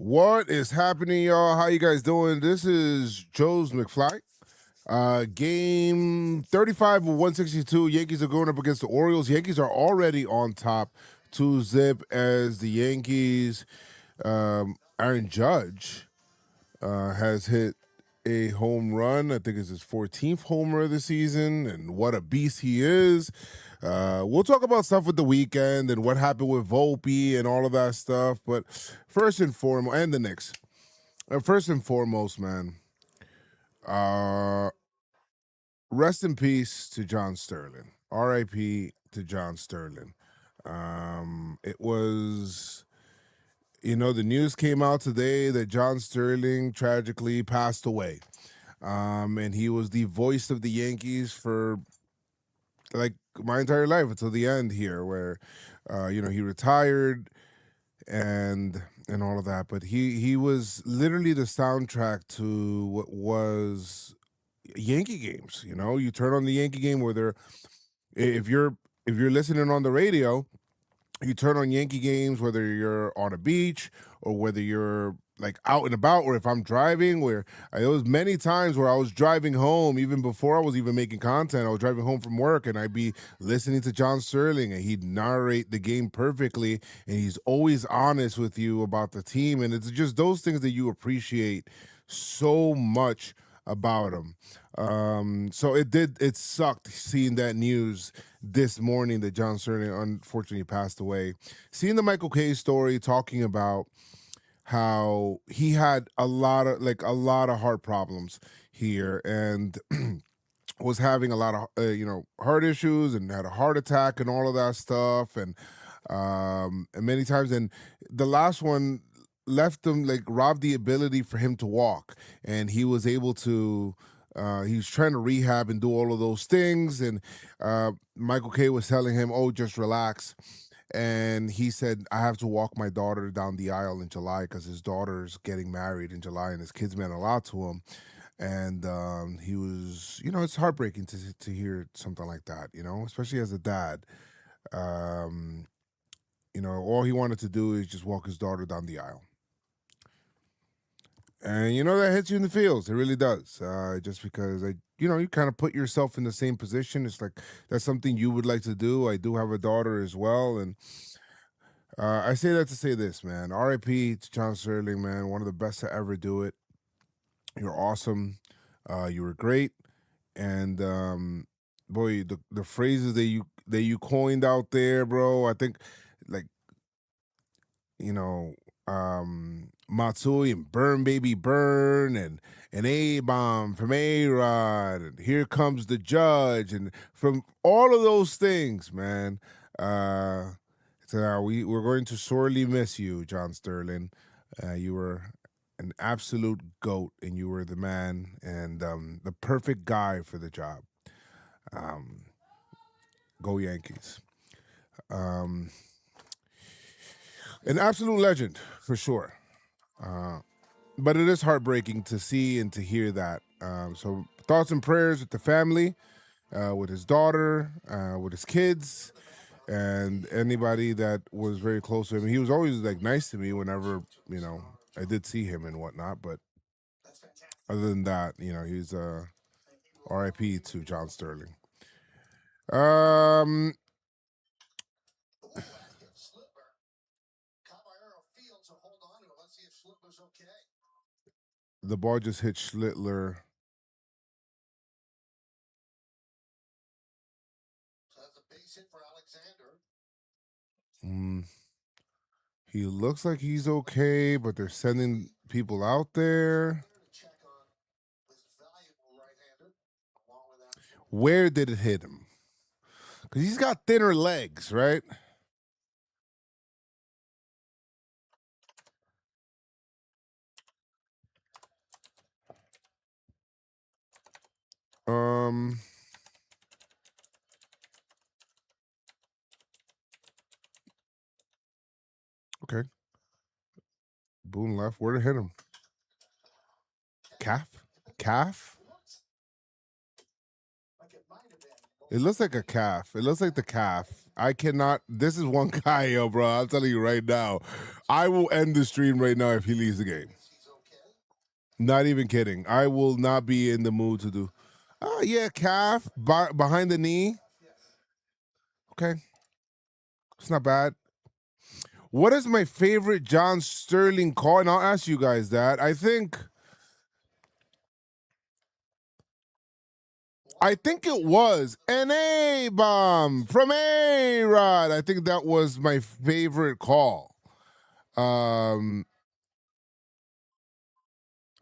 What is happening, y'all? How you guys doing? This is JoezMcfly. Game 35 of 162. Yankees are going up against the Orioles. Yankees are already on top 2-zip as the Yankees. Aaron Judge has hit a home run. I think it's his 14th homer of the season, and what a beast he is. We'll talk about stuff with the weekend and what happened with Volpe and all of that stuff. But first and foremost, and the Knicks. First and foremost, man, rest in peace to John Sterling. R.I.P. to John Sterling. It was, the news came out today that John Sterling tragically passed away. And he was the voice of the Yankees for like my entire life until the end here, where he retired and all of that. But he was literally the soundtrack to what was Yankee games. You turn on the Yankee game, where if you're listening on the radio, you turn on Yankee games, whether you're on a beach or whether you're like out and about, or if I'm driving, where there was many times where I was driving home, even before I was even making content, I was driving home from work and I'd be listening to John Sterling and he'd narrate the game perfectly. And he's always honest with you about the team. And it's just those things that you appreciate so much about him. So it sucked seeing that news this morning that John Sterling unfortunately passed away. Seeing the Michael Kay story, talking about how he had a lot of heart problems here, and was having a lot of heart issues, and had a heart attack and all of that stuff, and many times, and the last one left him, robbed the ability for him to walk, and he was able to he was trying to rehab and do all of those things, and Michael Kay was telling him, oh, just relax. And he said, I have to walk my daughter down the aisle in July because his daughter's getting married in July, and his kids meant a lot to him. And he was, it's heartbreaking to hear something like that, especially as a dad. All he wanted to do is just walk his daughter down the aisle. And that hits you in the feels. It really does. Just because you kind of put yourself in the same position. It's like that's something you would like to do. I do have a daughter as well, and I say that to say this, man. R.I.P. to John Sterling, man. One of the best to ever do it. You're awesome. You were great, and boy, the phrases that you coined out there, bro. I think, Matsui and Burn Baby Burn, and an A-bomb from A-Rod, and Here Comes the Judge, and from all of those things, man. We're going to sorely miss you, John Sterling. You were an absolute GOAT, and you were the man and the perfect guy for the job. Go Yankees. An absolute legend, for sure. But it is heartbreaking to see and to hear that. So thoughts and prayers with the family, with his daughter, with his kids, and anybody that was very close to him. He was always nice to me whenever, I did see him and whatnot. But other than that, he's R.I.P. to John Sterling. The ball just hit Schlittler. He looks like he's okay, but they're sending people out there. Where did it hit him? Because he's got thinner legs, right? Okay. Boone left. Where did it hit him? Calf? It looks like a calf. It looks like the calf. I cannot. This is one guy, yo, bro. I'm telling you right now. I will end the stream right now if he leaves the game. Not even kidding. I will not be in the mood to do. Oh, yeah, calf behind the knee. Okay. It's not bad. What is my favorite John Sterling call? And I'll ask you guys that. I think it was an A-bomb from A-Rod. I think that was my favorite call. I'm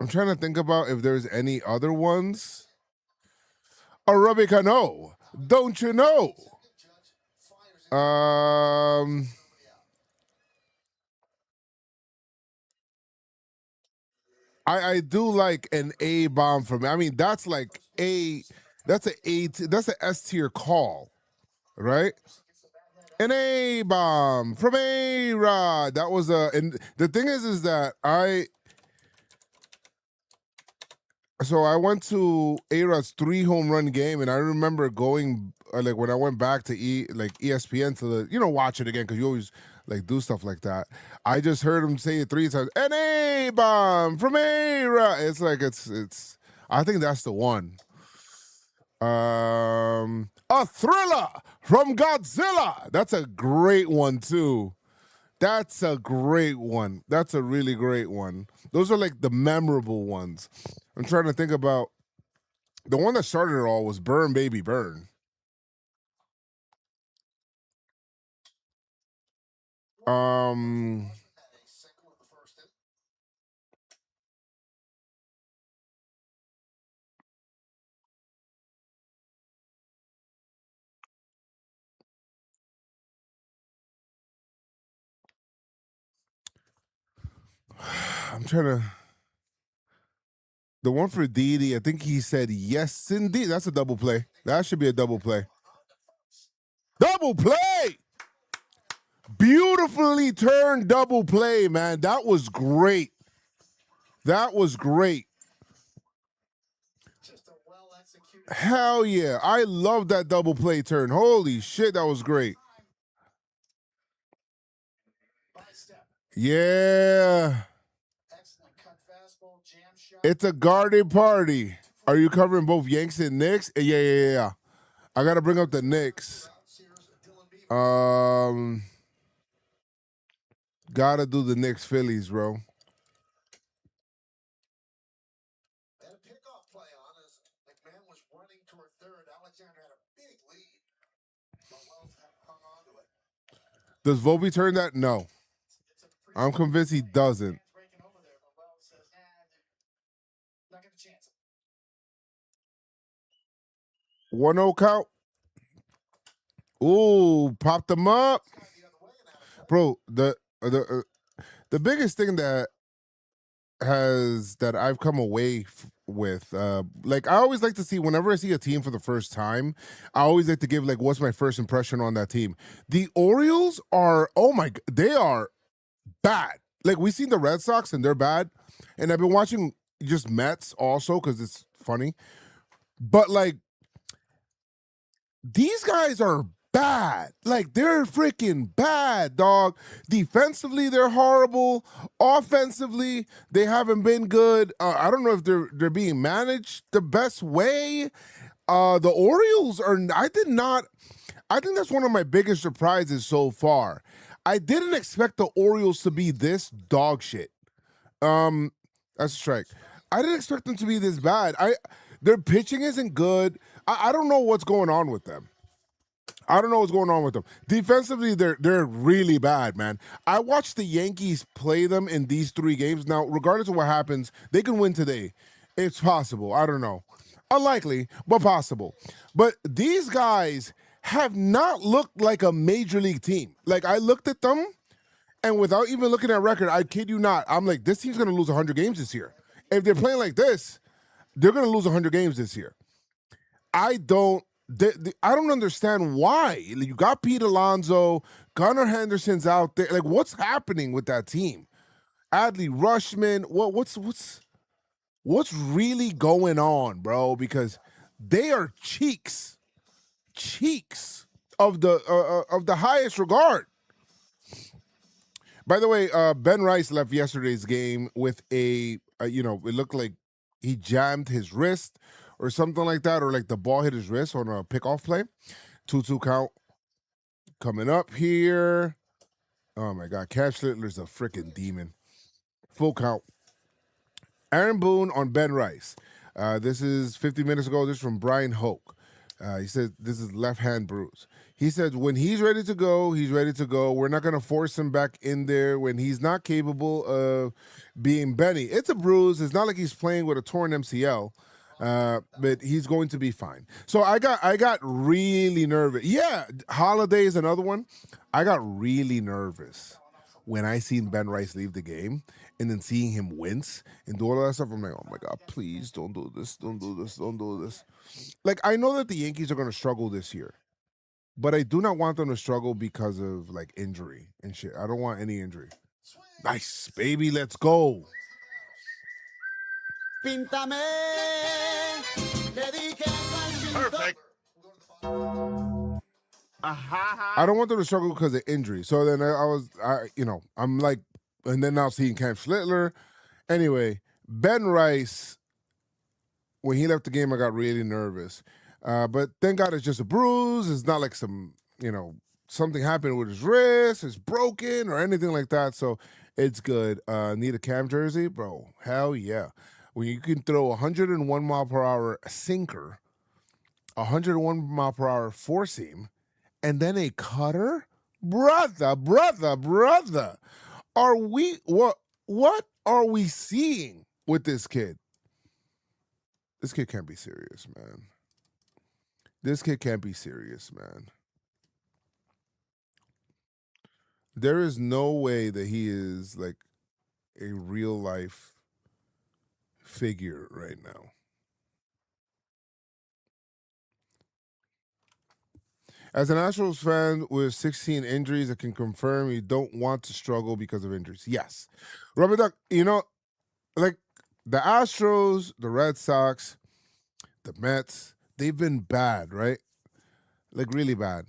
trying to think about if there's any other ones. Arabicano, don't you know? I do like an A bomb from. I mean, that's like that's an S tier call, right? An A bomb from A Rod. That was and the thing is that so I went to A-Rod's 3 home run game, and I remember going like when I went back to ESPN to watch it again because you always like do stuff like that. I just heard him say it 3 times. An A-bomb from A-Rod. It's like it's. I think that's the one. A thriller from Godzilla. That's a great one too. That's a great one. That's a really great one. Those are like the memorable ones. I'm trying to think about the one that started it all was Burn Baby Burn. I'm trying to. The one for Didi, I think he said yes indeed. That's a double play. That should be a double play. Double play! Beautifully turned double play, man. That was great. That was great. Hell yeah. I love that double play turn. Holy shit, that was great. Yeah. It's a guarded party. Are you covering both Yanks and Knicks? Yeah. I gotta bring up the Knicks. Gotta do the Knicks Phillies, bro. Does Volpe turn that? No. I'm convinced he doesn't. 1-0 count. Ooh, popped them up. Bro, the biggest thing that I've come away with, like I always like to see whenever I see a team for the first time, I always like to give like what's my first impression on that team. The Orioles are they are bad. Like we've seen the Red Sox and they're bad, and I've been watching just Mets also because it's funny, but like these guys are bad. Like they're freaking bad, dog. Defensively, they're horrible. Offensively, they haven't been good. I don't know if they're being managed the best way. The Orioles are. I think that's one of my biggest surprises so far. I didn't expect the Orioles to be this dog shit. That's a strike. I didn't expect them to be this bad. Their pitching isn't good. I don't know what's going on with them. Defensively, they're really bad, man. I watched the Yankees play them in these 3 games. Now, regardless of what happens, they can win today. It's possible. I don't know. Unlikely, but possible. But these guys have not looked like a major league team. Like, I looked at them, and without even looking at record, I kid you not, I'm like, this team's going to lose 100 games this year. If they're playing like this, they're going to lose 100 games this year. I don't understand why. You got Pete Alonso, Gunnar Henderson's out there. Like, what's happening with that team? Adley Rushman, what's really going on, bro? Because they are cheeks. of the highest regard. By the way, Ben Rice left yesterday's game with it looked like he jammed his wrist or something like that, or like the ball hit his wrist on a pickoff play. 2-2 count coming up here. Oh my God, Cam Schlittler's a freaking demon. Full count. Aaron Boone on Ben Rice. This is 50 minutes ago. This is from Brian Hoke. He said this is left hand bruise. He said when he's ready to go, he's ready to go. We're not going to force him back in there when he's not capable of being Benny. It's a bruise. It's not like he's playing with a torn MCL, but he's going to be fine. So I got really nervous. Yeah, Holiday is another one. I got really nervous when I seen Ben Rice leave the game and then seeing him wince and do all that stuff. I'm like, oh my God, please don't do this. Don't do this. Don't do this. Like, I know that the Yankees are going to struggle this year, but I do not want them to struggle because of like injury and shit. I don't want any injury. Nice, baby. Let's go. Perfect. I don't want them to struggle because of injury. So then I'm like, and then now seeing Cam Schlittler. Anyway, Ben Rice, when he left the game, I got really nervous. But thank God it's just a bruise. It's not like something happened with his wrist, it's broken or anything like that. So it's good. Need a Cam jersey? Bro, hell yeah. When you can throw 101 mile per hour sinker, 101 mile per hour four seam, and then a cutter? Brother. Are we what are we seeing with this kid? This kid can't be serious, man. This kid can't be serious, man. There is no way that he is like a real life figure right now. As an Astros fan with 16 injuries, I can confirm you don't want to struggle because of injuries. Yes. Rubber Duck, like the Astros, the Red Sox, the Mets, they've been bad, right? Like really bad.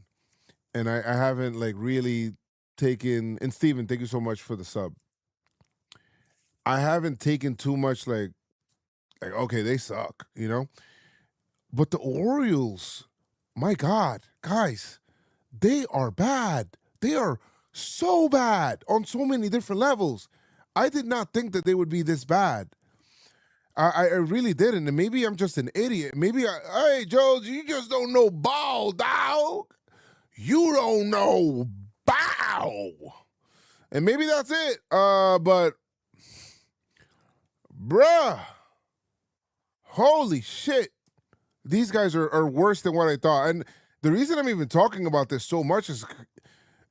And I haven't like really taken, and Steven, thank you so much for the sub. I haven't taken too much like okay, they suck, But the Orioles, my God, guys, they are bad. They are so bad on so many different levels. I did not think that they would be this bad. I really didn't. And maybe I'm just an idiot. Maybe hey, Joe, you just don't know ball, dog. You don't know bow. And maybe that's it. But bruh, holy shit. These guys are worse than what I thought. And the reason I'm even talking about this so much is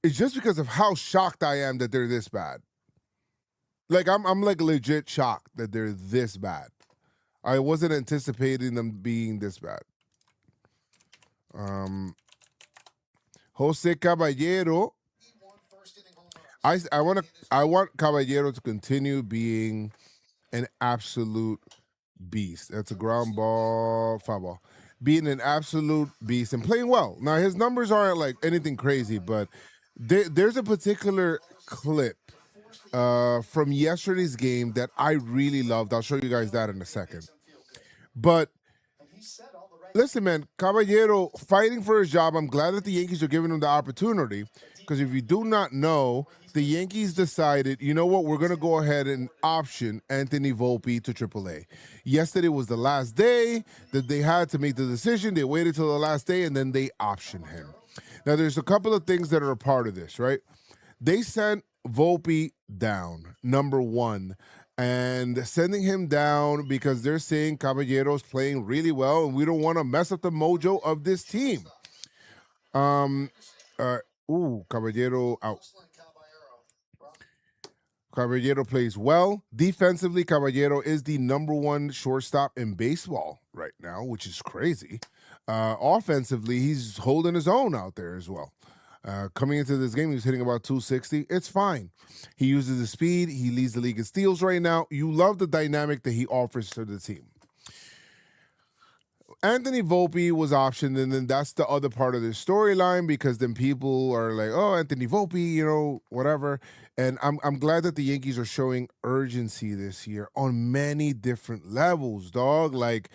just because of how shocked I am that they're this bad. Like I'm like legit shocked that they're this bad. I wasn't anticipating them being this bad. Jose Caballero. I want Caballero to continue being an absolute beast. That's a ground ball, foul ball. Being an absolute beast and playing well. Now his numbers aren't like anything crazy, but there's a particular clip from yesterday's game that I really loved. I'll show you guys that in a second. But listen, man, Caballero fighting for his job. I'm glad that the Yankees are giving him the opportunity because if you do not know, the Yankees decided, you know what, we're going to go ahead and option Anthony Volpe to AAA. Yesterday was the last day that they had to make the decision. They waited till the last day, and then they optioned him. Now, there's a couple of things that are a part of this, right? They sent Volpe down, number one, and sending him down because they're saying Caballero's playing really well, and we don't want to mess up the mojo of this team. Caballero out. Caballero plays well. Defensively, Caballero is the number one shortstop in baseball right now, which is crazy. Offensively, he's holding his own out there as well. Coming into this game, he was hitting about 260. It's fine. He uses his speed. He leads the league in steals right now. You love the dynamic that he offers to the team. Anthony Volpe was optioned, and then that's the other part of the storyline because then people are like, "Oh, Anthony Volpe, whatever." And I'm glad that the Yankees are showing urgency this year on many different levels, dog. Like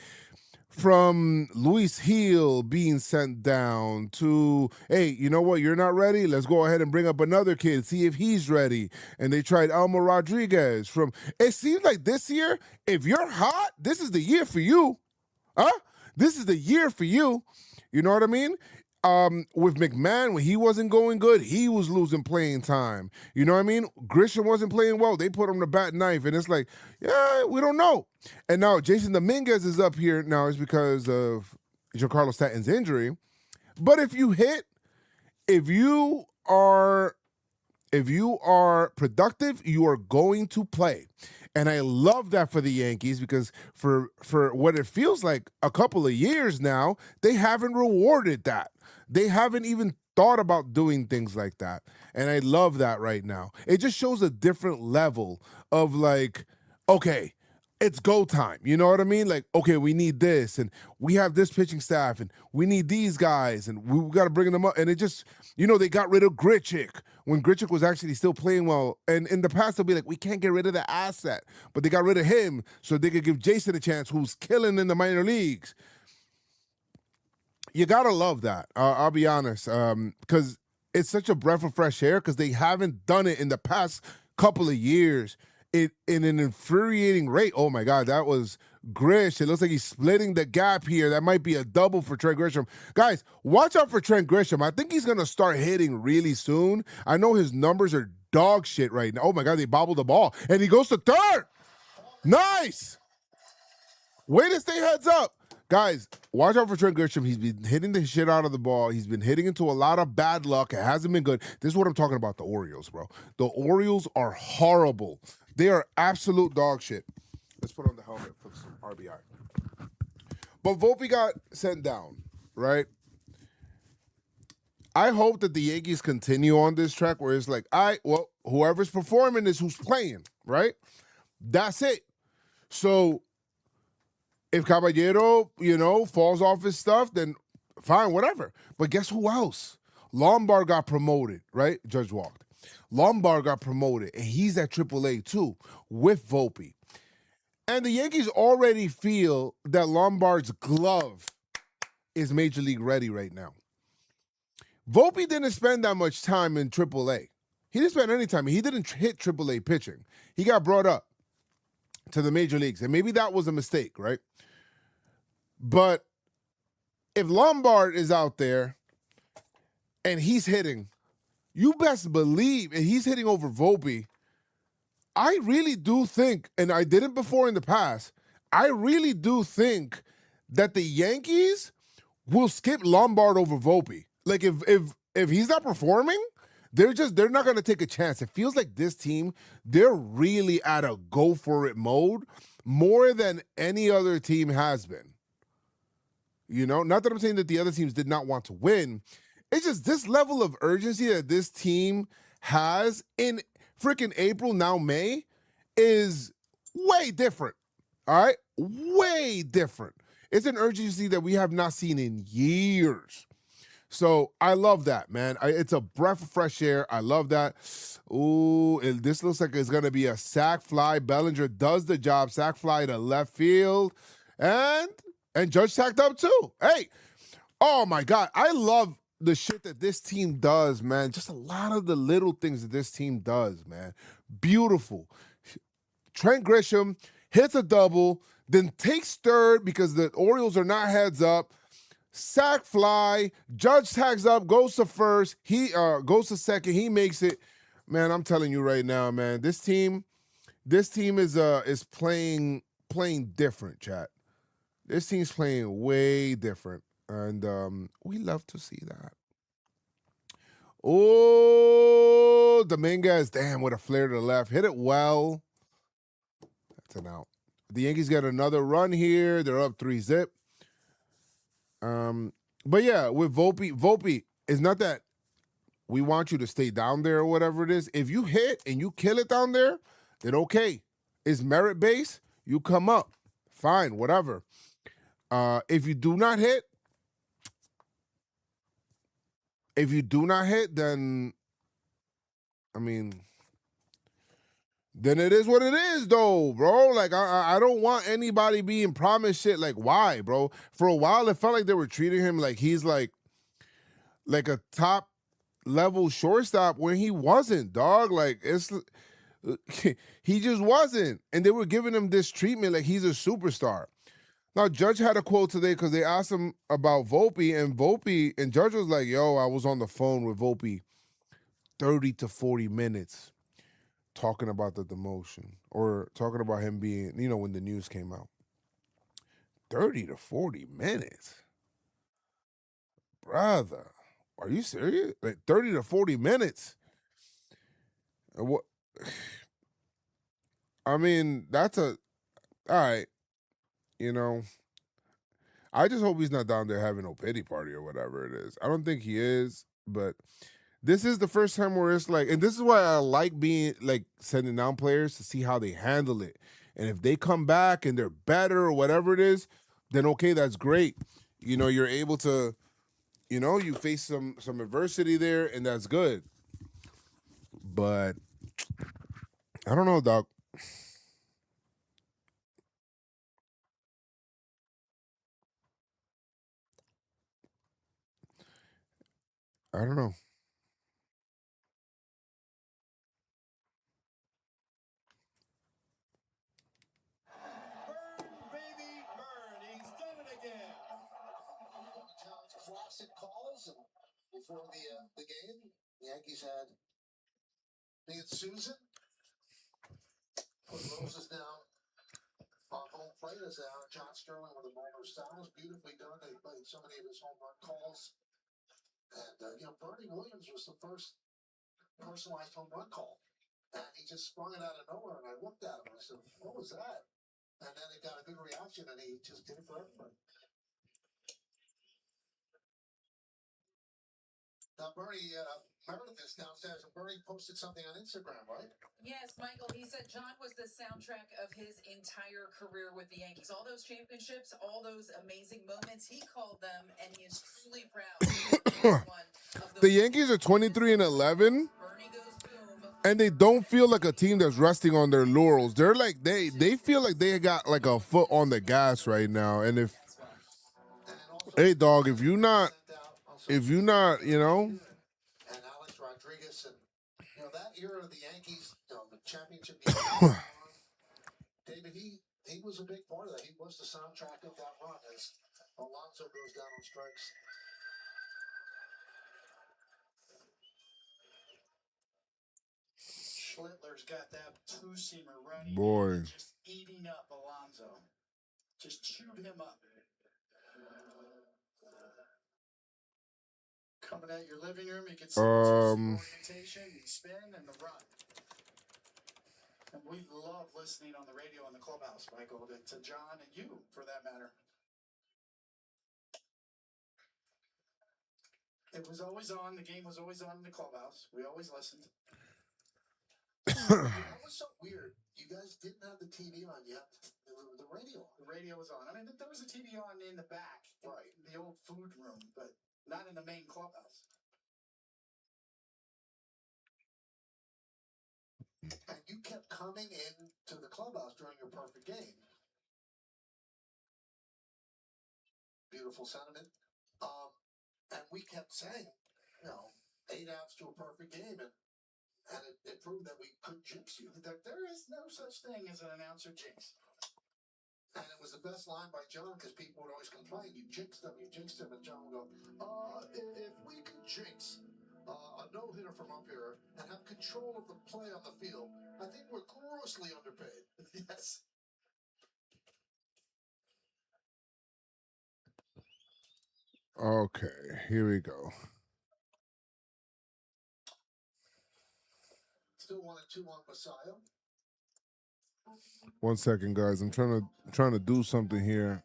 from Luis Hill being sent down to, hey, you know what? You're not ready. Let's go ahead and bring up another kid, see if he's ready. And they tried Elmer Rodriguez. It seems like this year, if you're hot, this is the year for you. Huh? This is the year for you. You know what I mean? With McMahon, when he wasn't going good, he was losing playing time. You know what I mean? Grisham wasn't playing well. They put him to bat knife, and it's like, yeah, we don't know. And now Jason Dominguez is up here now is because of Giancarlo Stanton's injury. But if you are productive, you are going to play. And I love that for the Yankees because for what it feels like a couple of years now, they haven't rewarded that. They haven't even thought about doing things like that. And I love that right now. It just shows a different level of like, okay, it's go time. You know what I mean? Like, okay, we need this, and we have this pitching staff, and we need these guys, and we got to bring them up. And it just, they got rid of Grichuk when Grichuk was actually still playing well. And in the past, they'll be like, we can't get rid of the asset. But they got rid of him so they could give Jason a chance, who's killing in the minor leagues. You got to love that. I'll be honest, because it's such a breath of fresh air because they haven't done it in the past couple of years. In an infuriating rate. Oh my God, that was Grish. It looks like he's splitting the gap here. That might be a double for Trent Grisham. Guys, watch out for Trent Grisham. I think he's gonna start hitting really soon. I know his numbers are dog shit right now. Oh my God, they bobbled the ball. And he goes to third. Nice. Way to stay heads up. Guys, watch out for Trent Grisham. He's been hitting the shit out of the ball. He's been hitting into a lot of bad luck. It hasn't been good. This is what I'm talking about, the Orioles, bro. The Orioles are horrible. They are absolute dog shit. Let's put on the helmet for some RBI. But Volpe got sent down, right? I hope that the Yankees continue on this track where it's like, whoever's performing is who's playing, right? That's it. So if Caballero, falls off his stuff, then fine, whatever. But guess who else? Lombard got promoted, right? Judge walked. Lombard got promoted, and he's at AAA too with Volpe. And the Yankees already feel that Lombard's glove is Major League ready right now. Volpe didn't spend that much time in AAA. He didn't spend any time. He didn't hit AAA pitching. He got brought up to the Major Leagues, and maybe that was a mistake, right? But if Lombard is out there and he's hitting, you best believe, and he's hitting over Volpe, I really do think, and I didn't before in the past, I really do think that the Yankees will skip Lombard over Volpe. Like if he's not performing, they're not going to take a chance. It feels like this team, they're really at a go for it mode more than any other team has been. Not that I'm saying that the other teams did not want to win. It's just this level of urgency that this team has in freaking April, now May, is way different. All right? Way different. It's an urgency that we have not seen in years. So I love that, man. It's a breath of fresh air. I love that. Ooh, this looks like it's going to be a sac fly. Bellinger does the job. Sac fly to left field. And Judge tacked up too. Hey, oh my God. I love the shit that this team does, man. Just a lot of the little things that this team does, man. Beautiful. Trent Grisham hits a double, then takes third because the Orioles are not heads up. Sack fly, Judge tags up, goes to first. He goes to second. He makes it. Man, I'm telling you right now, man. This team is playing different, chat. This team's playing way different. And we love to see that. Oh, Dominguez, damn, with a flare to the left. Hit it well. That's an out. The Yankees get another run here. They're up 3-0. But yeah, with Volpe, it's not that we want you to stay down there or whatever it is. If you hit and you kill it down there, then okay. It's merit-based. You come up. Fine, whatever. If you do not hit, then I mean, then it is what it is, though, bro. Like I don't want anybody being promised shit. Like why, bro? For a while, it felt like they were treating him like he's like a top level shortstop when he wasn't, dog. Like it's he just wasn't, and they were giving him this treatment like he's a superstar. Now, Judge had a quote today because they asked him about Volpe, and Judge was like, yo, I was on the phone with Volpe 30 to 40 minutes talking about the demotion or talking about him being, when the news came out. 30 to 40 minutes? Brother, are you serious? Like 30 to 40 minutes? What? I mean, that's all right, I just hope he's not down there having no pity party or whatever it is. I don't think he is, but this is the first time where it's like, and this is why I like being like sending down players to see how they handle it. And if they come back and they're better or whatever it is, then okay, that's great. You're able to, you face some adversity there, and that's good. But I don't know, Doc. I don't know. Classic calls before the game. The Yankees had me and Susan put roses down on home plate as John Sterling with a bowler style was beautifully done. They played so many of his home run calls, and Bernie Williams was the first personalized home run call, and he just sprung it out of nowhere. And I looked at him and I said, "What was that?" And then it got a good reaction, and he just did it for everybody. Now, Bernie, Meredith is downstairs, and Bernie posted something on Instagram, right? Yes, Michael. He said John was the soundtrack of his entire career with the Yankees. All those championships, all those amazing moments, he called them, and he is truly proud. The Yankees are 23-11. And they don't feel like a team that's resting on their laurels. They're like they feel like they got like a foot on the gas right now. And hey dog, if you not, And Alex Rodriguez, and that era of the Yankees, the championship game. David, he was a big part of that. He was the soundtrack of that run as Alonso goes down on strikes. Schlittler's got that two-seamer running. Boy. Just eating up Alonso. Just chewed him up. Coming out your living room, you can see the orientation, the spin, and the run. And we love listening on the radio in the clubhouse, Michael, to John and you, for that matter. It was always on. The game was always on in the clubhouse. We always listened. That was so weird. You guys didn't have the TV on yet. The radio. The radio was on. I mean, there was a TV on in the back, right? The old food room, but not in the main clubhouse. And you kept coming in to the clubhouse during your perfect game. Beautiful sentiment. And we kept saying, 8 outs to a perfect game, and it proved that we could jinx you. There is no such thing as an announcer jinx. And it was the best line by John because people would always complain, you jinxed them, and John would go, if we could jinx a no-hitter from up here and have control of the play on the field, I think we're grossly underpaid. Yes. Okay, here we go. Still 1-2 on Messiah. 1 second, guys. I'm trying to do something here.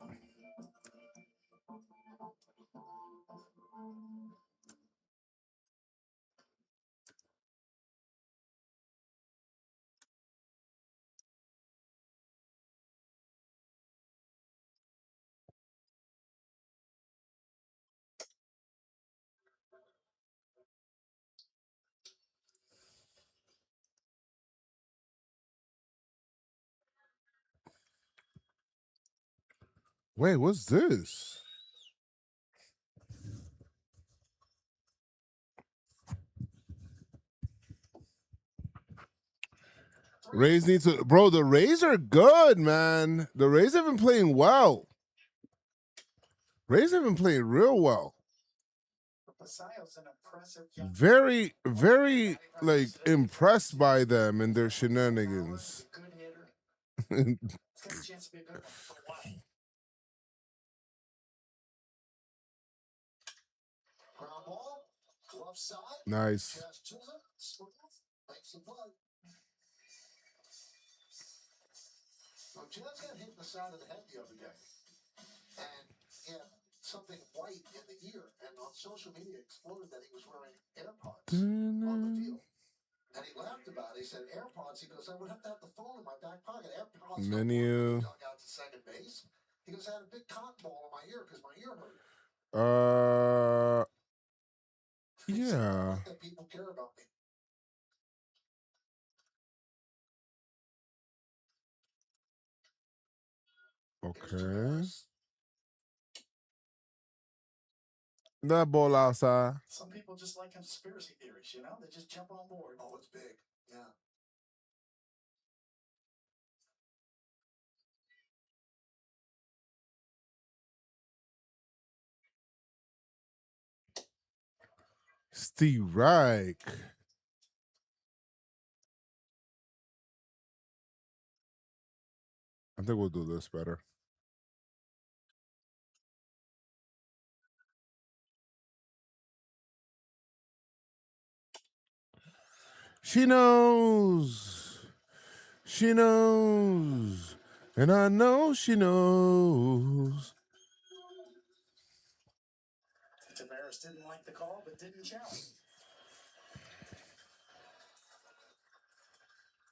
Wait, what's this? Rays need to, bro. The Rays are good, man. The Rays have been playing well. Rays have been playing real well. Very, very like impressed by them and their shenanigans. Nice. So Jazz got hit in the side of the head the other day, and he had something white in the ear, and on social media exploded that he was wearing AirPods on the field. And he laughed about it. He said, AirPods. He goes, I would have to have the phone in my back pocket. AirPods. Menu. Dug out to second base. He goes, I had a big cotton ball in my ear because my ear hurt. Yeah. That people care about me. Okay. That ball outside. Some people just like conspiracy theories, you know? They just jump on board. Oh, it's big. Yeah. Steve Reich. I think we'll do this better. She knows. She knows. And I know she knows. Tavares didn't like the call, but didn't challenge.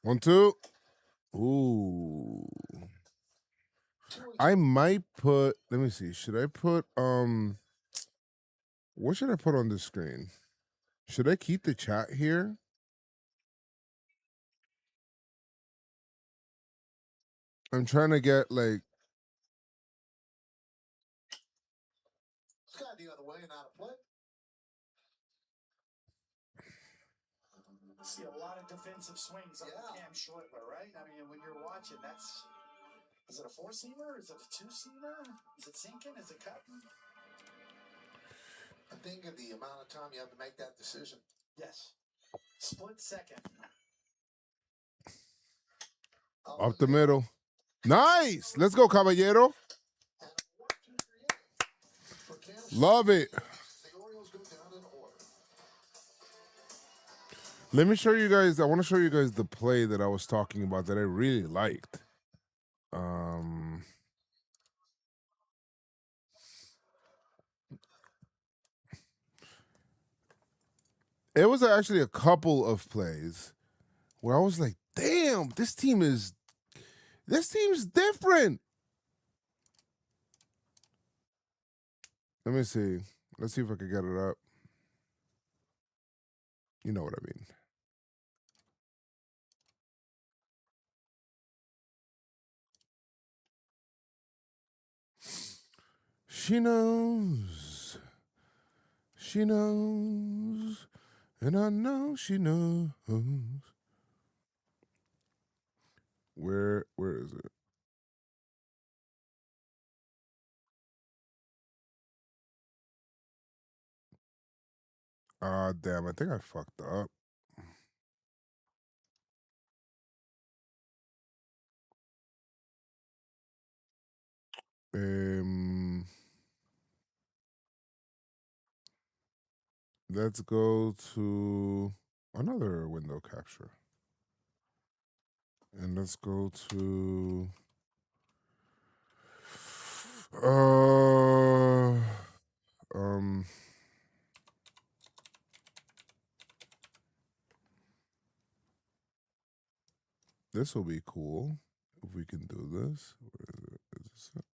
1-2. Ooh. I might put, let me see. Should I put what should I put on the screen? Should I keep the chat here? I'm trying to get like It's got the other way and out of play. See a lot of defensive swings on Cam Schwarber, right? I mean, when you're watching, is it a four-seamer? Is it a two-seamer? Is it sinking? Is it cutting? I think of the amount of time you have to make that decision. Yes. Split second. up the middle. Nice. Let's go, Caballero. Love it. The Orioles go down in order. Let me show you guys. I want to show you guys the play that I was talking about that I really liked. It was actually a couple of plays where I was like, damn, this team's different. Let me see. Let's see if I can get it up. You know what I mean. She knows. She knows. And I know she knows. Where is it? Ah, damn, I think I fucked up. Let's go to another window capture. And let's go to this will be cool if we can do this. Where is it? Is this it?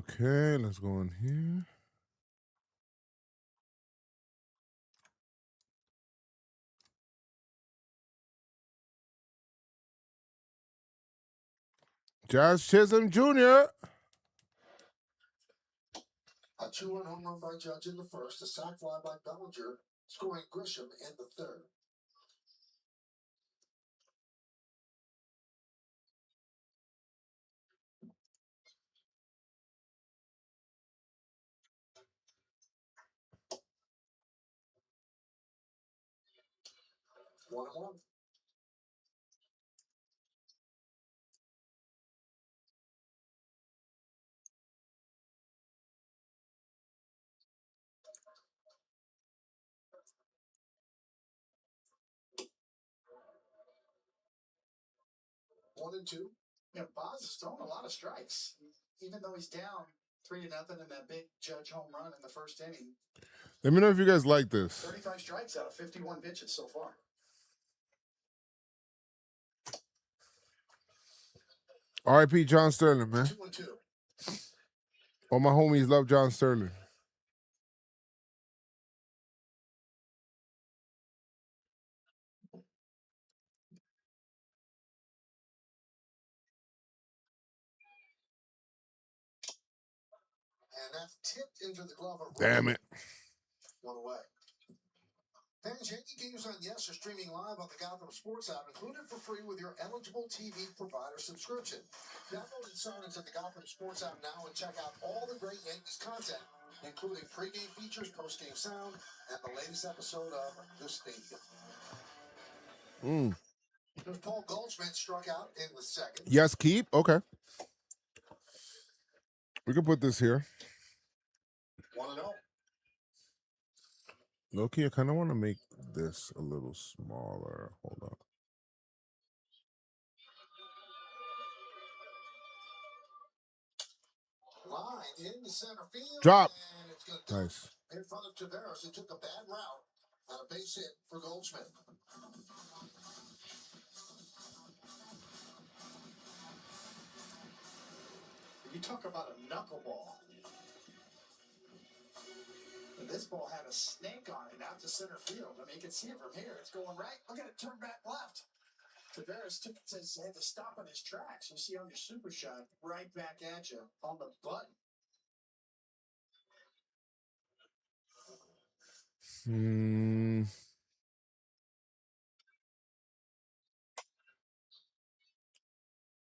Okay, let's go in here. Jazz Chisholm Jr. A 2-run home run by Judge in the first, a sac fly by Bellinger, scoring Grisham in the third. One and one. One and two. You know, Boz is throwing a lot of strikes, even though he's down 3-0 in that big Judge home run in the first inning. Let me know if you guys like this. 35 strikes out of 51 pitches so far. R.I.P. John Sterling, man. 2 and 2. All my homies love John Sterling. And that's tipped into the glove of Damn it. One away. Fans, Yankee games on Yes are streaming live on the Gotham Sports app, included for free with your eligible TV provider subscription. Download and sign into the Gotham Sports app now and check out all the great Yankees content, including pregame features, postgame sound, and the latest episode of The Stadium. There's Paul Goldschmidt struck out in the second. Yes, keep. Okay. We can put this here. 1-0. Loki, I kind of want to make this a little smaller. Hold on. Line in the center field. Drop. And it's good. Nice. In front of Taveras, who took a bad route on a base hit for Goldschmidt. You talk about a knuckleball. And this ball had a snake on it out to center field. I mean, you can see it from here. It's going right. Look at it turn back left. Taveras had to stop on his tracks. You see on your super shot, right back at you on the button.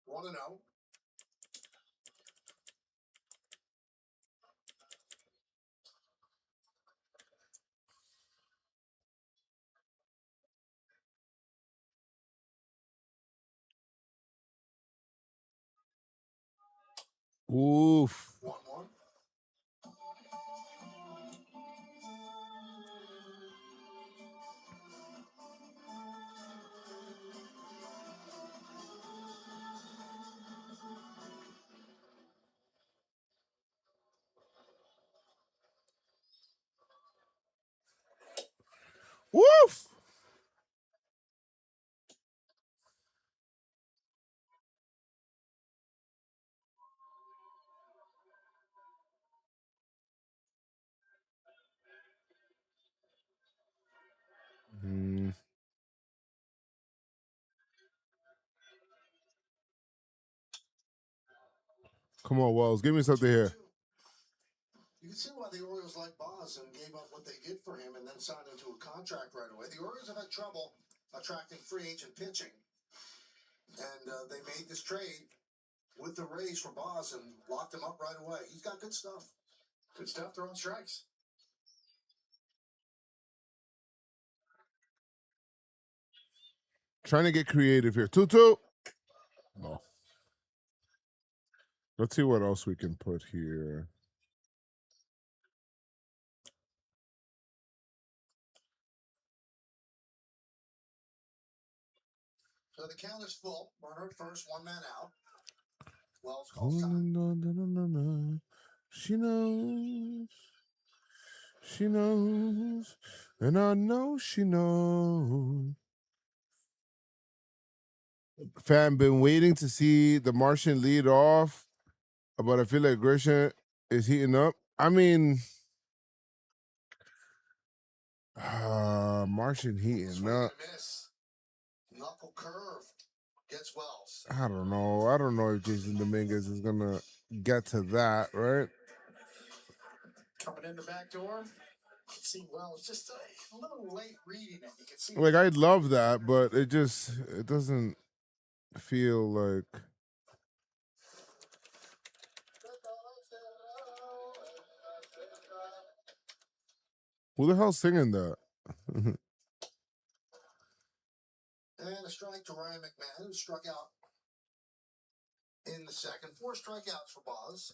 One and zero. Oof. 1-1. Woof. Come on, Wells. Give me something here. You can see why the Orioles like Boz and gave up what they did for him and then signed him to a contract right away. The Orioles have had trouble attracting free agent pitching. And they made this trade with the Rays for Boz and locked him up right away. He's got good stuff. Good stuff throwing strikes. Trying to get creative here. 2-2. No. Let's see what else we can put here. So the count is full. Runner at first, one man out. Wells calls time. She knows. She knows. And I know she knows. Fam, been waiting to see the Martian lead off, but I feel like Grisham is heating up. I mean, Martian heating up. Knuckle curve gets Wells. I don't know. I don't know if Jason Dominguez is gonna get to that, right? Coming in the back door. You can see Wells just a little late reading it. You can see Like, I'd love that, but it doesn't feel like. Who the hell's singing that? And a strike to Ryan McMahon, who struck out in the second. 4 strikeouts for Boz.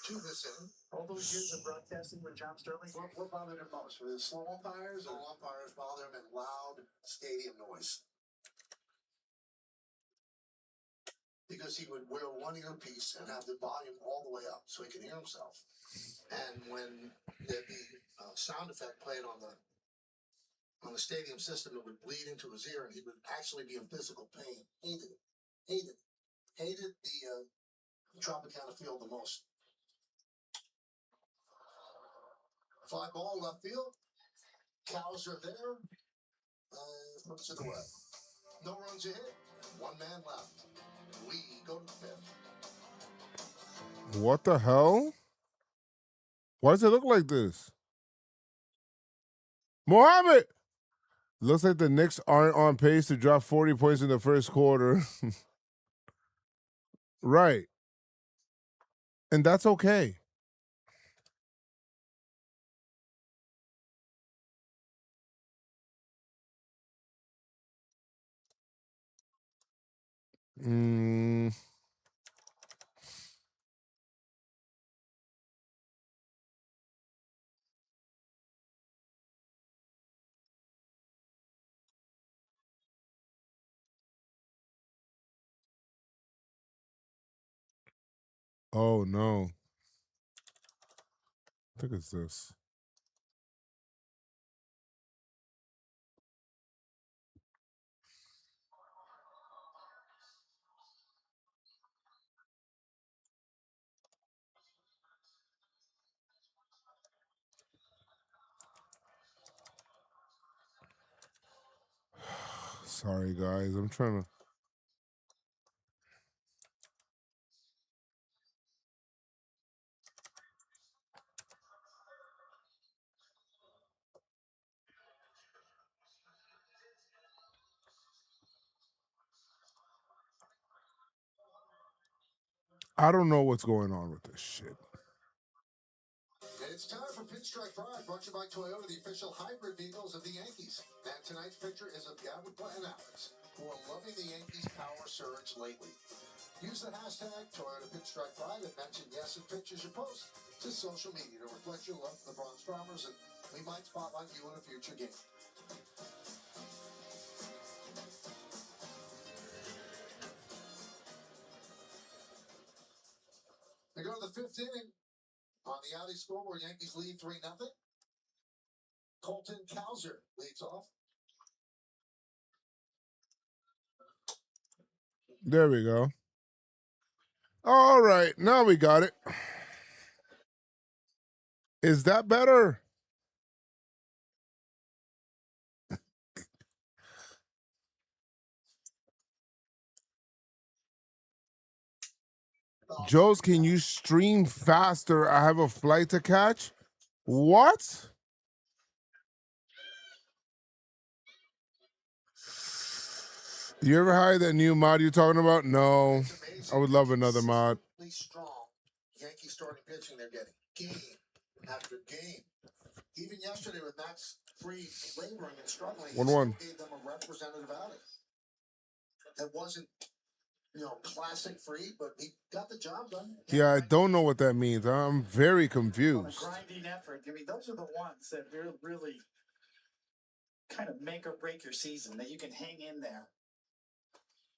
2 this inning. all those years of broadcasting with John Sterling. What bothered him most? Were the slow umpires? Slow umpires bother him and loud stadium noise. Because he would wear one earpiece and have the volume all the way up so he could hear himself. And when there'd be a sound effect played on the stadium system, it would bleed into his ear, and he would actually be in physical pain. Hated the Tropicana field the most. Fly ball left field. Cows are there. Puts it away. No runs ahead. 1 man left. We go to the 5th. What the hell? Why does it look like this? Mohammed! Looks like the Knicks aren't on pace to drop 40 points in the first quarter. Right. And that's okay. Oh, no. I think it's this. Sorry, guys. I'm trying to. I don't know what's going on with this shit. It's time for Pinstripe Pride, brought to you by Toyota, the official hybrid vehicles of the Yankees. And tonight's picture is of Gavin and Alex, who are loving the Yankees' power surge lately. Use the hashtag Toyota Pinstripe Pride and mention yes in pictures you post to social media to reflect your love for the Bronx Bombers, and we might spotlight you in a future game. We go to the 5th inning. On the Audi scoreboard, Yankees lead 3-0. Colton Cowser leads off. There we go. All right. Now we got it. Is that better? Joe's, can you stream faster? I have a flight to catch. What? You ever hire that new mod you're talking about? No. I would love another mod. Strong Yankee starting pitching they're getting. Game after game. Even yesterday with Max Fried laboring and struggling, 1-1. gave them a representative outing. That wasn't, classic Fried, but he got the job done. Yeah, I don't know what that means. I'm very confused. Grinding effort. I mean, those are the ones that really kind of make or break your season, that you can hang in there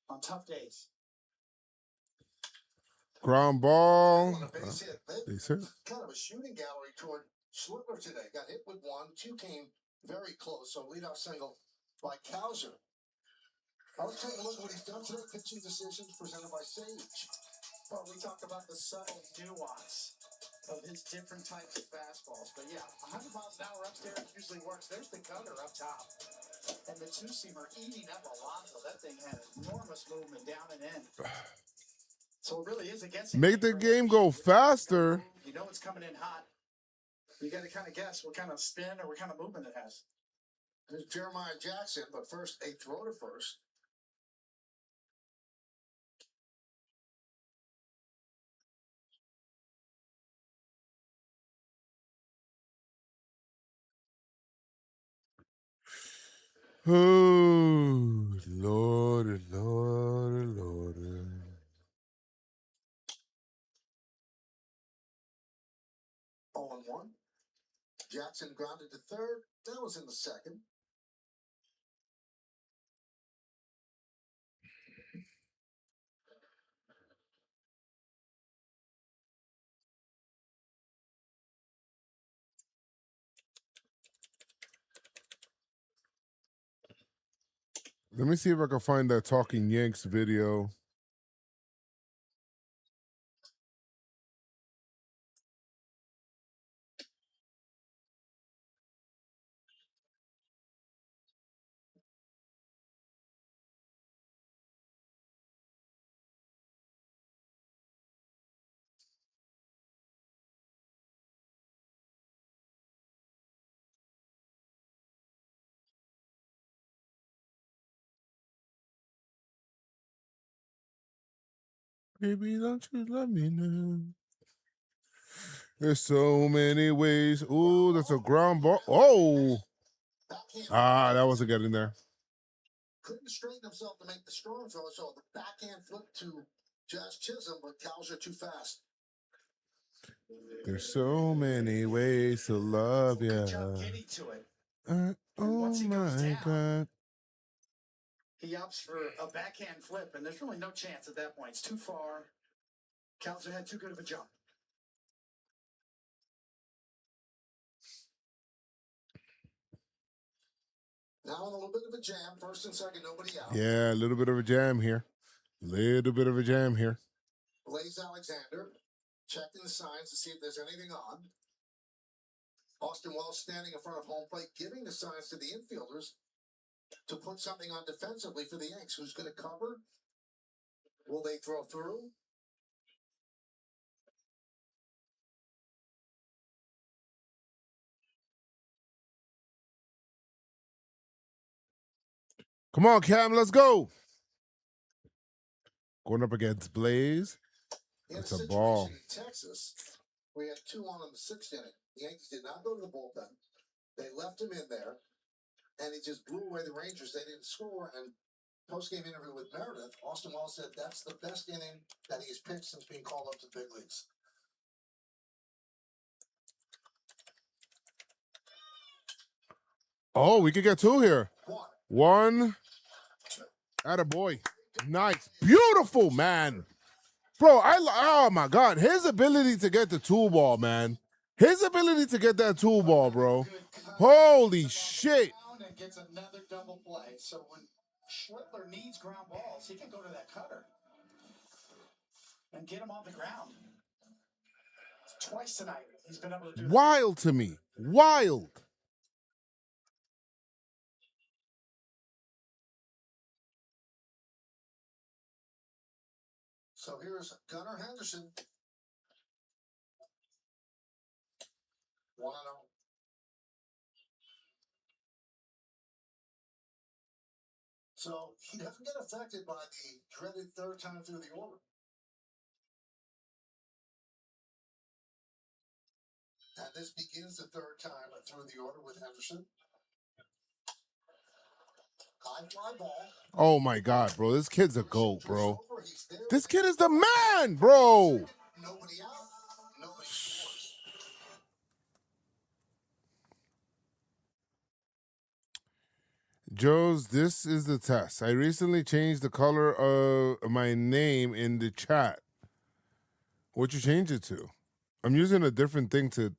on tough days. Ground ball. Base hit. Base hit. Kind of a shooting gallery toward Schluter today. Got hit with 1. 2 came very close. So leadoff single by Cowser. Let's take a look at what he's done today. Pitching decisions presented by Sage. Well, we talk about the subtle nuance of his different types of fastballs. But yeah, 100 miles an hour upstairs usually works. There's the cutter up top. And the two-seamer eating up a lot, though. That thing had enormous movement down and in. So it really is a guessing Make the game go faster. You know it's coming in hot. You got to kind of guess what kind of spin or what kind of movement it has. There's Jeremiah Jackson, but first a throw to first. Oh, Lord, Lord, Lord. 0-1. Jackson grounded to third. That was in the second. Let me see if I can find that Talking Yanks video. Baby, don't you love me now? There's so many ways. Ooh, that's a ground ball. Oh. That wasn't getting there. Couldn't straighten himself to make the strong throw, so the backhand flip to Josh Chisholm, but cows are too fast. There's so many ways to love you. Good job getting to it. Oh my God. He opts for a backhand flip, and there's really no chance at that point. It's too far. Kowser had too good of a jump. Now in a little bit of a jam, first and second, nobody out. Yeah, a little bit of a jam here. Little bit of a jam here. Blaze Alexander checking the signs to see if there's anything on. Austin Wells standing in front of home plate, giving the signs to the infielders to put something on defensively for the Yanks. Who's going to cover? Will they throw through? Come on, Cam, let's go. Going up against Blaze. That's a ball. In Texas, we had 2 on in the 6th inning. The Yankees did not go to the bullpen. They left him in there, and he just blew away the Rangers. They didn't score, and post-game interview with Meredith, Austin Wells said that's the best inning that he's pitched since being called up to the big leagues. Oh, we could get 2 here. 1. 1. Attaboy. Nice. Beautiful, man. Bro, oh my God. His ability to get the 2 ball, man. His ability to get that 2 ball, bro. Holy shit. And gets another double play. So when Schlittler needs ground balls, he can go to that cutter and get him on the ground. Twice tonight, he's been able to do that. Wild to me. Wild. So here's Gunnar Henderson. 1-0. So he doesn't get affected by the dreaded third time through the order. And this begins the third time through the order with Henderson. High fly ball. Oh my God, bro. This kid's a GOAT, bro. This kid is the man, bro. Nobody out. Nobody scores. Joe's, this is the test. I recently changed the color of my name in the chat. What'd you change it to? I'm using a different thing to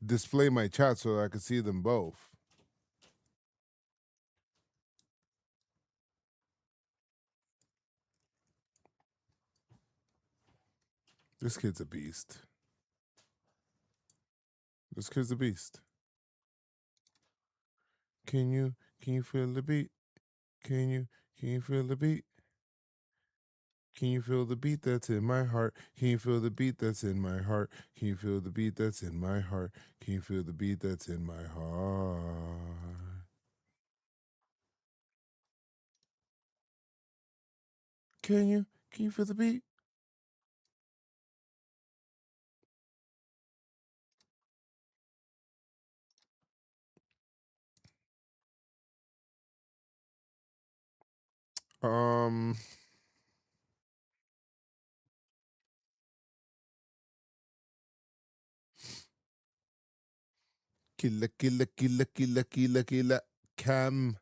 display my chat so I can see them both. This kid's a beast. This kid's a beast. Can you feel the beat? Can you feel the beat? Can you feel the beat that's in my heart? Can you feel the beat that's in my heart? Can you feel the beat that's in my heart? Can you feel the beat that's in my heart? Can you feel the beat? Killer, killer, killer, killer, killer, killer, Cam.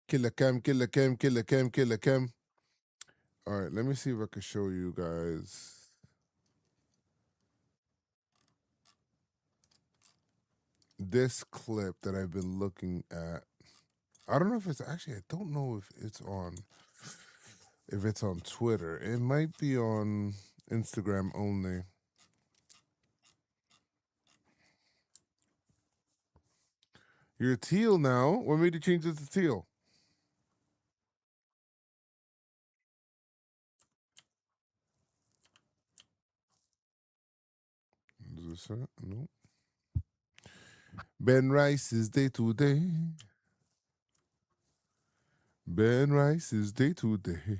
Killer Cam, killer Cam, killer Cam, killer Cam. All right, let me see if I can show you guys this clip that I've been looking at. I don't know if it's actually, I don't know if it's on Twitter. It might be on Instagram only. You're teal now. What made you change it to teal? Is this it? No. Ben Rice is day to day. Ben Rice is day to day.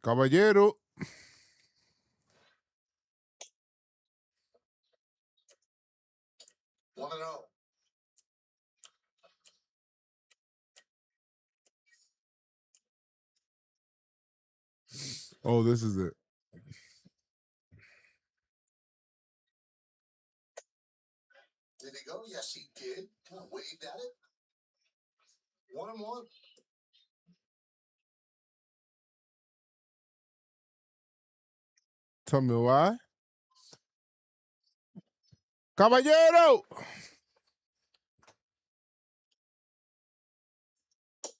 Caballero. 1-0. Oh, this is it. Did he go? Yes, he did. Kind of waved at it. 1-1. Tell me why. Caballero.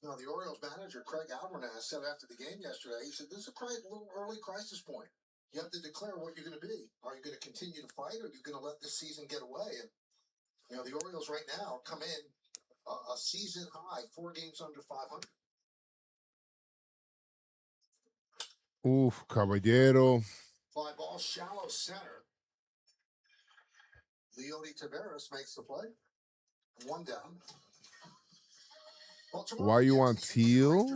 Now, the Orioles manager, Craig Alvarez, said after the game yesterday, he said, this is a little early crisis point. You have to declare what you're going to be. Are you going to continue to fight, or are you going to let this season get away? And, the Orioles right now come in a season high, 4 games under 500. Oof, Caballero. Fly ball, shallow center. Leody Taveras makes the play. 1 down. Well, Why you want teal?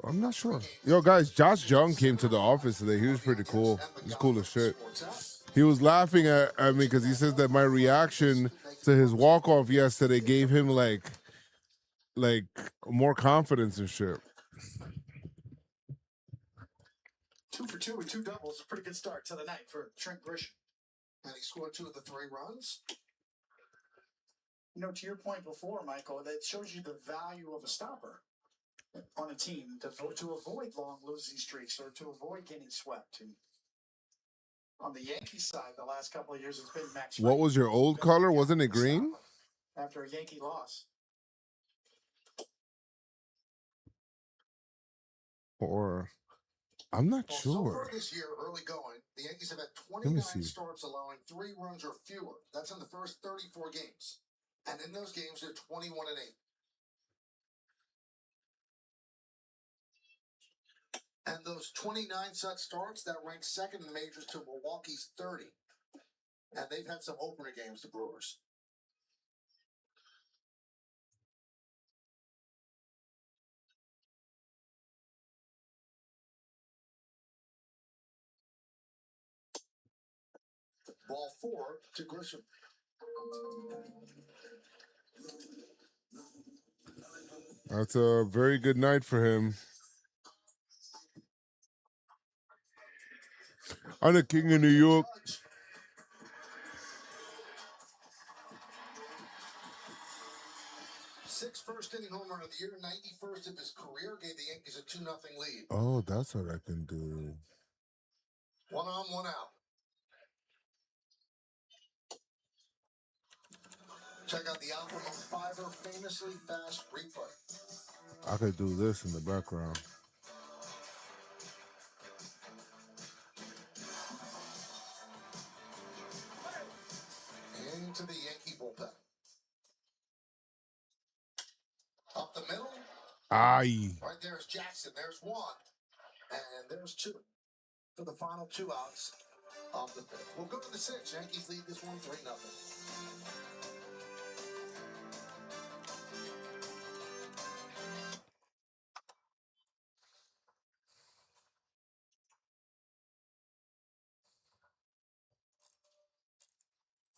I'm not sure. Yo, guys, Josh Jung came to the office today. He was pretty cool. He's cool as shit. He was laughing at me because he says that my reaction to his walk-off yesterday gave him like more confidence and shit. 2 for 2 with 2 doubles. A pretty good start to the night for Trent Grisham. And he scored 2 of the 3 runs. To your point before, Michael, that shows you the value of a stopper on a team to avoid long losing streaks or to avoid getting swept. And on the Yankees side, the last couple of years, it's been Max. What was your old color? Wasn't it green? After a Yankee loss. Or I'm not So sure. far this year, early going, the Yankees have had 29 starts allowing 3 runs or fewer. That's in the first 34 games. And in those games, they're 21-8. And those 29 such starts, that ranks second in the majors to Milwaukee's 30. And they've had some opener games, the Brewers. Ball 4 to Grisham. That's a very good night for him. I'm the king of New York. 6th first-inning home run of the year, 91st of his career, gave the Yankees a 2-0 lead. Oh, that's what I can do. 1 on, 1 out. Check out the Optimum Fiber famously fast replay. I could do this in the background. Into the Yankee bullpen. Up the middle. Aye. Right there is Jackson. There's one. And there's two. For the final 2 outs of the fifth. We'll go to the sixth. Yankees lead this one 3-0.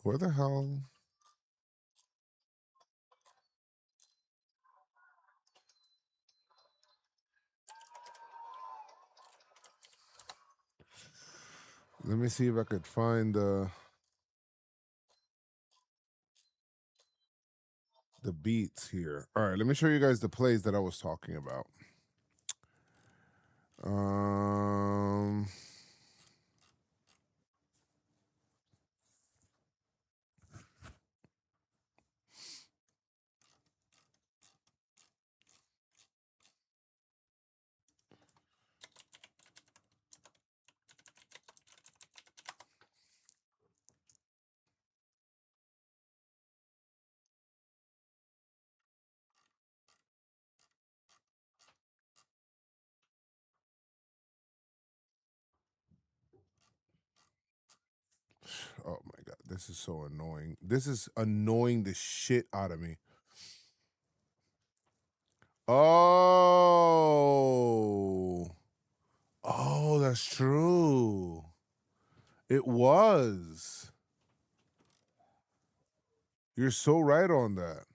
Where the hell? Let me see if I could find the beats here. All right, let me show you guys the plays that I was talking about. Oh my God, this is so annoying. This is annoying the shit out of me. Oh, that's true. It was. You're so right on that.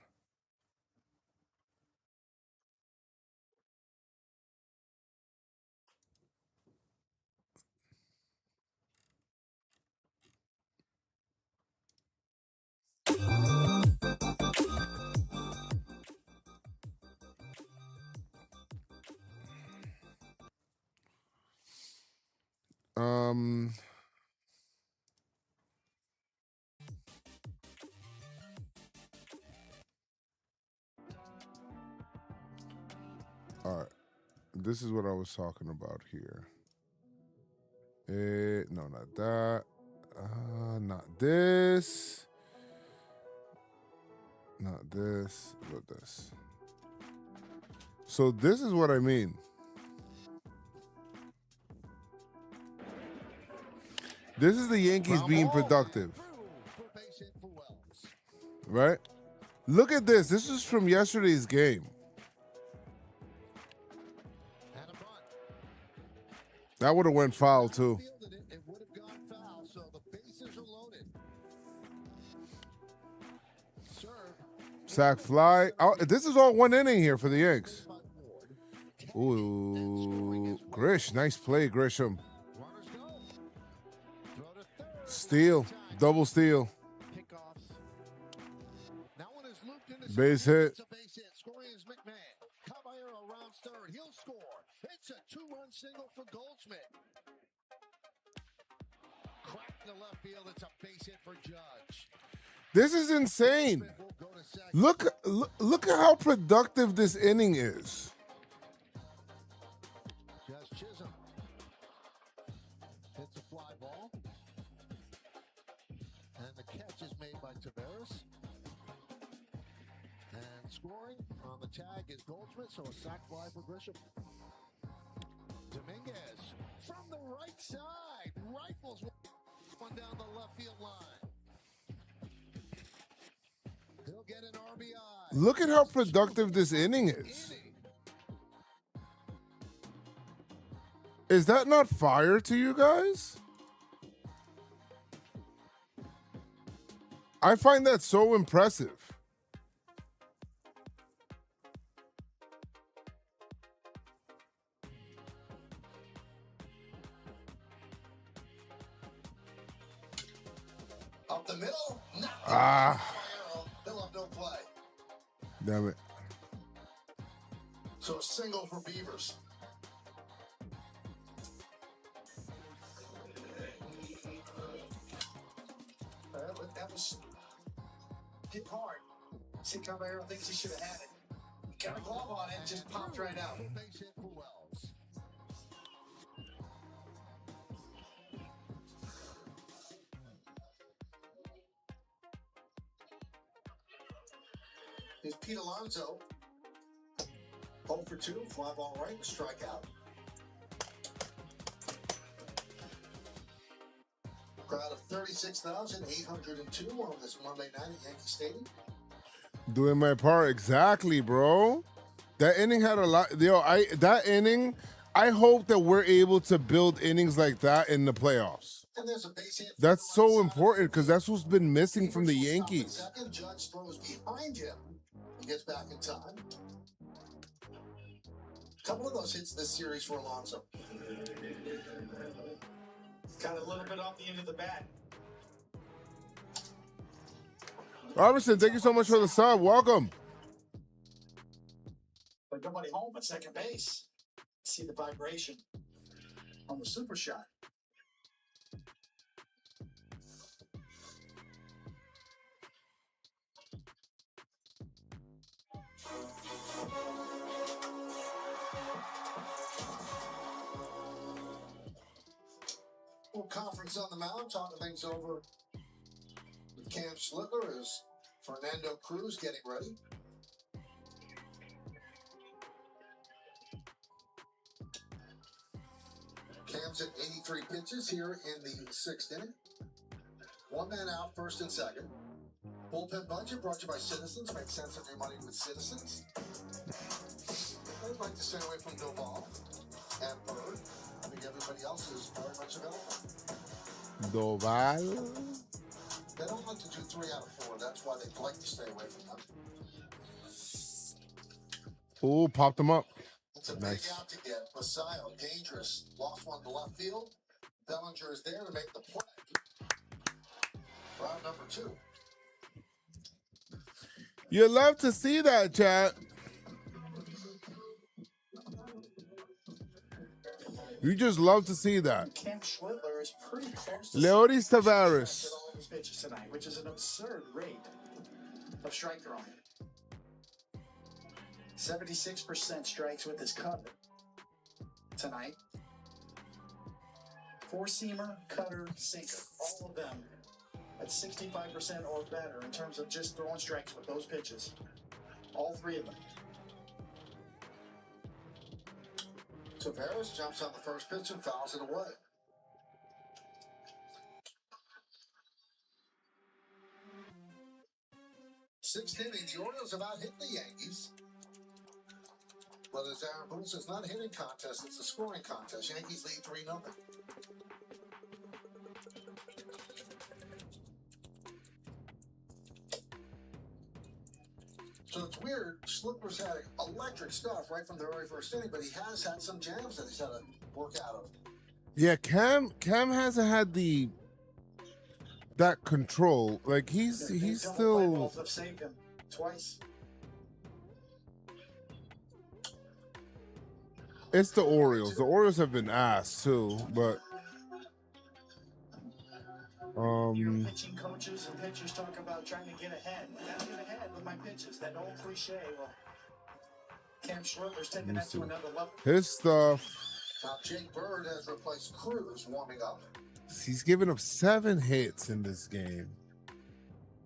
All right. This is what I was talking about here. No, not that. Not this. Not this. But this. So this is what I mean. This is the Yankees being productive. Right? Look at this. This is from yesterday's game. That would have went foul too. It would have gone foul, so the bases are loaded. Sack fly. Oh, this is all 1 inning here for the Yanks. Ooh, Grish. Nice play, Grisham. Steal. Double steal. Base hit. Scoring is McMahon. Caballero rounds third. He'll score. It's a 2-run single for Goldschmidt. Crack the left field. It's a base hit for Judge. This is insane. Look at how productive this inning is. Just Chisholm hits a fly ball. And the catch is made by Taveras. And scoring on the tag is Goldschmidt, so a sac fly for Grisham. Dominguez from the right side. Rifles one down the left field line. He'll get an RBI. Look at how productive this inning is. Is that not fire to you guys? I find that so impressive. Up the middle. Ah. He'll have no play. Damn it. So a single for Beavers. That was hit hard. See, Caballero thinks he should have had it. Got a glove on it, just popped right out. Base hit for Wells. Here's Pete Alonso. 0 for 2, fly ball right, strikeout. Crowd of 36,802 on this Monday night at Yankee Stadium. Doing my part exactly, bro. That inning had a lot. That inning. I hope that we're able to build innings like that in the playoffs. And there's a base hit. That's so important because that's what's been missing from the Yankees. Second, Judge throws behind him. He gets back in time. A couple of those hits this series for Alonso. Got a little bit off the end of the bat. Robertson, thank you so much for the sub. Welcome. But nobody home at second base. See the vibration on the super shot. Little conference on the mound, talking things over with Cam Schlittler as Fernando Cruz getting ready. Cam's at 83 pitches here in the 6th inning. One man out, first and second. Bullpen budget brought to you by Citizens. Make sense of your money with Citizens. I'd like to stay away from Doval and Bird. I think everybody else is very much available. Doval. They don't like to do 3 out of 4. That's why they like to stay away from them. Oh, popped them up. It's a Nice. big out to get. Messiah, dangerous. Lost one to left field. Bellinger is there to make the play. Round number 2. You love to see that, chat. You just love to see that. Cam Schlittler is pretty close to Leodis at Tavares. all of his pitches tonight, which is an absurd rate of strike throwing. 76% strikes with his cutter tonight. 4-seamer, cutter, sinker, all of them at 65% or better in terms of just throwing strikes with those pitches. All 3 of them. Tavares jumps on the first pitch and fouls it away. Sixth inning, the Orioles have out hit the Yankees. But as Aaron Boone says, not a hitting contest, it's a scoring contest. Yankees lead 3-0. So it's weird. Schlittler's had electric stuff right from the very first inning, but he has had some jams that he's had to work out of. Yeah, Cam hasn't had that control. Like he's still. Balls have saved him twice. It's the Orioles. The Orioles have been ass too, but Your pitching coaches and pitchers talk about trying to get ahead. I gotta get ahead with my pitches. That old cliche. Well, Cam Schlittler's taking that to another level. his stuff. Now Jake Bird has replaced Cruz warming up. He's given up 7 hits in this game.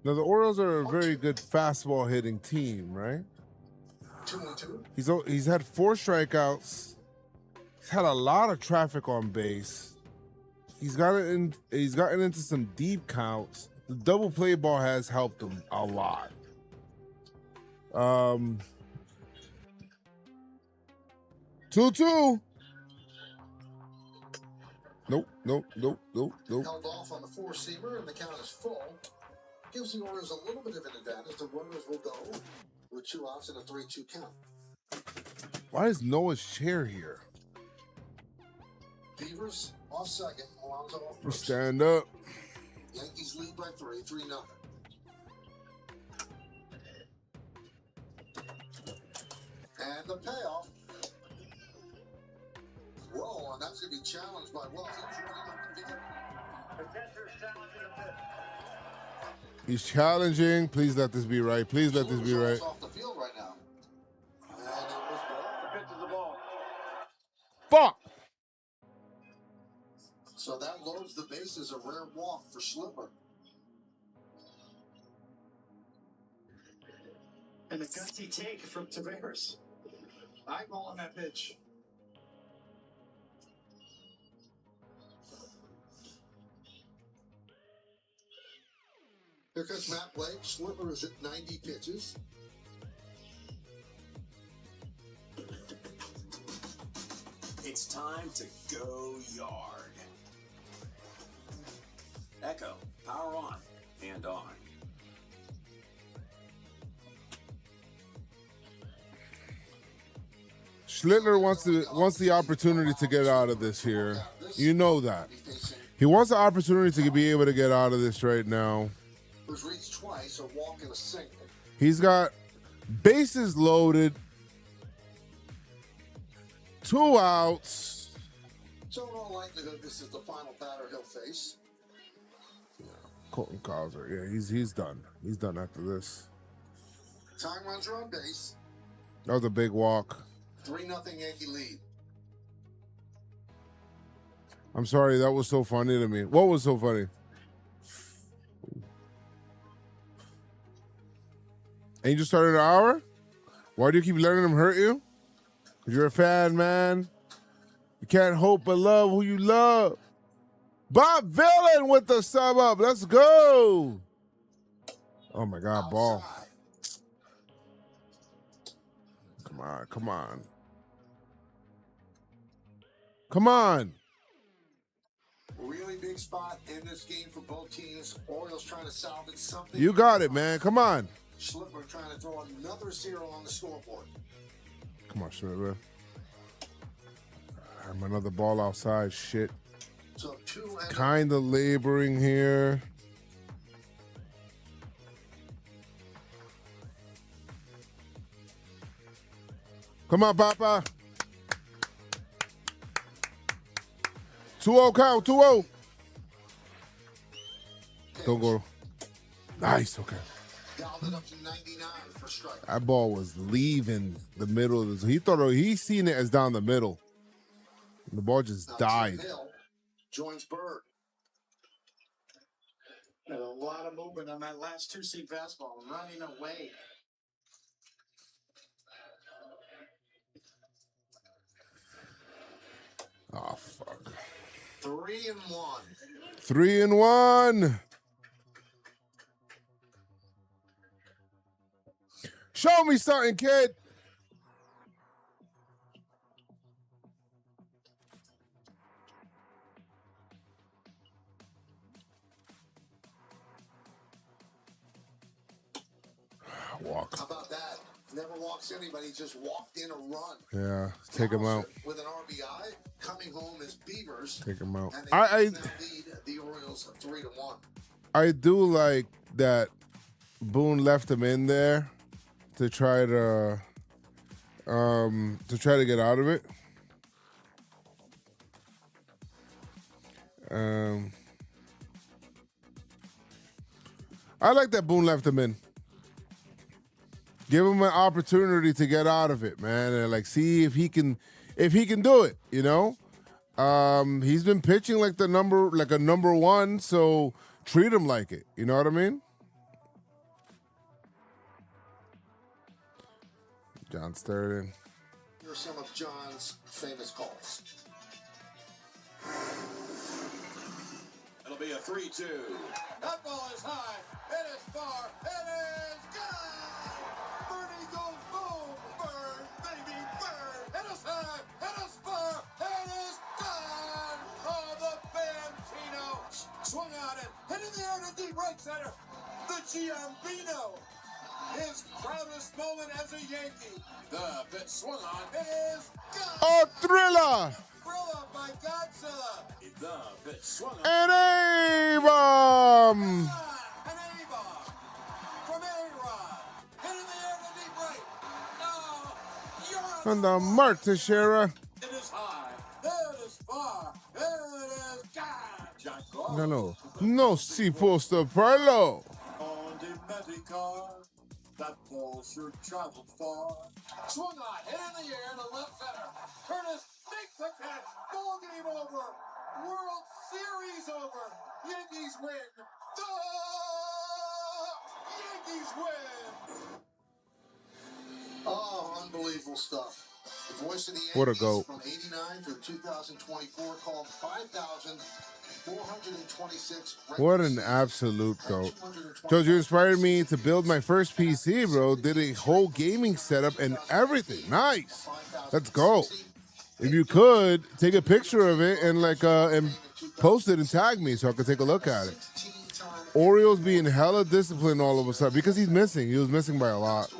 Now the Orioles are a very good fastball hitting team, right? 2-2. He's had 4 strikeouts. He's had a lot of traffic on base. He's gotten into some deep counts. The double play ball has helped him a lot. 2-2. Nope. Held off on the 4-seamer, and the count is full. Gives the Orioles a little bit of an advantage. The runners will go with 2 outs and a 3-2 count. Why is Noah's chair here? Beavers off second, Alonso off We first. stand up. Yankees lead by 3-0. And the payoff. Whoa, and that's going to be challenged by Wells. He's challenging. Please let this be right. Please let this be right. Off the field right now. And it was ball. The pitch is the ball. Fuck. So that loads the bases, a rare walk for Slipper. And the gutsy take from Taveras. Eyeballing that pitch. Here comes Matt Blake. Slipper is at 90 pitches. It's time to go yard. Echo, power on and on. Schlittler wants the opportunity to get out of this here. You know that. He wants the opportunity to be able to get out of this right now. Was reached twice, a walk and a single. He's got bases loaded, 2 outs. So in all likelihood, this is the final batter he'll face. Colton Causer, yeah, he's done. He's done after this. Time runs are on base. That was a big walk. 3-0 Yankee lead. I'm sorry, that was so funny to me. What was so funny? And you just started an hour? Why do you keep letting them hurt you? 'Cause you're a fan, man. You can't hope but love who you love. Bob Villain with the sub up. Let's go. Oh, my God, ball. Outside. Come on, come on. Come on. Really big spot in this game for both teams. Orioles trying to salvage something. You got it, man. Come on. Slipper trying to throw another 0 on the scoreboard. Come on, Schlittler. I'm another ball outside. Shit. So 2 and Kind of laboring here. Come on, Papa. 2-0 count, 2-0. Don't go. Nice, okay. dialed it up to 99 for strike. That ball was leaving the middle of this. He seen it as down the middle. The ball just Now died. Tim Hill joins Bird. There's a lot of movement on that last two-seam fastball, running away. Oh, fuck. 3-1. 3-1. Show me something, kid. Walk. How about that? Never walks anybody, just walked in a run. Yeah, take him out. With an RBI, coming home as Beavers. Take him out. And they I now lead the Orioles 3-1. I do like that Boone left him in there to try to get out of it. I like that Boone left him in. Give him an opportunity to get out of it, man, and like see if he can do it. You know, he's been pitching like a number one, so treat him like it. You know what I mean? John Sterling. Here are some of John's famous calls. It'll be a 3-2. That ball is high. It is far. It is gone. Bernie goes boom. Burn, baby, burn. It is high. It is far. It is gone. Oh, the Bambino swung on it. Hit in the air to deep right center. The Giambino. His proudest moment as a Yankee. The pitch swung on. It is gone. Oh, Thriller! Thriller by Godzilla. The pitch swung on. And A-bomb! An A-bomb from A-Rod. Hit in the air to deep right. Oh, On the mark, Teixeira. it is high. It is far. It is gone. John Gall. No si posto parlo. Oh, car. That ball sure traveled far. Swung on, hit in the air to left center. Curtis makes the catch. Ball game over. World Series over. Yankees win. The Yankees win. Oh, unbelievable stuff. The voice of the What a Yankees goat. from 89 to 2024 called 5,426. What an absolute goat. Joe, you inspired me to build my first PC, bro. Did a whole gaming setup and everything. Nice. Let's go. If you could, take a picture of it and and post it and tag me so I could take a look at it. Orioles being hella disciplined all of a sudden because he's missing. He was missing by a lot.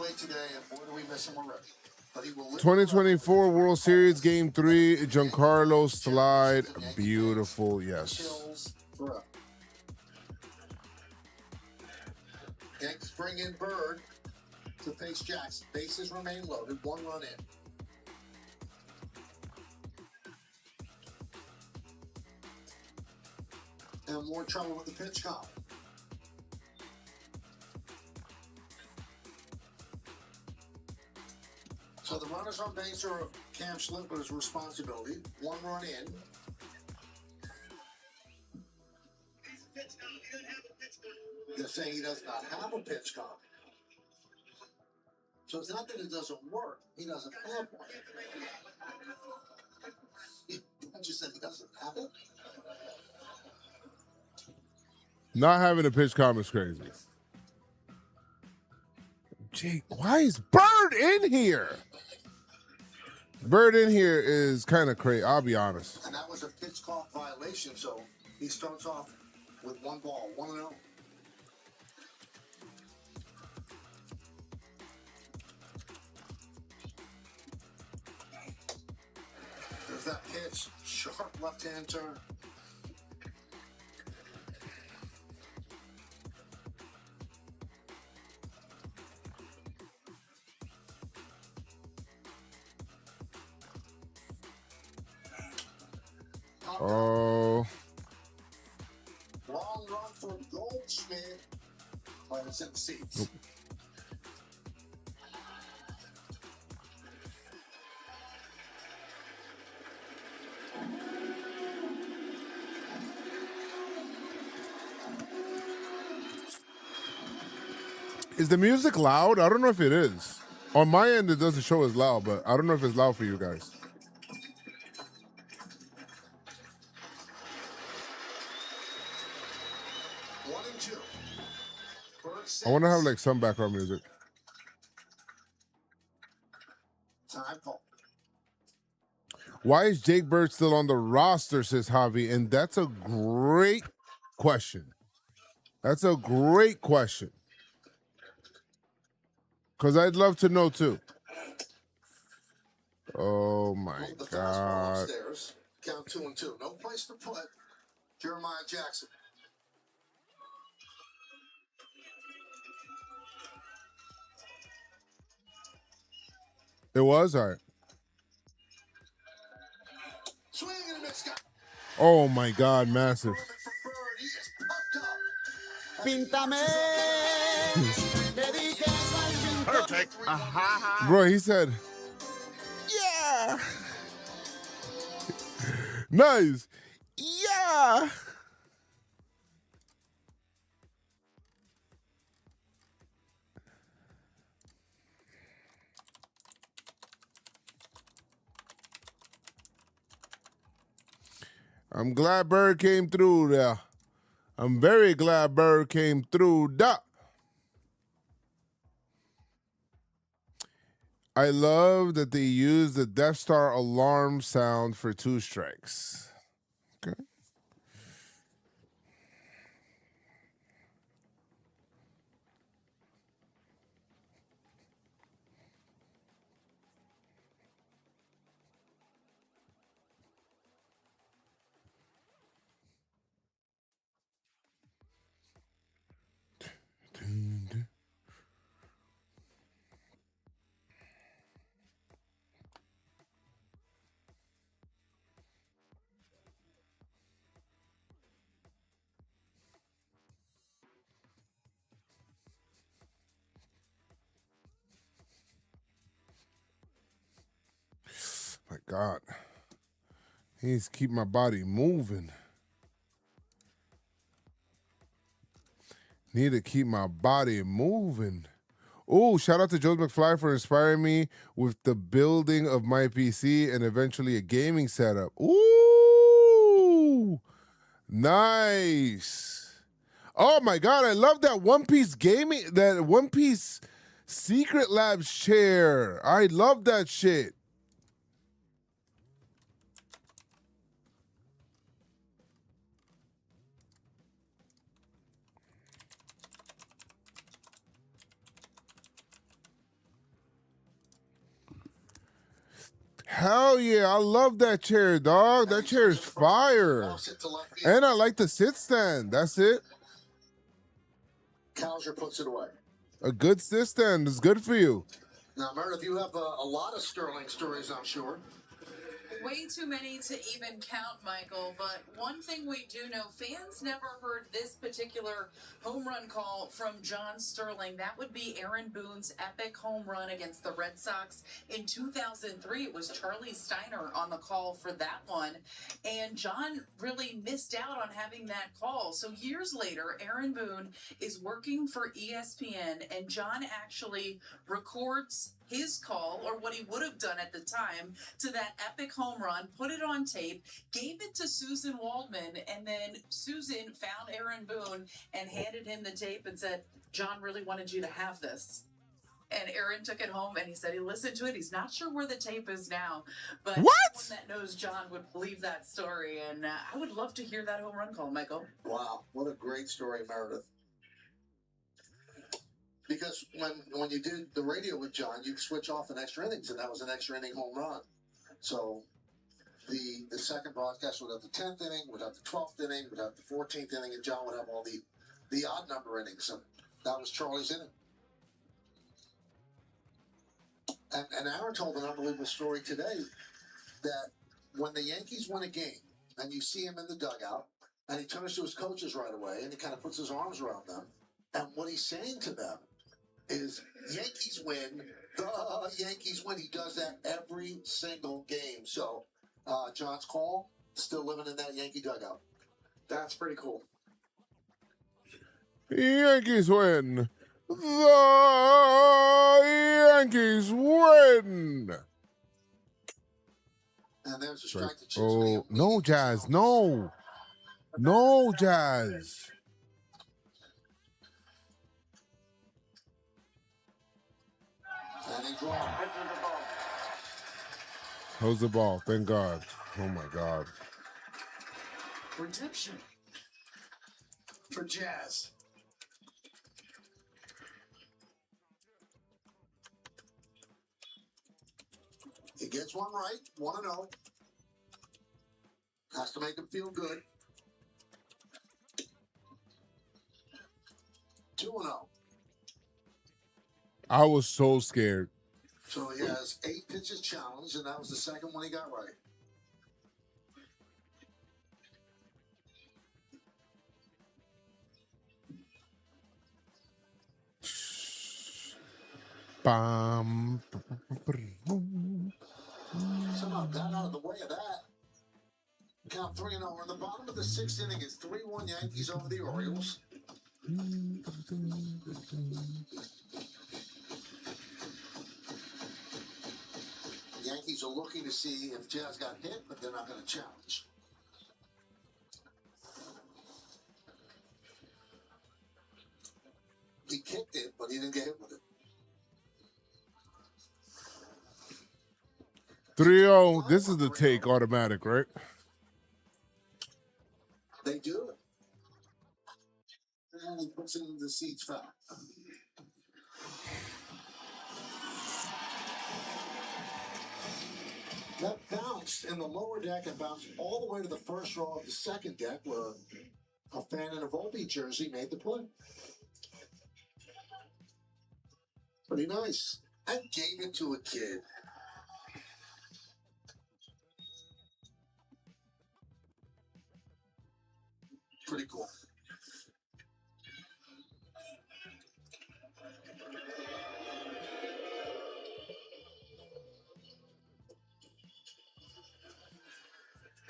2024 World Series Game 3, Giancarlo slide. Beautiful, yes. Yankees bring in Bird to face Jackson. Bases remain loaded. 1 run in. And more trouble with the pitch count. So the runners on base are Cam Slipper's responsibility. 1 run in. They're saying he does not have a pitch count. So it's not that it doesn't work. He doesn't have one. I just said he doesn't have it. Not having a pitch count is crazy. Jake, why is Bird in here? Bird in here is kind of crazy, I'll be honest. And that was a pitch clock violation, so he starts off with 1 ball, 1-0. There's that pitch, sharp left-hand turn. Oh. Long run for Goldschmidt, but it's in the seats. Nope. Is the music loud? I don't know if it is. On my end, it doesn't show as loud, but I don't know if it's loud for you guys. 1-2. I want to have like some background music. Time call. Why is Jake Bird still on the roster, says Javi? And that's a great question. That's a great question. Because I'd love to know too. Oh my The fastball God. upstairs. Count 2-2. No place to put Jeremiah Jackson. It was? All right. Swing and a miss. Oh my God, massive. Píntame. Perfect. Bro, he said, yeah. Nice. Yeah. I'm glad Bird came through there. I'm very glad Bird came through there. I love that they use the Death Star alarm sound for 2 strikes. Okay. God. He needs to keep my body moving. Need to keep my body moving. Oh, shout out to JoezMcfly for inspiring me with the building of my PC and eventually a gaming setup. Ooh, nice. Oh my God, I love that One Piece gaming, that One Piece Secret Labs chair. I love that shit. Hell yeah, I love that chair, dog. That chair is fire. And I like the sit stand. That's it. Cowser puts it away. A good sit stand is good for you. Now, Meredith, you have a lot of Sterling stories, I'm sure. Way too many to even count, Michael, but one thing we do know, fans never heard this particular home run call from John Sterling. That would be Aaron Boone's epic home run against the Red Sox in 2003. It was Charlie Steiner on the call for that one, and John really missed out on having that call. So years later, Aaron Boone is working for ESPN, and John actually records his call, or what he would have done at the time, to that epic home run, put it on tape, gave it to Susan Waldman, and then Susan found Aaron Boone and handed him the tape and said, John really wanted you to have this. And Aaron took it home and he said he listened to it. He's not sure where the tape is now, but what? Anyone that knows John would believe that story. And I would love to hear that home run call, Michael. Wow, what a great story, Meredith. Because when you did the radio with John, you'd switch off in extra innings, and that was an extra inning home run. So the second broadcast would have the 10th inning, would have the 12th inning, would have the 14th inning, and John would have all the odd number innings. And that was Charlie's inning. And Aaron told an unbelievable story today that when the Yankees win a game, and you see him in the dugout, and he turns to his coaches right away, and he kind of puts his arms around them, and what he's saying to them is, Yankees win, the Yankees win. He does that every single game. So John's call, still living in that Yankee dugout. That's pretty cool. Yankees win. The Yankees win. And there's a strike to Oh, no, Jazz. No. No, Jazz. And he draws. How's the ball? Thank God. Oh, my God. Redemption for Jazz. He gets one right, 1-0. Has to make him feel good. 2-0. I was so scared. So he has 8 pitches challenged, and that was the second one he got right. Bam. Somehow got out of the way of that. Count 3-0. We're in the bottom of the 6th inning. It's 3-1 Yankees over the Orioles. The Yankees are looking to see if Jazz got hit, but they're not going to challenge. He kicked it, but he didn't get hit with it. 3-0. This is the take automatic, right? They do it. And he puts it into the seats foul. That bounced in the lower deck and bounced all the way to the first row of the second deck, where a fan in a Volpe jersey made the play. Pretty nice. And gave it to a kid. Pretty cool.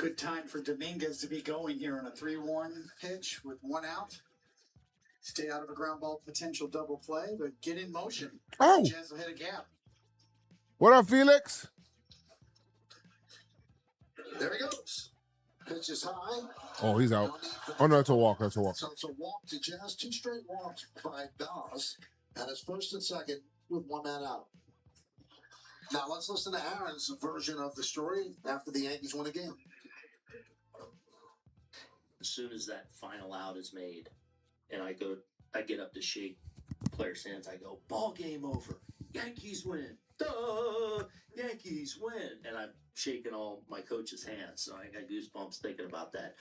Good time for Dominguez to be going here on a 3-1 pitch with 1 out. Stay out of a ground ball potential double play, but get in motion. Oh! Jazz will hit a gap. What up, Felix? There he goes. Pitch is high. Oh, he's out. Oh, no, that's a walk. That's a walk. So it's a walk to Jazz. 2 straight walks by Dallas. And it's first and second with 1 man out. Now let's listen to Aaron's version of the story after the Yankees win a game. As soon as that final out is made, and I get up to shake players' hands. I go, ball game over. Yankees win. Duh! Yankees win. And I'm shaking all my coach's hands, so I got goosebumps thinking about that.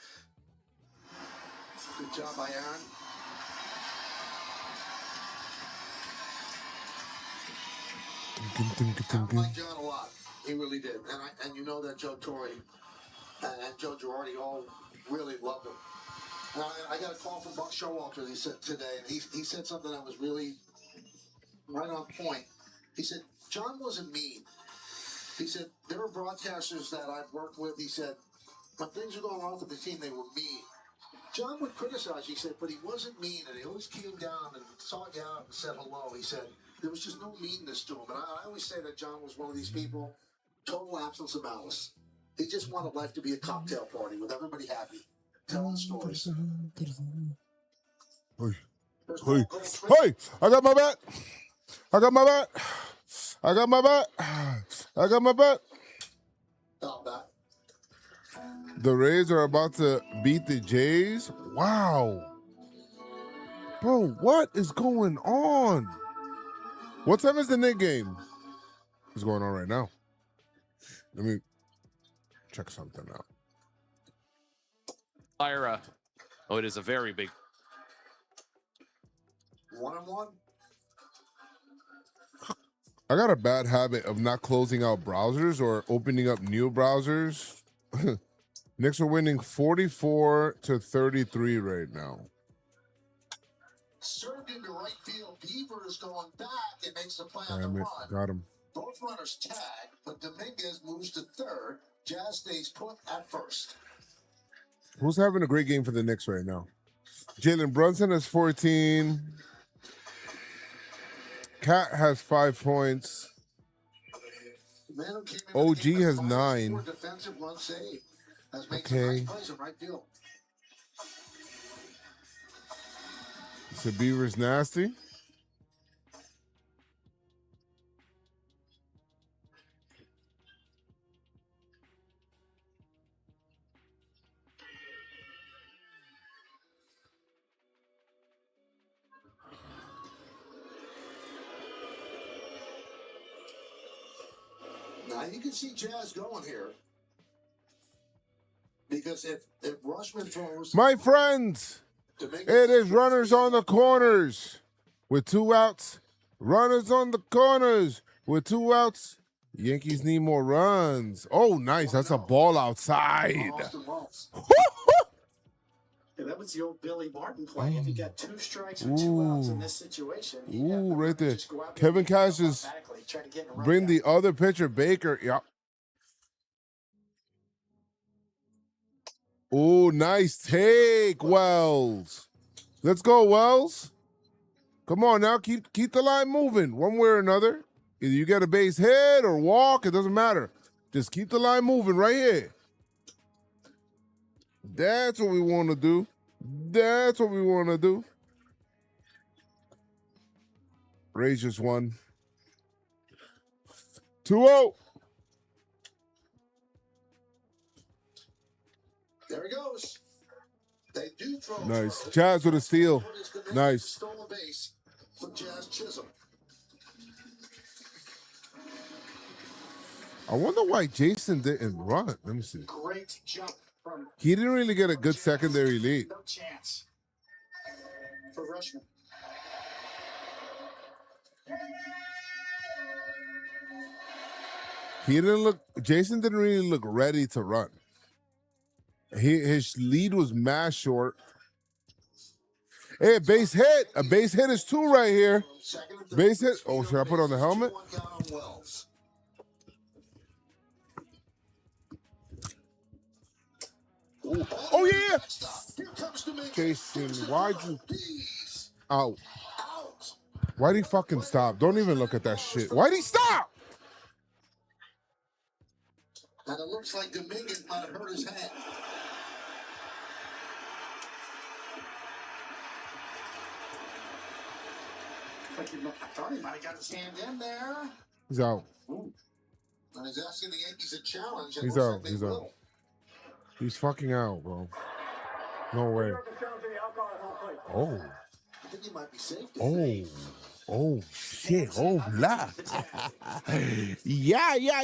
Good job by Aaron. I like John a lot. He really did. And you know that Joe Torre and Joe Girardi all really loved him. Now, I got a call from Buck Showalter he said today, and he said something that was really right on point. He said, John wasn't mean. He said, there were broadcasters that I've worked with, he said, when things were going wrong with the team, they were mean. John would criticize, he said, but he wasn't mean, and he always came down and sought you out and said hello. He said, there was just no meanness to him. And I always say that John was one of these people, total absence of malice. He just wanted life to be a cocktail party with everybody happy, telling stories. Hey, hey, I got my bat. I got my bat. I got my bat. I got my bat. Stop that. The Rays are about to beat the Jays. Wow. Bro, what is going on? What time is the Knicks game? What's going on right now? Let me check something out. Ira. Oh, it is a very big. 1-1. I got a bad habit of not closing out browsers or opening up new browsers. Knicks are winning 44-33 right now. Served into right field. Beaver is going back and makes the play on Damn the it, run. got him. Both runners tag, but Dominguez moves to third. Jazz stays put at first. Who's having a great game for the Knicks right now? Jalen Brunson has 14. Cat has 5 points. The man who came into OG the game has with 9. 4 defensive run save. Has made Okay. some nice plays in right field. So Beaver's nasty. Now you can see Jazz going here. Because if Rushman throws, My friends, Dominguez it is runners on the corners with 2 outs. Runners on the corners with 2 outs. Yankees need more runs. Oh, nice. That's a ball outside. Austin Wells. Yeah, that was the old Billy Martin play. If you got 2 strikes or 2 outs in this situation, you have Ooh, the right there. just go out Kevin and Cash is automatically try to get in a run bring back. the other pitcher, Baker. Yep. Oh, nice take, Wells. Let's go, Wells. Come on now, keep the line moving one way or another. Either you get a base hit or walk, it doesn't matter. Just keep the line moving right here. That's what we want to do. That's what we want to do. Rays just won. 2-0. There he goes. They do throw. Nice. Jazz with a steal. Nice. Stolen base for Jazz Chisholm. I wonder why Jason didn't run. Let me see. Great jump from He didn't really get a good secondary lead. no chance for Rushman. Jason didn't really look ready to run. His lead was mad short. Hey, base hit. A base hit is 2 right here. Second and third. Base hit. Oh, should I put on the helmet? 2-1 down on Wells. Oh, yeah. Here comes Dominguez. Jason, Here's the why'd throw. you He's out? out. Why'd he fucking stop? Don't even look at that shit. Why'd he stop? And it looks like Dominguez might have hurt his hand. I thought he might have got his hand in there. He's out. And he's asking the Yankees a challenge. He's out. He's out. He's fucking out, bro. No way. Oh. I think he might be safe. Oh. Oh, shit. Oh, la. Yeah.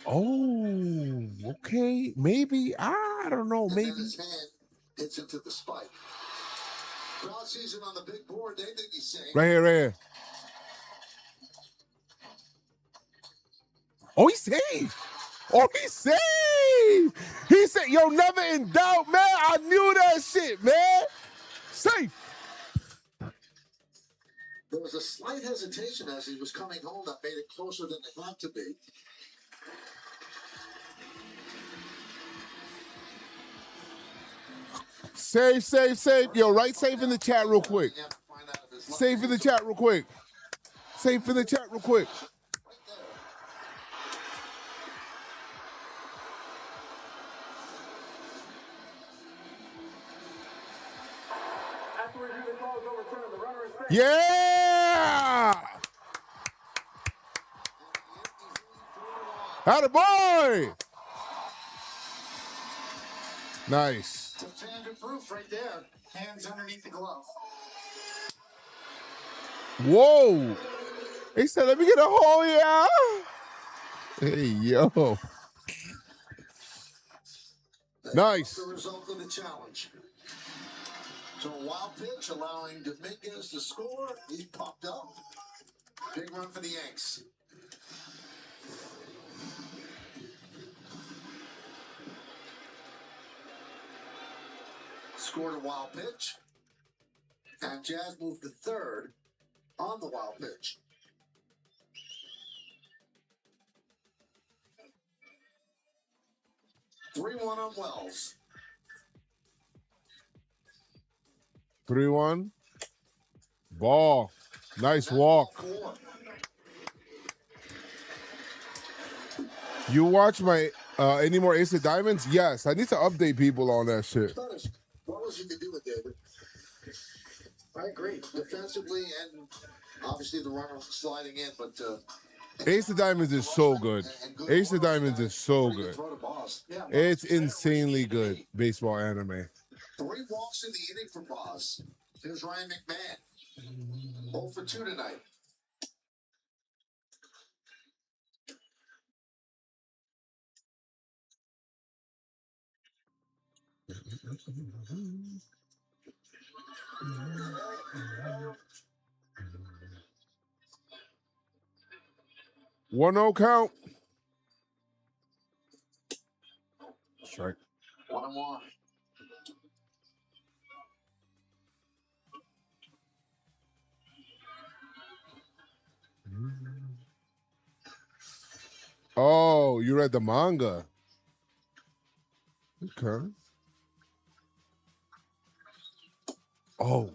Oh, okay. Maybe. I don't know. And Maybe. then his hand hits into the spike. Crowd sees it on the big board. They think he's safe. Right here. Oh, he's safe. Oh, he's safe. He said, yo, never in doubt, man. I knew that shit, man. Safe. There was a slight hesitation as he was coming home that made it closer than it had to be. Safe. Yo, write safe in the chat real quick. Safe in the chat real quick. Safe in the chat real quick. Yeah! Atta boy! Nice. It's a standard proof right there. Hands underneath the glove. Whoa! He said, let me get a hole, yeah. Hey, yo. Nice. The result of the challenge. So a wild pitch allowing Dominguez to score. He popped up. Big run for the Yanks. Scored a wild pitch. And Jazz moved to third on the wild pitch. Three-one on Wells. 3-1. Ball. Nice walk. You watch my any more Ace of Diamonds? Yes. I need to update people on that shit. What else you can do with David? I agree. Defensively and obviously the runner sliding in, but Ace of Diamonds is so good. Ace of Diamonds is so good. It's insanely good baseball anime. 3 walks in the inning for Boss. Here's Ryan McMahon. 0 for 2 tonight. One 0 count. Strike. 1-1. Oh, you read the manga. Okay. Oh,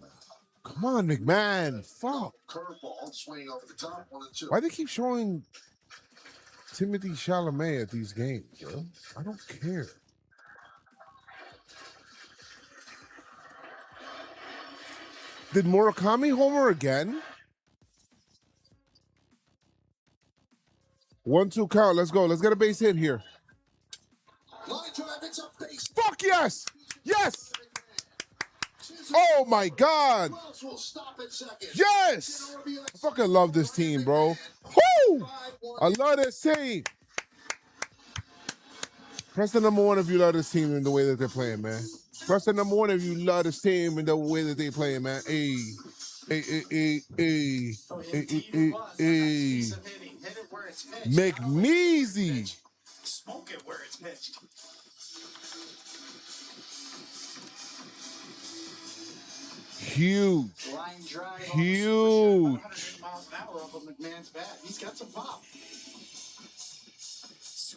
come on, McMahon. Fuck. Curveball swinging over the top. 1-2. Why they keep showing Timothy Chalamet at these games, bro? I don't care. Did Murakami homer again? 1-2 count. Let's go. Let's get a base hit here. Line drive, it's up base. Fuck yes! Yes! Oh my God! Wells will stop at second. Yes! I fucking love this team, bro. Woo! I love this team. Press the number 1 if you love this team in the way that they're playing, man. Press the number 1 if you love this team in the way that they're playing, man. Hey. McMeasy. Smoke it where it's pitched. Huge. Line drive. Huge. 100 miles an hour off of McMahon's bat. He's got some pop.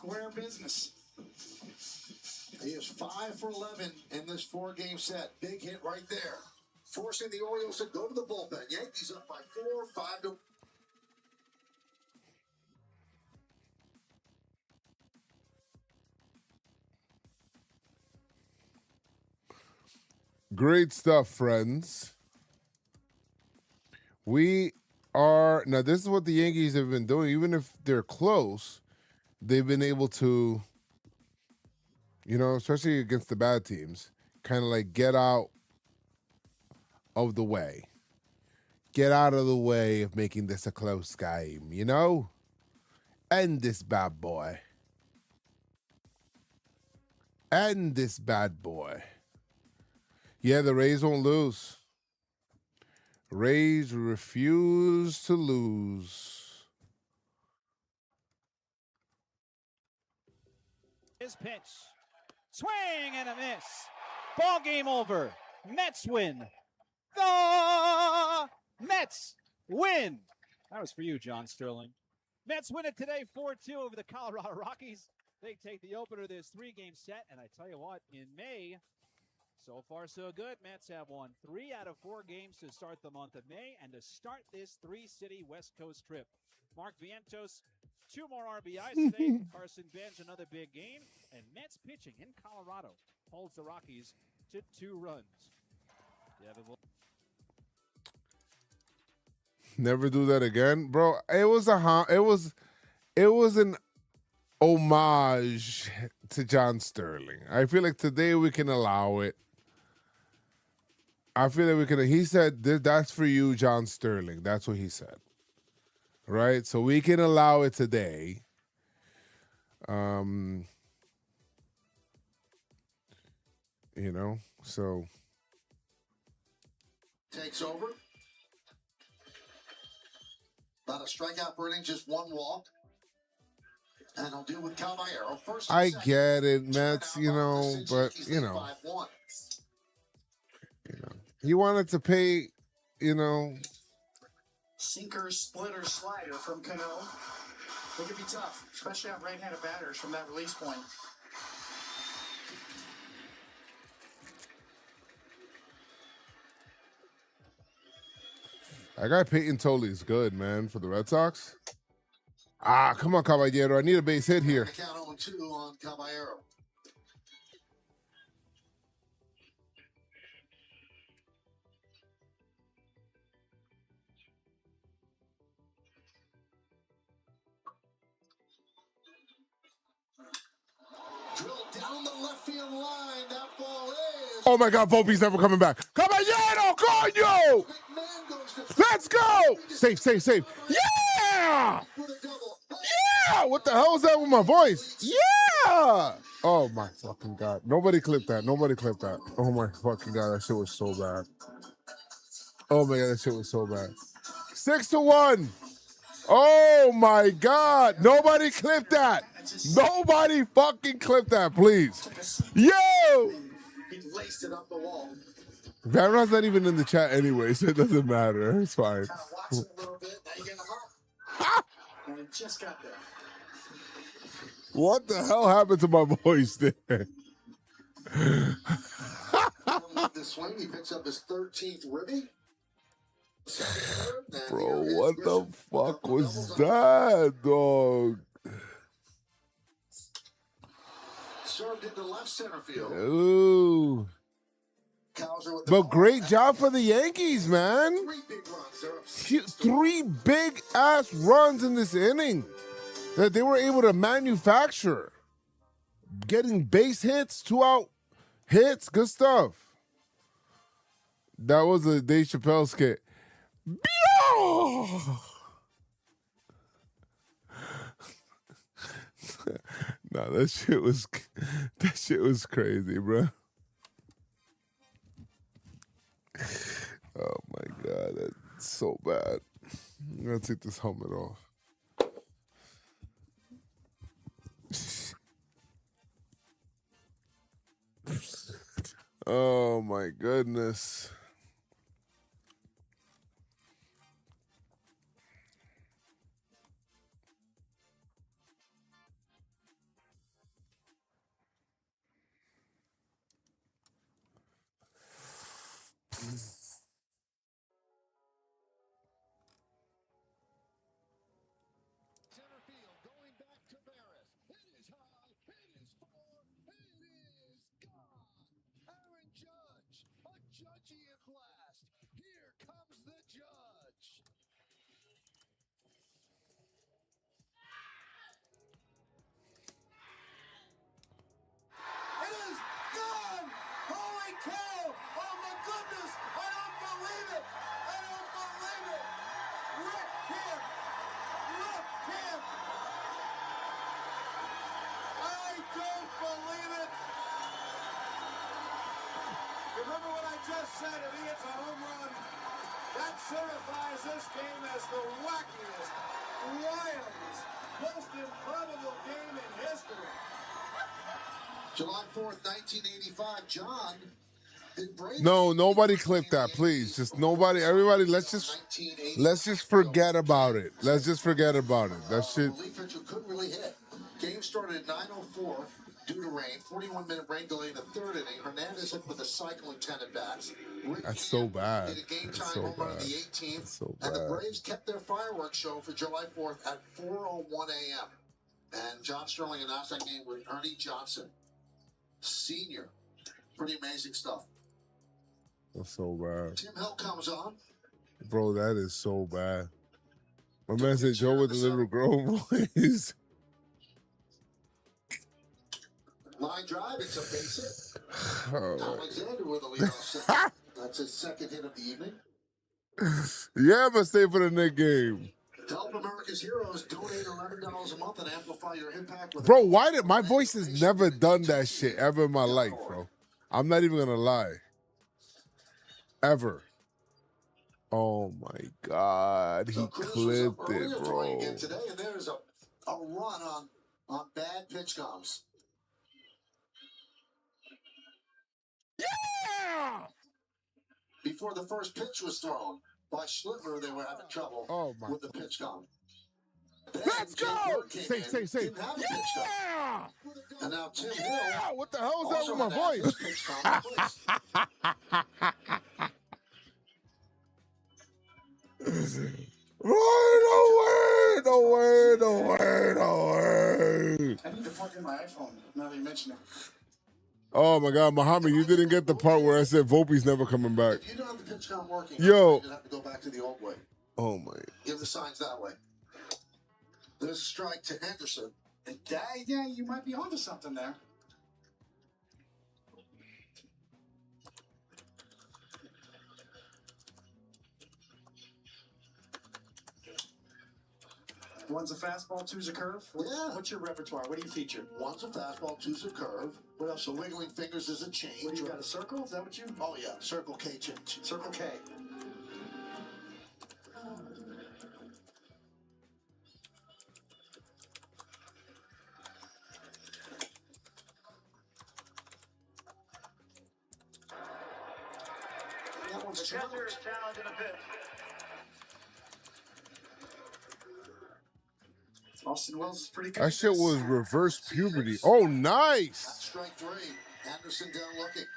square business. He is 5 for 11 in this 4-game set. Big hit right there, forcing the Orioles to go to the bullpen. Yankees up by 4, 5 to. Great stuff, friends. We are now. This is what the Yankees have been doing. Even if they're close, they've been able to, especially against the bad teams, kind of like get out of the way. Get out of the way of making this a close game, End this bad boy. End this bad boy. Yeah, the Rays won't lose. Rays refuse to lose. His pitch. Swing and a miss. Ball game over. Mets win. The Mets win. That was for you, John Sterling. Mets win it today 4-2 over the Colorado Rockies. They take the opener of this 3-game set. And I tell you what, in May, so far so good. Mets have won 3 out of 4 games to start the month of May and to start this 3-city West Coast trip. Mark Vientos, 2 more RBIs today. Carson Bench, another big game. And Mets pitching in Colorado holds the Rockies to 2 runs. Never do that again, bro. It was an homage to John Sterling. I feel like today we can allow it. I feel like we can. He said that's for you, John Sterling. That's what he said. Right? So we can allow it today. So Takes over. Not a strikeout per inning, just 1 walk. And he'll deal with Caballero first. I get it, Mets, but he wanted to pay, Sinker, splitter, slider from Cano. It could be tough, especially on right-handed batters from that release point. That guy Peyton Tolley is good, man, for the Red Sox. Come on, Caballero. I need a base hit here. Count 0-2 on Caballero. Drilled down the left field line. That ball is. Oh my God, Volpe's never coming back. Caballero, coño! Let's go! Save. Yeah! Yeah! What the hell is that with my voice? Yeah! Oh my fucking God. Nobody clipped that. Oh my fucking God, that shit was so bad. Oh my God, that shit was so bad. 6-1. Oh my God. Nobody clipped that. Nobody fucking clipped that, please. Yo! He laced it up the wall. Vanron's not even in the chat anyway, so it doesn't matter. It's fine. Kind of walks it a little bit. Now you get the hump. And it just got there. What the hell happened to my voice there? The swing, he picks up his 13th ribby. Bro, what the fuck was that, dog? Served into left center field. Ooh. But great job for the Yankees, man. 3 big runs. They're up 3 big-ass runs in this inning that they were able to manufacture. Getting base hits, 2-out hits, good stuff. That was a Dave Chappelle skit. Nah, that shit was crazy, bro. Oh my God, that's so bad. I'm gonna take this helmet off. Oh my goodness. him! Look him! I don't believe it! Remember what I just said, if he hits a home run, that certifies this game as the wackiest, wildest, most improbable game in history. July 4th, 1985, John. No, nobody clip that, please. Just nobody. Everybody, let's just forget about it. Let's just forget about it. That shit. Relief pitcher couldn't really hit. Game started at 9:04 due to rain. 41-minute rain delay in the third inning. Hernandez hit with a cycling 10 at bats. That's so bad. Hit a game-time That's so home run in bad. the 18th. That's so And the bad. Braves kept their fireworks show for July 4th at 4:01 a.m. And John Sterling announced that game with Ernie Johnson, Sr. Pretty amazing stuff. That's so bad. Tim Hill comes on. Bro, that is so bad. My man said Joe with the little girl voice. Line drive, it's a base hit. Oh, Alexander with a leadoff single. That's his second hit of the evening. yeah, but stay for the next game. To help America's heroes, donate $11 a month and amplify your impact with. Bro, why did my voice has never done that shit ever in my life, bro? I'm not even gonna lie. Ever. Oh my God, he clipped it, bro. Today, and there's a run on bad pitch comms. Yeah! Before the first pitch was thrown by Schlittler, they were having trouble with the pitch com. Let's go! Say. Yeah! And now Tim Hill. Yeah! What the hell is that with my voice? No way. I need to plug in my iPhone now that you mention it. Oh my God, Muhammad, you didn't get the part where I said Volpe's never coming back. If you don't have the pitch com working, yo, you have to go back to the old way. Oh my. Give the signs that way. There's a strike to Henderson. And yeah, you might be onto something there. One's a fastball, two's a curve? Yeah. What's your repertoire? What do you feature? One's a fastball, two's a curve. What else? So wiggling fingers is a change. What do you got, a circle? Is that what you... Oh, yeah. Circle K change. Circle K. That one's The catcher is challenging a pitch. Austin Wells is pretty good. That shit was reverse puberty. Oh, nice. That's strike three. Anderson down looking.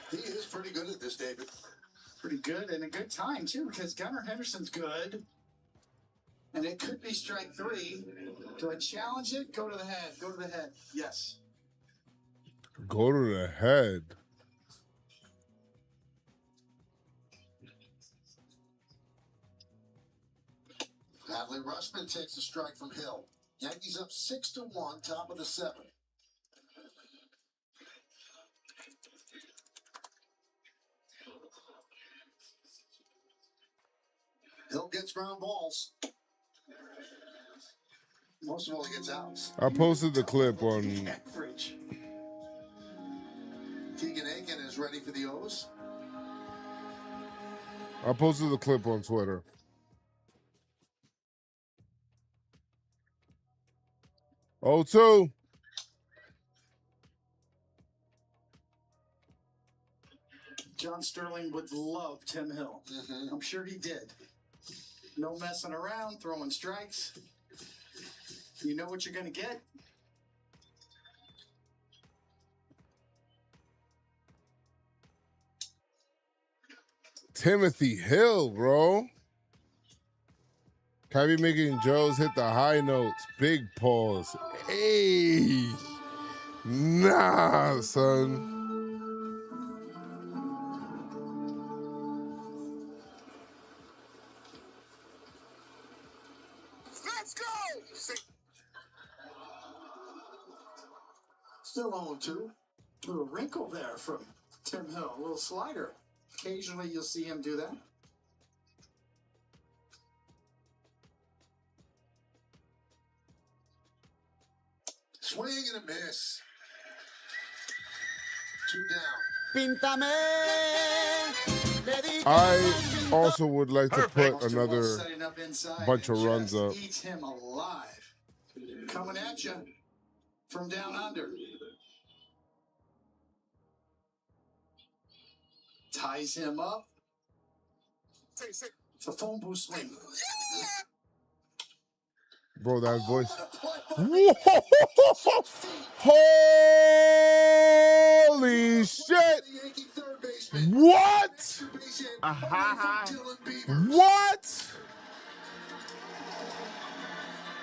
He is pretty good at this, David. Pretty good and a good time, too, because Gunnar Henderson's good. And it could be strike three. Do I challenge it? Go to the head. Go to the head. Yes. Go to the head. Adley Rutschman takes a strike from Hill. Yankees up 6-1, top of the seventh. Hill gets ground balls. Most of all, he gets outs. I posted the clip on. Average. Keegan Aiken is ready for the O's. I posted the clip on Twitter. Oh, two. John Sterling would love Tim Hill. Mm-hmm. I'm sure he did. No messing around, throwing strikes. You know what you're going to get. Timothy Hill, bro. Can I be making Joe's hit the high notes? Big pause. Hey. Nah, son. Let's go! Still 0-2. Little wrinkle there from Tim Hill. A little slider. Occasionally you'll see him do that. and a miss. 2 down. I also would like to put Buster another Wells setting up inside bunch and of runs just up. eats him alive. Coming at you from down under. Ties him up. It's a phone booth swing. Bro, that voice. Oh, Holy shit! What? What?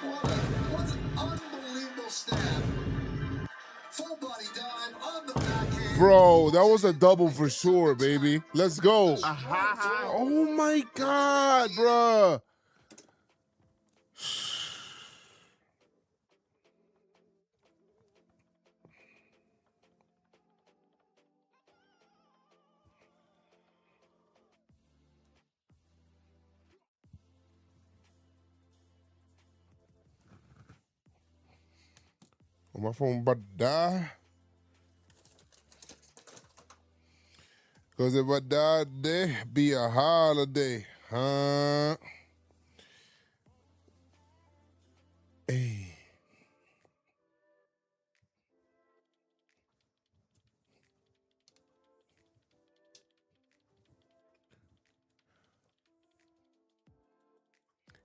what an unbelievable stab. Full body dive on the backhand. Bro, that was a double for sure, baby. Let's go. Oh my God, bro. My phone about to die. Cause if I die today, be a holiday, huh? Hey.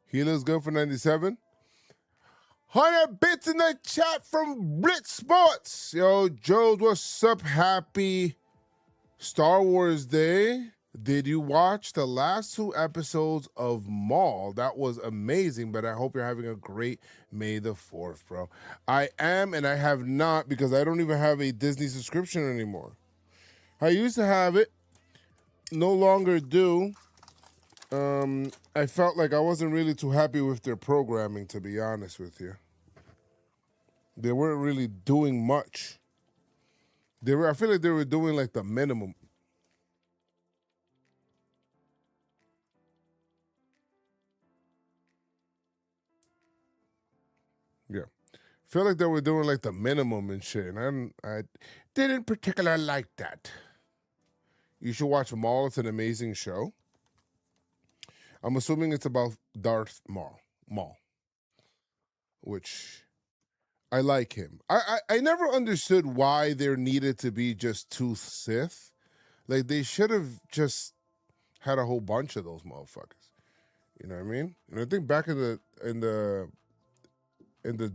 He looks good for 97. 100 bits in the chat from Blitz Sports. Yo, Joe, what's up? Happy Star Wars Day. Did you watch the last 2 episodes of Maul? That was amazing, but I hope you're having a great May the 4th, bro. I am, and I have not, because I don't even have a Disney subscription anymore. I used to have it, no longer do. I felt like I wasn't really too happy with their programming, to be honest with you. They weren't really doing much. I feel like they were doing like the minimum. Yeah. Feel like they were doing like the minimum and shit. And I didn't particularly like that. You should watch Maul. It's an amazing show. I'm assuming it's about Darth Maul, which I like him. I never understood why there needed to be just 2 Sith. Like, they should have just had a whole bunch of those motherfuckers. You know what I mean? And I think back in the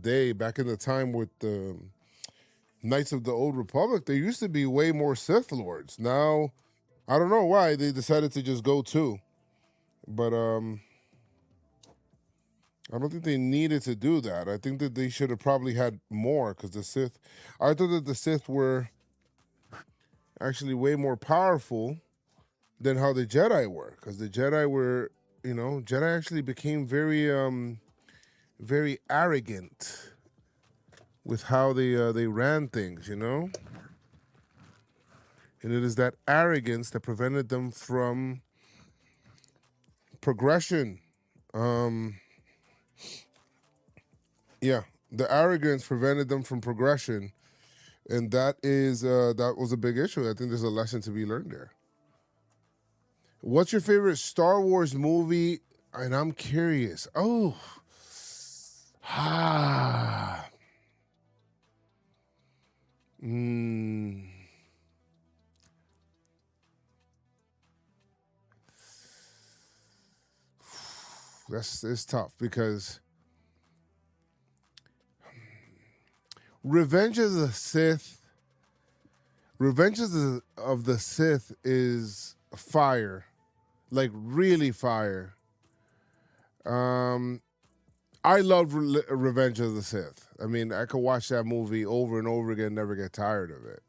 day, back in the time with the Knights of the Old Republic, there used to be way more Sith Lords. Now, I don't know why they decided to just go 2. But I don't think they needed to do that. I think that they should have probably had more, because I thought that the Sith were actually way more powerful than how the Jedi were, because the Jedi were, Jedi actually became very, very arrogant with how they ran things, And it is that arrogance that prevented them from progression. Yeah, the arrogance prevented them from progression, and that was a big issue. I think there's a lesson to be learned there. What's your favorite Star Wars movie? And I'm curious. Oh, it's tough, because Revenge of the Sith is fire, like really fire. I love Revenge of the Sith. I mean, I could watch that movie over and over again, never get tired of it.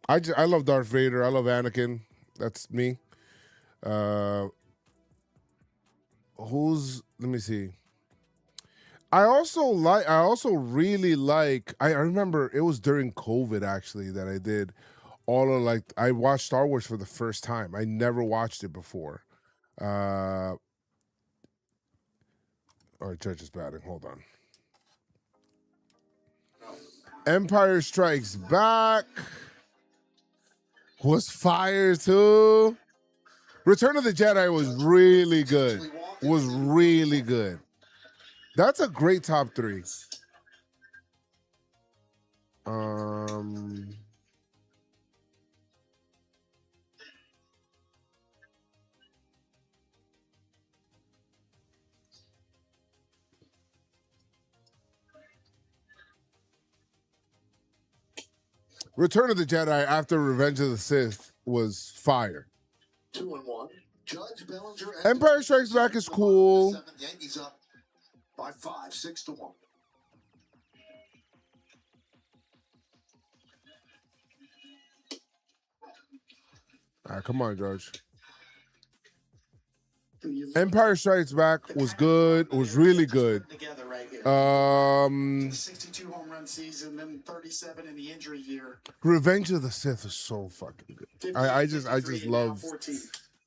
I love Darth Vader. I love Anakin. That's me. Let me see. I also really like, I remember it was during COVID actually that I did I watched Star Wars for the first time. I never watched it before. or Judge is batting. Hold on. Empire Strikes Back was fire too. Return of the Jedi was really good. Was really good. That's a great top 3. Return of the Jedi after Revenge of the Sith was fire. 2-1. Judge Bellinger. Empire Strikes Back is cool. Yankees up by 5, 6-1. All right, come on, George. Empire Strikes Back was good. It was really good. 62 home run season, then 37 in the injury year. Revenge of the Sith is so fucking good. I just love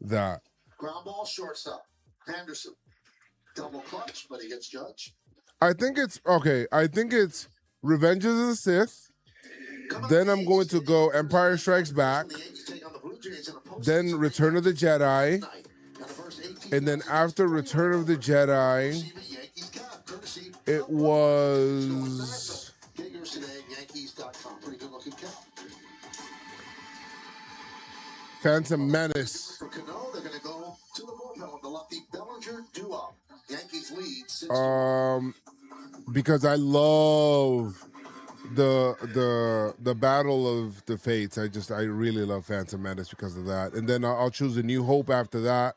that. Ground ball, shortstop. Anderson. Double clutch, but he gets Judge. I think it's okay. I think it's Revenge of the Sith. Then I'm going to go Empire Strikes Back. Then Return of the Jedi. And then after Return of the Jedi, it was Get yours today at Yankees.com. Pretty good looking cap. Phantom Menace. For Cano, they're going to go to the bullpen with the lefty Bellinger duo. Yankees lead 6-2. Because I love the Battle of the Fates. I really love Phantom Menace because of that. And then I'll choose A New Hope after that.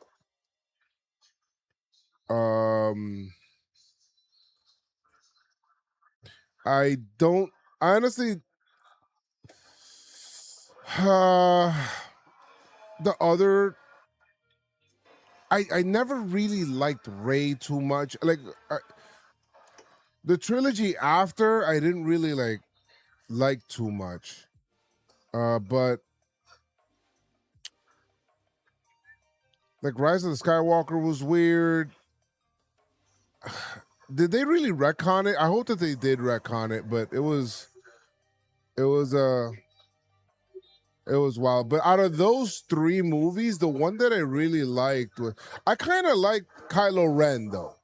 I don't honestly. The other, I never really liked Rey too much. Like the trilogy after, I didn't really like too much. But like Rise of the Skywalker was weird. Did they really retcon it? I hope that they did retcon it, but it was wild. But out of those 3 movies, the one that I really liked was, I kind of liked Kylo Ren though.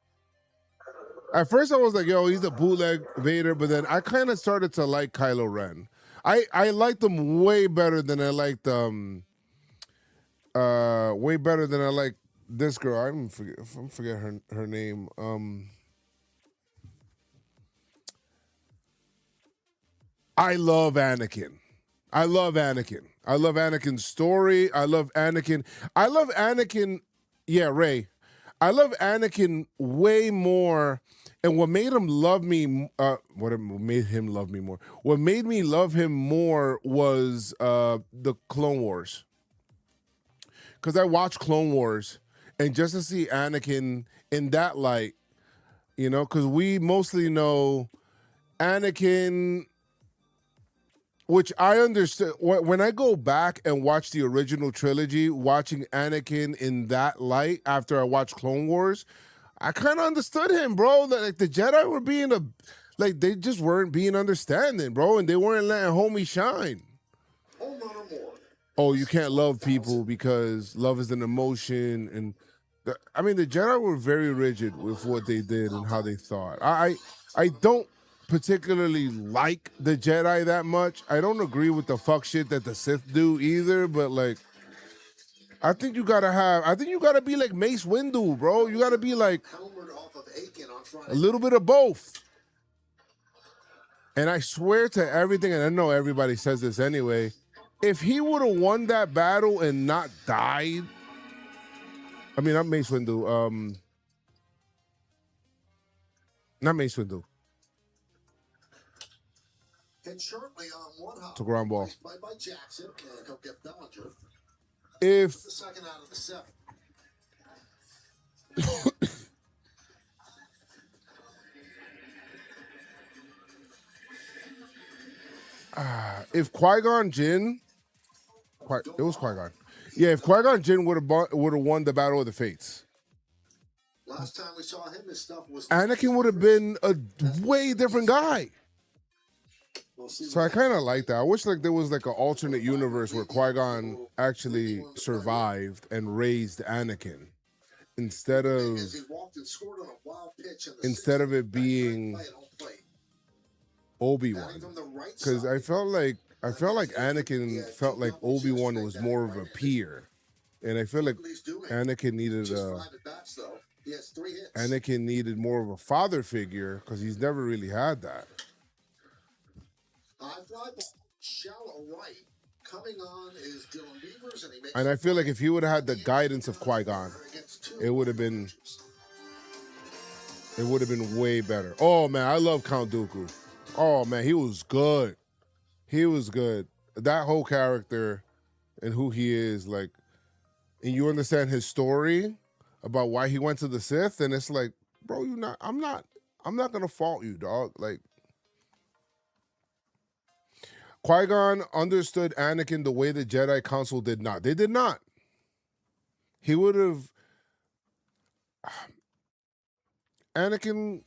At first I was like, yo, he's a bootleg Vader, but then I kind of started to like Kylo Ren. I liked him way better than I liked way better than I like this girl. I forget her name. I love Anakin. I love Anakin's story. I love Anakin. Yeah, Rey. I love Anakin way more. And what made him love me, what made me love him more was the Clone Wars. Because I watched Clone Wars, and just to see Anakin in that light, you know, because we mostly know Anakin, which I understood. When I go back and watch the original trilogy, watching Anakin in that light after I watched Clone Wars, I kind of understood him, bro. That like the Jedi were being they just weren't being understanding, bro, and they weren't letting homie shine. Oh, you can't love people because love is an emotion, and the Jedi were very rigid with what they did and how they thought. I don't particularly like the Jedi that much. I don't agree with the fuck shit that the Sith do either, but like, I think you gotta be like Mace Windu, bro. You gotta be like a little bit of both. And I swear to everything, and I know everybody says this anyway, if he would have won that battle and not died, not Mace Windu, not Mace Windu. Hit shortly on one hop. It's a ground ball. By Jackson, and he'll get Bellinger. If the second out of the 7. If Qui-Gon Jinn, it was Qui-Gon. Yeah, if Qui-Gon Jinn would have won the Battle of the Fates, last time we saw him, his stuff was Anakin would have been a way different guy. So I kind of like that. I wish like there was like an alternate universe where Qui-Gon actually survived and raised Anakin instead of it being Obi-Wan. Because I felt like Anakin felt like Obi-Wan was more of a peer, and I feel like Anakin needed more of a father figure because he's never really had that. Shallow right. Coming on is Dylan Beavers, and I feel like if he would have had the guidance of Qui-Gon, it would have been way better. Oh man, I love Count Dooku. Oh man, he was good. He was good. That whole character and who he is, like, and you understand his story about why he went to the Sith, and it's like, bro, I'm not gonna fault you, dog. Like, Qui-Gon understood Anakin the way the Jedi Council did not. They did not. He would have... Anakin...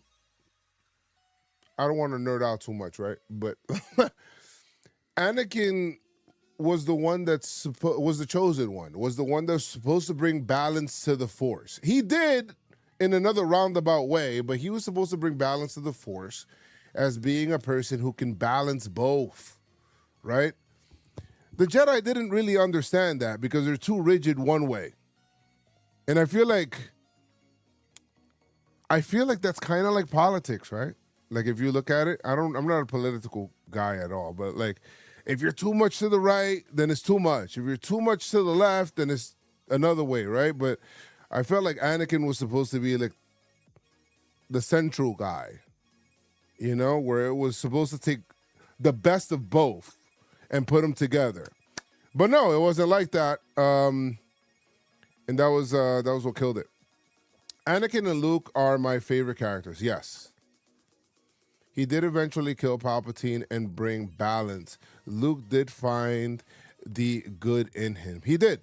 I don't want to nerd out too much, right? But Anakin was the one was the chosen one, was the one that was supposed to bring balance to the Force. He did in another roundabout way, but he was supposed to bring balance to the Force as being a person who can balance both. Right? The Jedi didn't really understand that because they're too rigid one way. And I feel like that's kind of like politics, right? Like if you look at it, I'm not a political guy at all, but like if you're too much to the right, then it's too much. If you're too much to the left, then it's another way, right? But I felt like Anakin was supposed to be like the central guy, you know, where it was supposed to take the best of both and put them together. But no, it wasn't like that. And that was what killed it. Anakin and Luke are my favorite characters, yes. He did eventually kill Palpatine and bring balance. Luke did find the good in him. He did.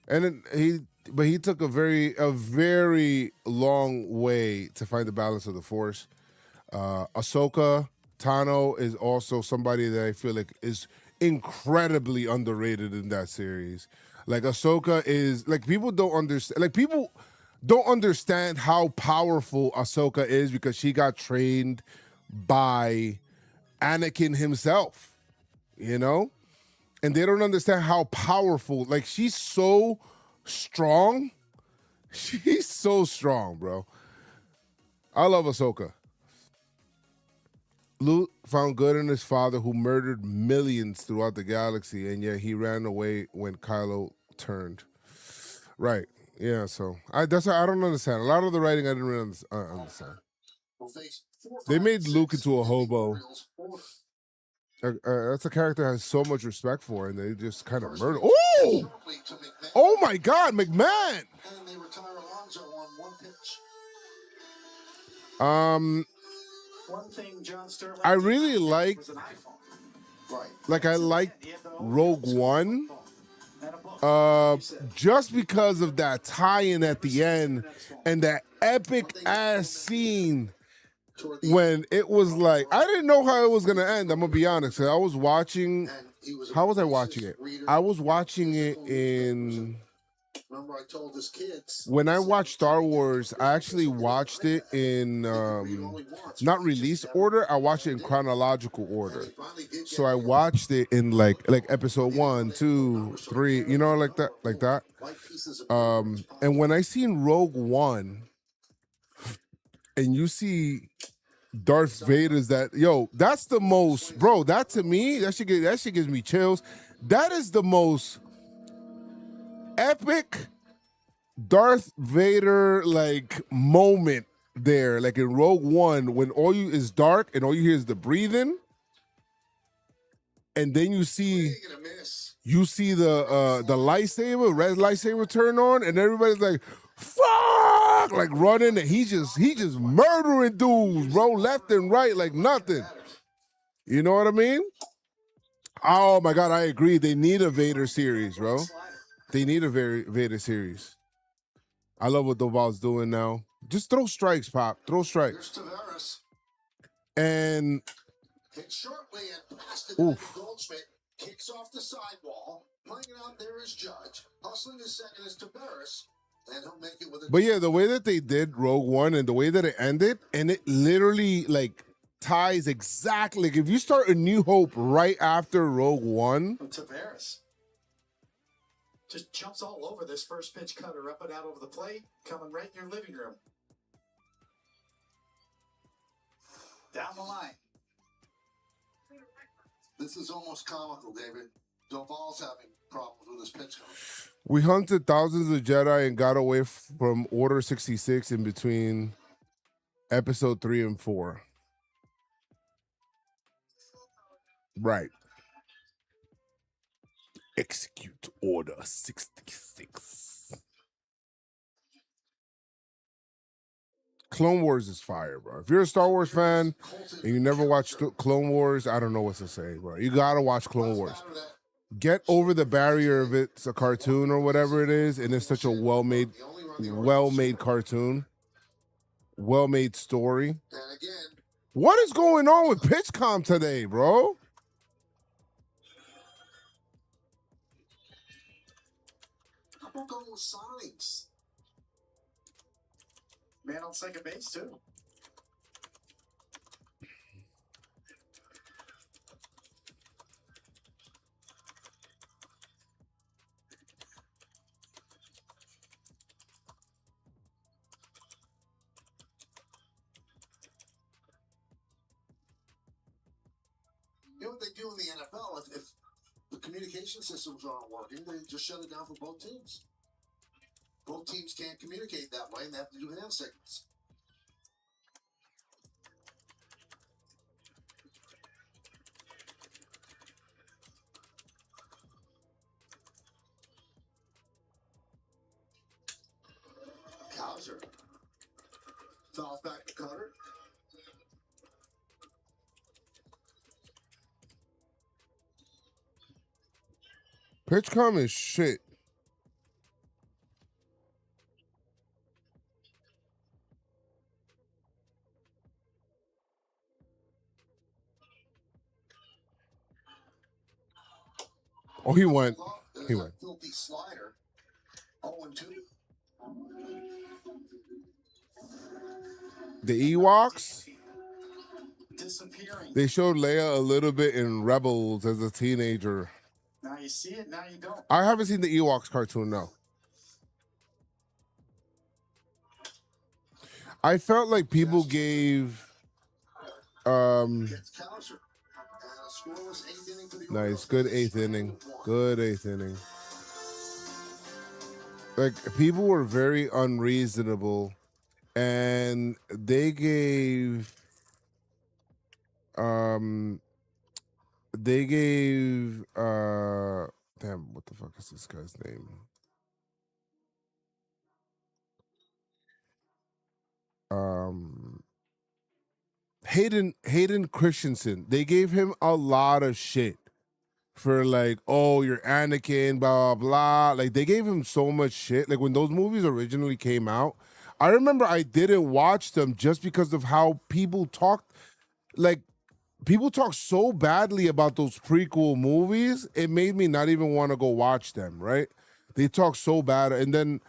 And he took a very long way to find the balance of the Force. Ahsoka Tano is also somebody that I feel like is incredibly underrated in that series. Like Ahsoka is like people don't understand how powerful Ahsoka is because she got trained by Anakin himself, you know? And they don't understand how powerful, like she's so strong. She's so strong, bro. I love Ahsoka. Luke found good in his father who murdered millions throughout the galaxy, and yet he ran away when Kylo turned. Right. Yeah, so I don't understand. A lot of the writing I didn't really understand. They made Luke into a hobo. That's a character I have so much respect for, and they just kind of murder. Oh! Oh my God, McMahon! One thing John Sterling I really liked Rogue One, just because of that tie-in at the end and that epic ass scene when it was like, I didn't know how it was gonna end. I'm gonna be honest. I was watching. How was I watching it? I was watching it in. Remember, I told his kids. When I watched Star Wars, I actually watched it in not release order. I watched it in chronological order. So I watched it in like episode 1, 2, 3, you know, like that. And when I seen Rogue One, and you see Darth Vader's that's the most, bro. That to me, that shit gives me chills. That is the most epic Darth Vader like moment there, like in Rogue One, when all you is dark and all you hear is the breathing, and then you see the lightsaber, red lightsaber turn on, and everybody's like, fuck, like running, and he just murdering dudes, bro, left and right like nothing. You know what I mean? Oh my God, I agree. They need a Vader series, bro. They need a Vader series. I love what Doval's doing now. Just throw strikes, Pop. Throw Here's strikes. Tavares. And Hit shortly and passed it oof. to Goldschmidt. Kicks off the sidewall. Playing it out there is Judge. Hustling his second is Tavares. And he'll make it with a... But yeah, the way that they did Rogue One and the way that it ended, and it literally like ties exactly. Like if you start A New Hope right after Rogue One, Tavares just jumps all over this first pitch cutter up and out over the plate, coming right in your living room. Down the line. This is almost comical, David. Doval's having problems with his pitch count. we hunted thousands of Jedi and got away from Order 66 in between episode 3 and 4. Right. Execute Order 66. Clone Wars is fire, bro. If you're a Star Wars fan and you never watched Clone Wars, I don't know what to say, bro. You gotta watch Clone Wars. Get over the barrier of it's a cartoon or whatever it is, and it's such a well-made cartoon, well-made story. And again, What is going on with PitchCom today, bro? how about going with signs? Man on second base, too. You know what they do in the NFL? If the communication systems aren't working, they just shut it down for both teams. Both teams can't communicate that way, and they have to do hand signals. Hauser. Fouls back to Cutter. PitchCom is shit. Oh, he went. He went. Filthy slider. 0-2. The Ewoks, Disappearing. they showed Leia a little bit in Rebels as a teenager. Now you see it, now you don't. I haven't seen the Ewoks cartoon, no. I felt like people gave Gets Hauser. And a scoreless 8th inning for the nice, Orioles. good 8th inning. Good 8th inning. Like people were very unreasonable and they gave damn, what the fuck is this guy's name? Hayden Christensen. They gave him a lot of shit for like, oh, you're Anakin, blah, blah, blah. Like they gave him so much shit. Like when those movies originally came out, I remember I didn't watch them just because of how people talked. Like people talk so badly about those prequel movies. It made me not even want to go watch them, right? They talk so bad. And then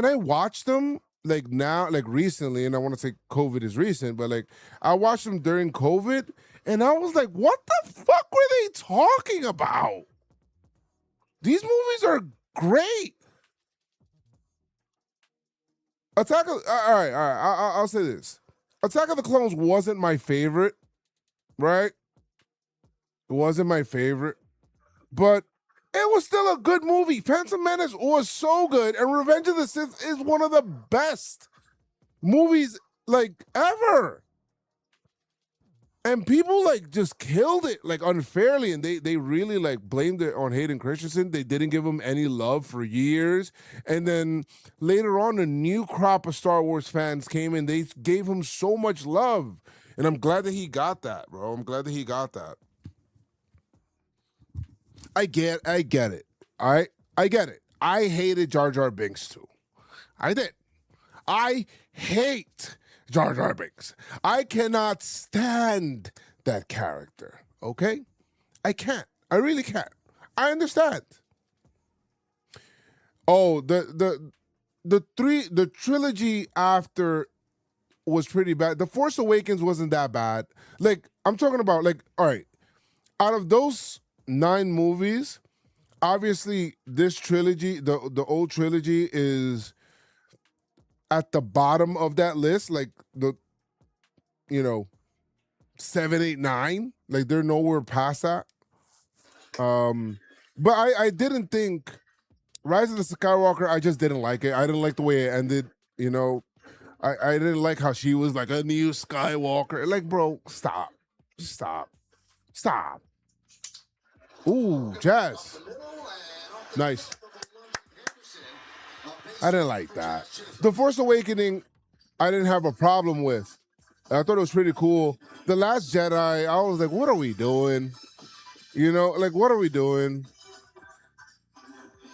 I watched them like now, like recently, and I want to say COVID is recent, but like I watched them during COVID, and I was like, what the fuck were they talking about? These movies are great. All right, I'll say this. Attack of the Clones wasn't my favorite, right? It wasn't my favorite, but it was still a good movie. Phantom Menace was so good, and Revenge of the Sith is one of the best movies like ever. And people like just killed it like unfairly, and they really like blamed it on Hayden Christensen. They didn't give him any love for years, and then later on, a new crop of Star Wars fans came and they gave him so much love, and I'm glad that he got that, bro. I'm glad that he got that. I get it. I get it. I hated Jar Jar Binks too. I did. I hate Jar Jar Binks. I cannot stand that character. Okay? I can't. I really can't. I understand. Oh, the trilogy after was pretty bad. The Force Awakens wasn't that bad. Like, I'm talking about, like, all right, out of those 9 movies, obviously this trilogy, the old trilogy, is at the bottom of that list. Like, the, 7, 8, 9. Like, they're nowhere past that. But I didn't think Rise of the Skywalker, I just didn't like it. I didn't like the way it ended, I didn't like how she was like a new Skywalker. Like, bro, stop. Ooh, Jazz. Nice. I didn't like that. The Force Awakening, I didn't have a problem with. I thought it was pretty cool. The Last Jedi, I was like, what are we doing? Like, what are we doing?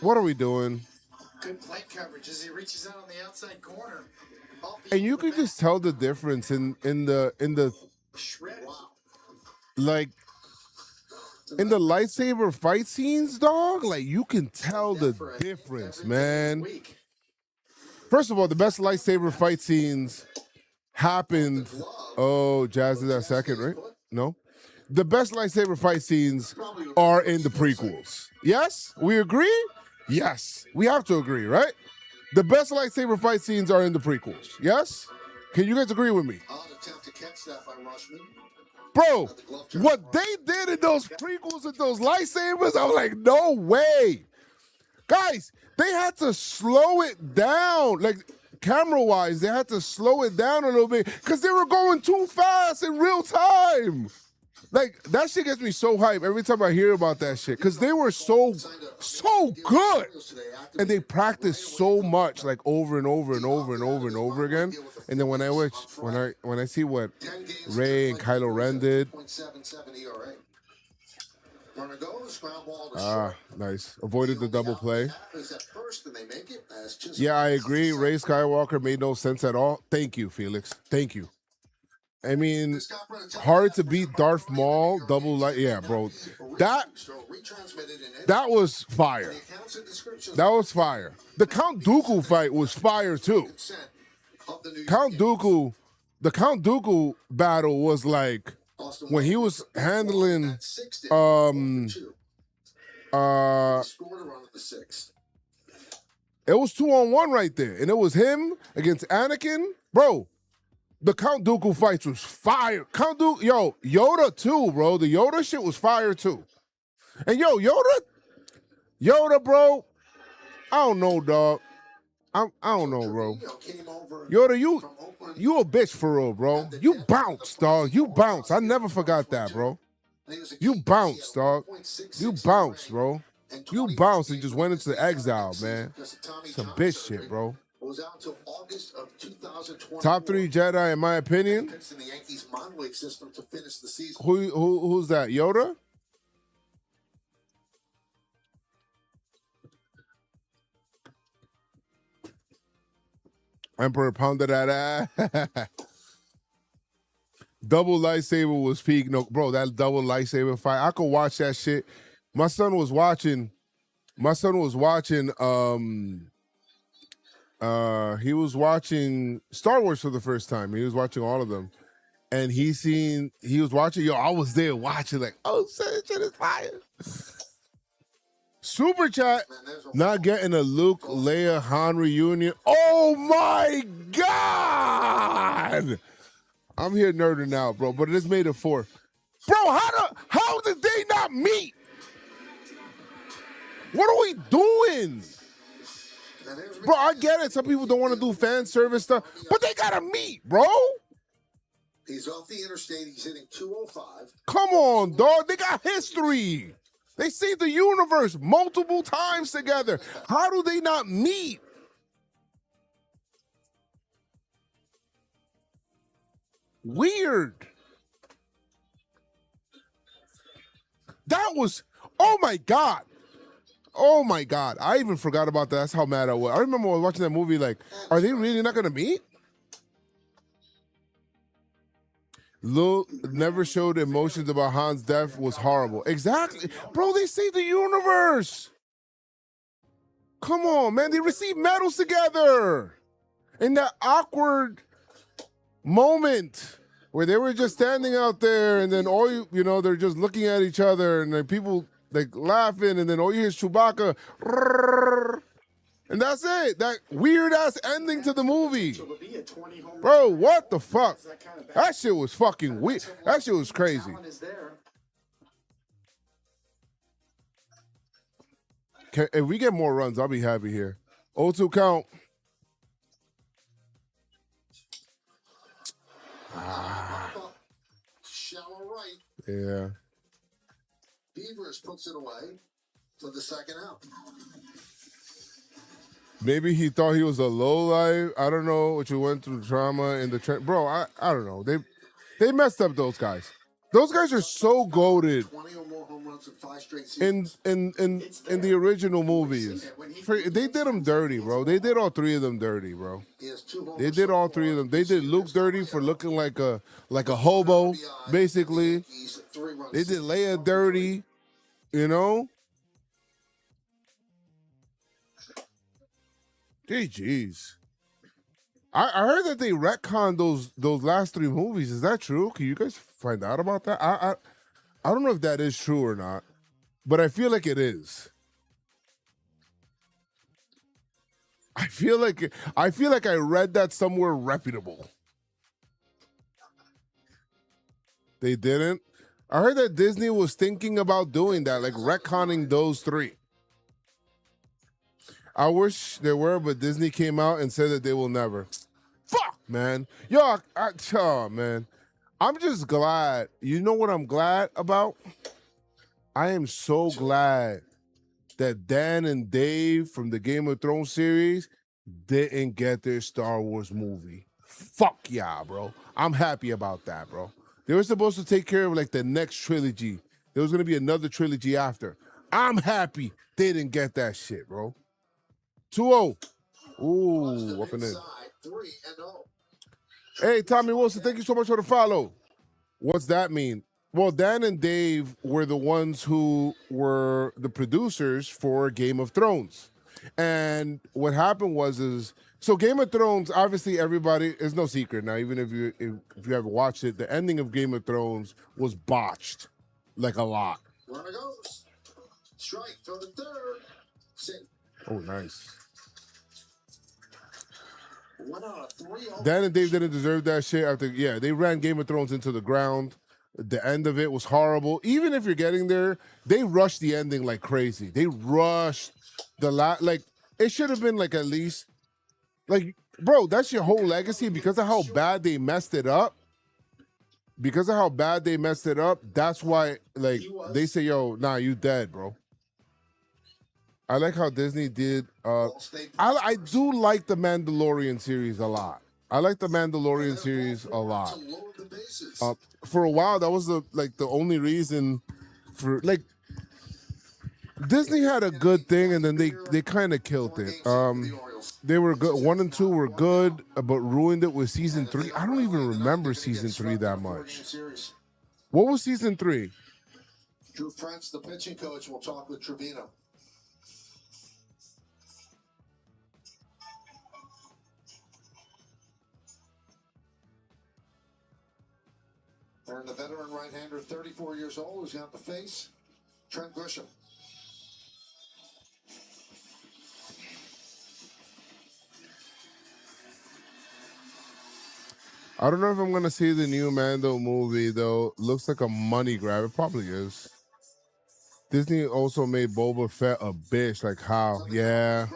What are we doing? Good plate coverage as he reaches out on the outside corner. And you can just tell the difference in the Shredded. like in the lightsaber fight scenes, dog. Like, you can tell the difference, man. First of all, the best lightsaber fight scenes happened. Oh, Jazz is that second, right? No. The best lightsaber fight scenes are in the prequels. Yes? We agree? Yes. We have to agree, right? The best lightsaber fight scenes are in the prequels. Yes? Can you guys agree with me? Bro, what they did in those prequels with those lightsabers, I'm like, no way. Guys, they had to slow it down. Like, camera-wise, they had to slow it down a little bit because they were going too fast in real time. Like, that shit gets me so hyped every time I hear about that shit because they were so good. And they practiced so much, like, over and over and over and over and over again. And then when I see what Rey and Kylo Ren did. Nice. Avoided the double play. Yeah, I agree. Rey Skywalker made no sense at all. Thank you, Felix. Thank you. I mean, hard to beat Darth Maul, double light. Yeah, bro. That was fire. That was fire. The Count Dooku fight was fire, too. The Count Dooku battle was like when he was handling it was 2-on-1 right there. And it was him against Anakin. Bro, the Count Dooku fights was fire. Yoda too, bro. The Yoda shit was fire too. And Yoda, bro, I don't know, dog. I don't know, bro. Yoda, you a bitch for real, bro. You bounce, dog. You bounce. I never forgot that, bro. You bounce, dog. You bounce, bro. You bounced and just went into exile, man. Some bitch shit, bro. Top 3 Jedi, in my opinion. Who's that? Yoda? Emperor pounded that ass. Double lightsaber was peak. No, bro, that double lightsaber fight. I could watch that shit. My son was watching. He was watching Star Wars for the first time. He was watching all of them. And he was watching, I was there watching, like, oh, shit is fire. Super chat, not getting a Luke, Leia, Han reunion. Oh my God! I'm here nerding out, bro, but it just made it 4. Bro, how did they not meet? What are we doing? Bro, I get it. Some people don't want to do fan service stuff, but they gotta meet, bro. He's off the interstate. He's hitting 205. Come on, dog. They got history. They see the universe multiple times together. How do they not meet? Weird. That was, oh my God. Oh my God, I even forgot about that. That's how mad I was. I remember when I was watching that movie. Like, are they really not gonna meet? Lil never showed emotions about Han's death was horrible. Exactly, bro. They saved the universe. Come on, man. They received medals together in that awkward moment where they were just standing out there, and then all you know, they're just looking at each other, and then people like laughing, and then all you hear is Chewbacca, and that's it. That weird ass ending to the movie, bro. What the fuck? That shit was fucking weird. That shit was crazy. If we get more runs, I'll be happy here. 0-2 count. Shallow right. Yeah. Beavers puts it away for the second out. Maybe he thought he was a lowlife. I don't know what you went through trauma in the bro. I don't know. They messed up those guys. Those guys are so goated 20 or more home runs in 5 straight seasons. in the original movies. They did them dirty, bro. They did all 3 of them dirty, bro. They did all 3 of them. They did Luke dirty for looking like a hobo, basically. They did Leia dirty, you know. Jeez. I heard that they retconned those last 3 movies. Is that true? Can you guys find out about that? I don't know if that is true or not, but I feel like it is. I feel like I read that somewhere reputable. They didn't? I heard that Disney was thinking about doing that, like retconning those 3. I wish they were, but Disney came out and said that they will never. Fuck, man. Yo, oh, man. I'm just glad. You know what I'm glad about? I am so glad that Dan and Dave from the Game of Thrones series didn't get their Star Wars movie. Fuck yeah, bro. I'm happy about that, bro. They were supposed to take care of like the next trilogy. There was going to be another trilogy after. I'm happy they didn't get that shit, bro. 2-0. Ooh, up and in. 3-0. Hey, Tommy Wilson, thank you so much for the follow. What's that mean? Well, Dan and Dave were the ones who were the producers for Game of Thrones. And what happened was so Game of Thrones, obviously everybody, it's no secret now, even if you haven't watched it, the ending of Game of Thrones was botched, like a lot. Runner goes. Strike for the third. Safe. Oh, nice. 1 out of 3. Dan and Dave didn't deserve that shit after, yeah, they ran Game of Thrones into the ground. The end of it was horrible. Even if you're getting there, they rushed the ending like crazy. They rushed the like, it should have been like at least, like, bro, that's your whole legacy because of how bad they messed it up. Because of how bad they messed it up, that's why, like, they say, yo, nah, you dead, bro. I like how Disney did. I do like the Mandalorian series a lot. I like the Mandalorian series a lot. For a while, that was the only reason for like Disney had a good thing, and then they kind of killed it. They were good. 1 and 2 were good, but ruined it with season 3. I don't even remember season 3 that much. What was season 3? Drew Frentz, the pitching coach, will talk with Trevino. And the veteran right-hander, 34 years old, who's got the face, Trent Grisham. I don't know if I'm going to see the new Mando movie, though. Looks like a money grab. It probably is. Disney also made Boba Fett a bitch. Like how? Yeah.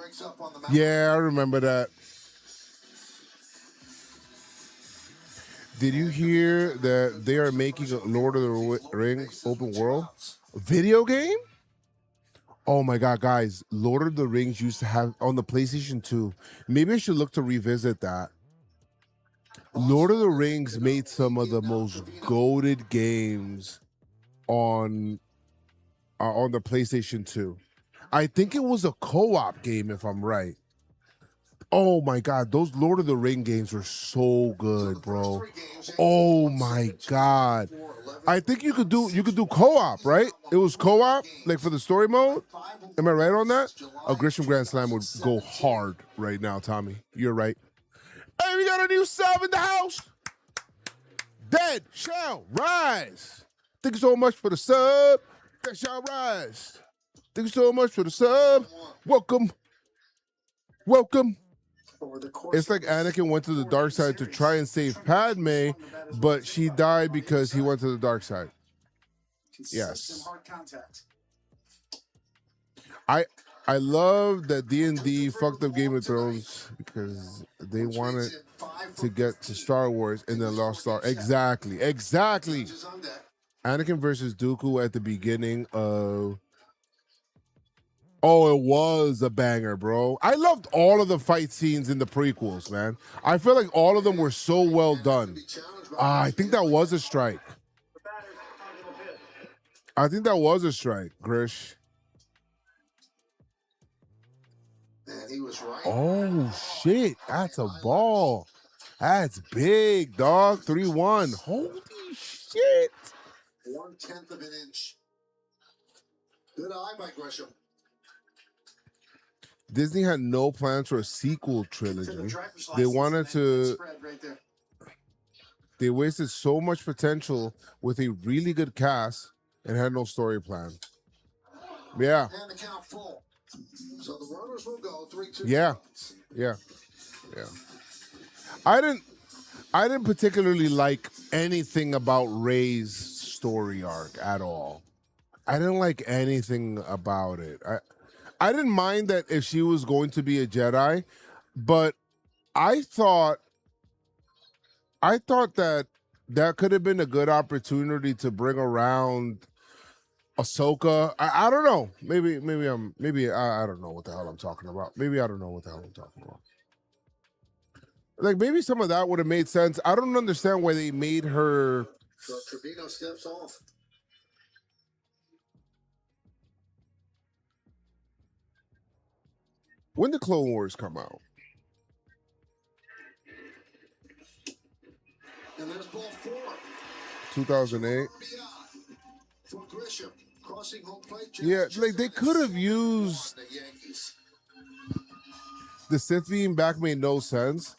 Yeah, I remember that. Did you hear that they are making a Lord of the Rings open world video game? Oh my God, guys. Lord of the Rings used to have on the PlayStation 2. Maybe I should look to revisit that. Lord of the Rings made some of the most goated games on the PlayStation 2. I think it was a co-op game, if I'm right. Oh my God, those Lord of the Ring games were so good, bro. Oh my God. I think you could do co-op, right? It was co-op, like for the story mode. Am I right on that? A Grisham Grand Slam would go hard right now, Tommy. You're right. Hey, we got a new sub in the house. Dead shall rise. Thank you so much for the sub. Dead shall rise. Thank you so much for the sub. Welcome. Welcome. It's like Anakin went to the dark side to try and save Padme, but she died because he went to the dark side. Yes. I love that D&D fucked up Game of Thrones because they wanted to get to Star Wars and then lost Star. Exactly. Anakin versus Dooku at the beginning of. Oh, it was a banger, bro. I loved all of the fight scenes in the prequels, man. I feel like all of them were so well done. I think that was a strike. Grish. And he was right. Oh, shit. That's a ball. That's big, dog. 3-1. Holy shit. 1/10 of an inch. Good eye by Grisham. Disney had no plans for a sequel trilogy. They wanted to. They wasted so much potential with a really good cast and had no story plan. Yeah. And the count full. So the runners will go 3-2. Yeah. I didn't particularly like anything about Rey's story arc at all. I didn't like anything about it. I didn't mind that if she was going to be a Jedi, but I thought that could have been a good opportunity to bring around Ahsoka. I don't know. Maybe I don't know what the hell I'm talking about. Like maybe some of that would have made sense. I don't understand why they made her. So Trevino steps off. When did Clone Wars come out? And there's ball 4. 2008. For Grisham, crossing home plate. Yeah, like they could have used The Yankees. the Sith being back made no sense.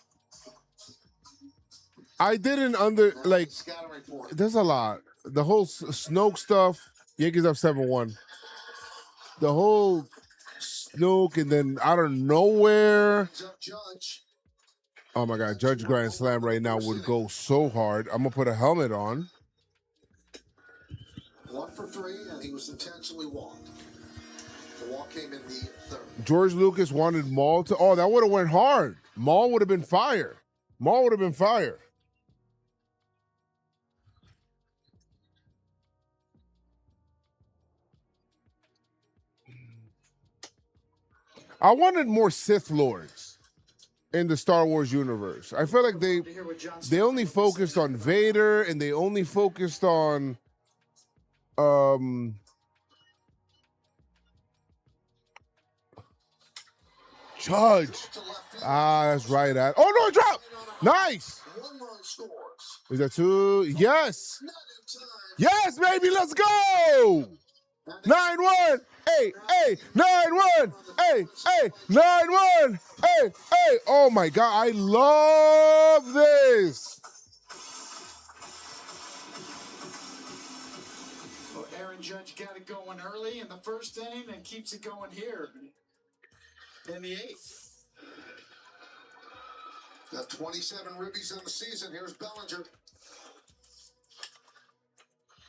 I didn't Scouting report. there's a lot. The whole Snoke stuff, Yankees up 7-1. The whole Snoke and then out of nowhere. Judge. Oh my God, Judge Grand Slam right now would go so hard. I'm gonna put a helmet on. 1 for 3, and he was intentionally walked. The walk came in the 3rd. George Lucas wanted Maul to. Oh, that would have went hard. Maul would have been fire. I wanted more Sith Lords in the Star Wars universe. I feel like they only focused on Vader and they only focused on Judge. That's right. Oh no, it dropped. Nice. 1 run scores. Is that 2? Yes. Yes, baby, let's go. 9-1. Hey, 9-1. Hey, 9-1. Hey. Oh my God, I love this. Well, Aaron Judge got it going early in the 1st inning and keeps it going here in the 8th. Got 27 ribbies in the season. Here's Bellinger.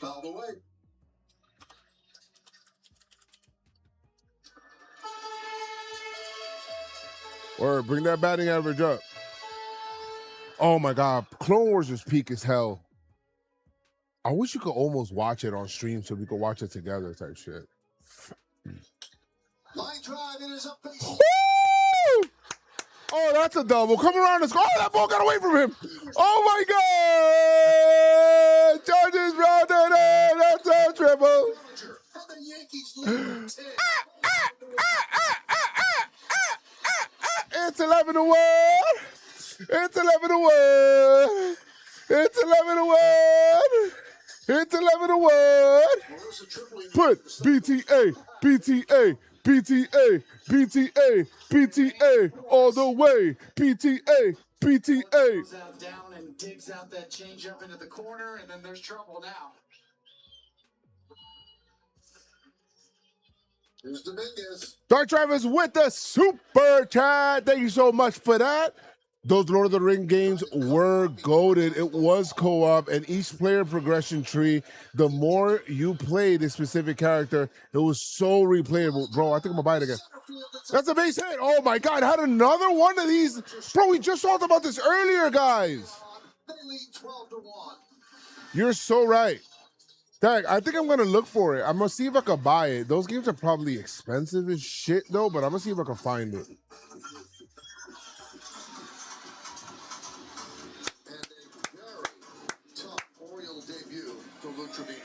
Fouled away. Or bring that batting average up. Oh my God, Clone Wars was peak as hell. I wish you could almost watch it on stream so we could watch it together type shit. Line drive, it is up base. Woo! Oh, that's a double. Come around and score. Oh, that ball got away from him. Oh my God! Charges rounded in. That's a triple. And the Yankees lead 10. 11 to 1. It's 11 to 1. It's 11 to 1. It's 11 to 1. Put BTA, BTA, BTA, BTA, BTA all the way. BTA, BTA. Goes out down and digs out that changeup into the corner, and then there's trouble now. Here's Dominguez. Dark Travis with the super chat. Thank you so much for that. Those Lord of the Ring games were goated. It was co-op, and each player progression tree, the more you played a specific character, it was so replayable. Bro, I think I'm gonna buy it again. That's a base hit. Oh my God, had another one of these. Bro, we just talked about this earlier, guys. They lead 12 to 1. You're so right. Dang, I think I'm gonna look for it. I'm gonna see if I can buy it. Those games are probably expensive as shit though, but I'm gonna see if I can find it. And a very tough Orioles debut for Luke Trevino.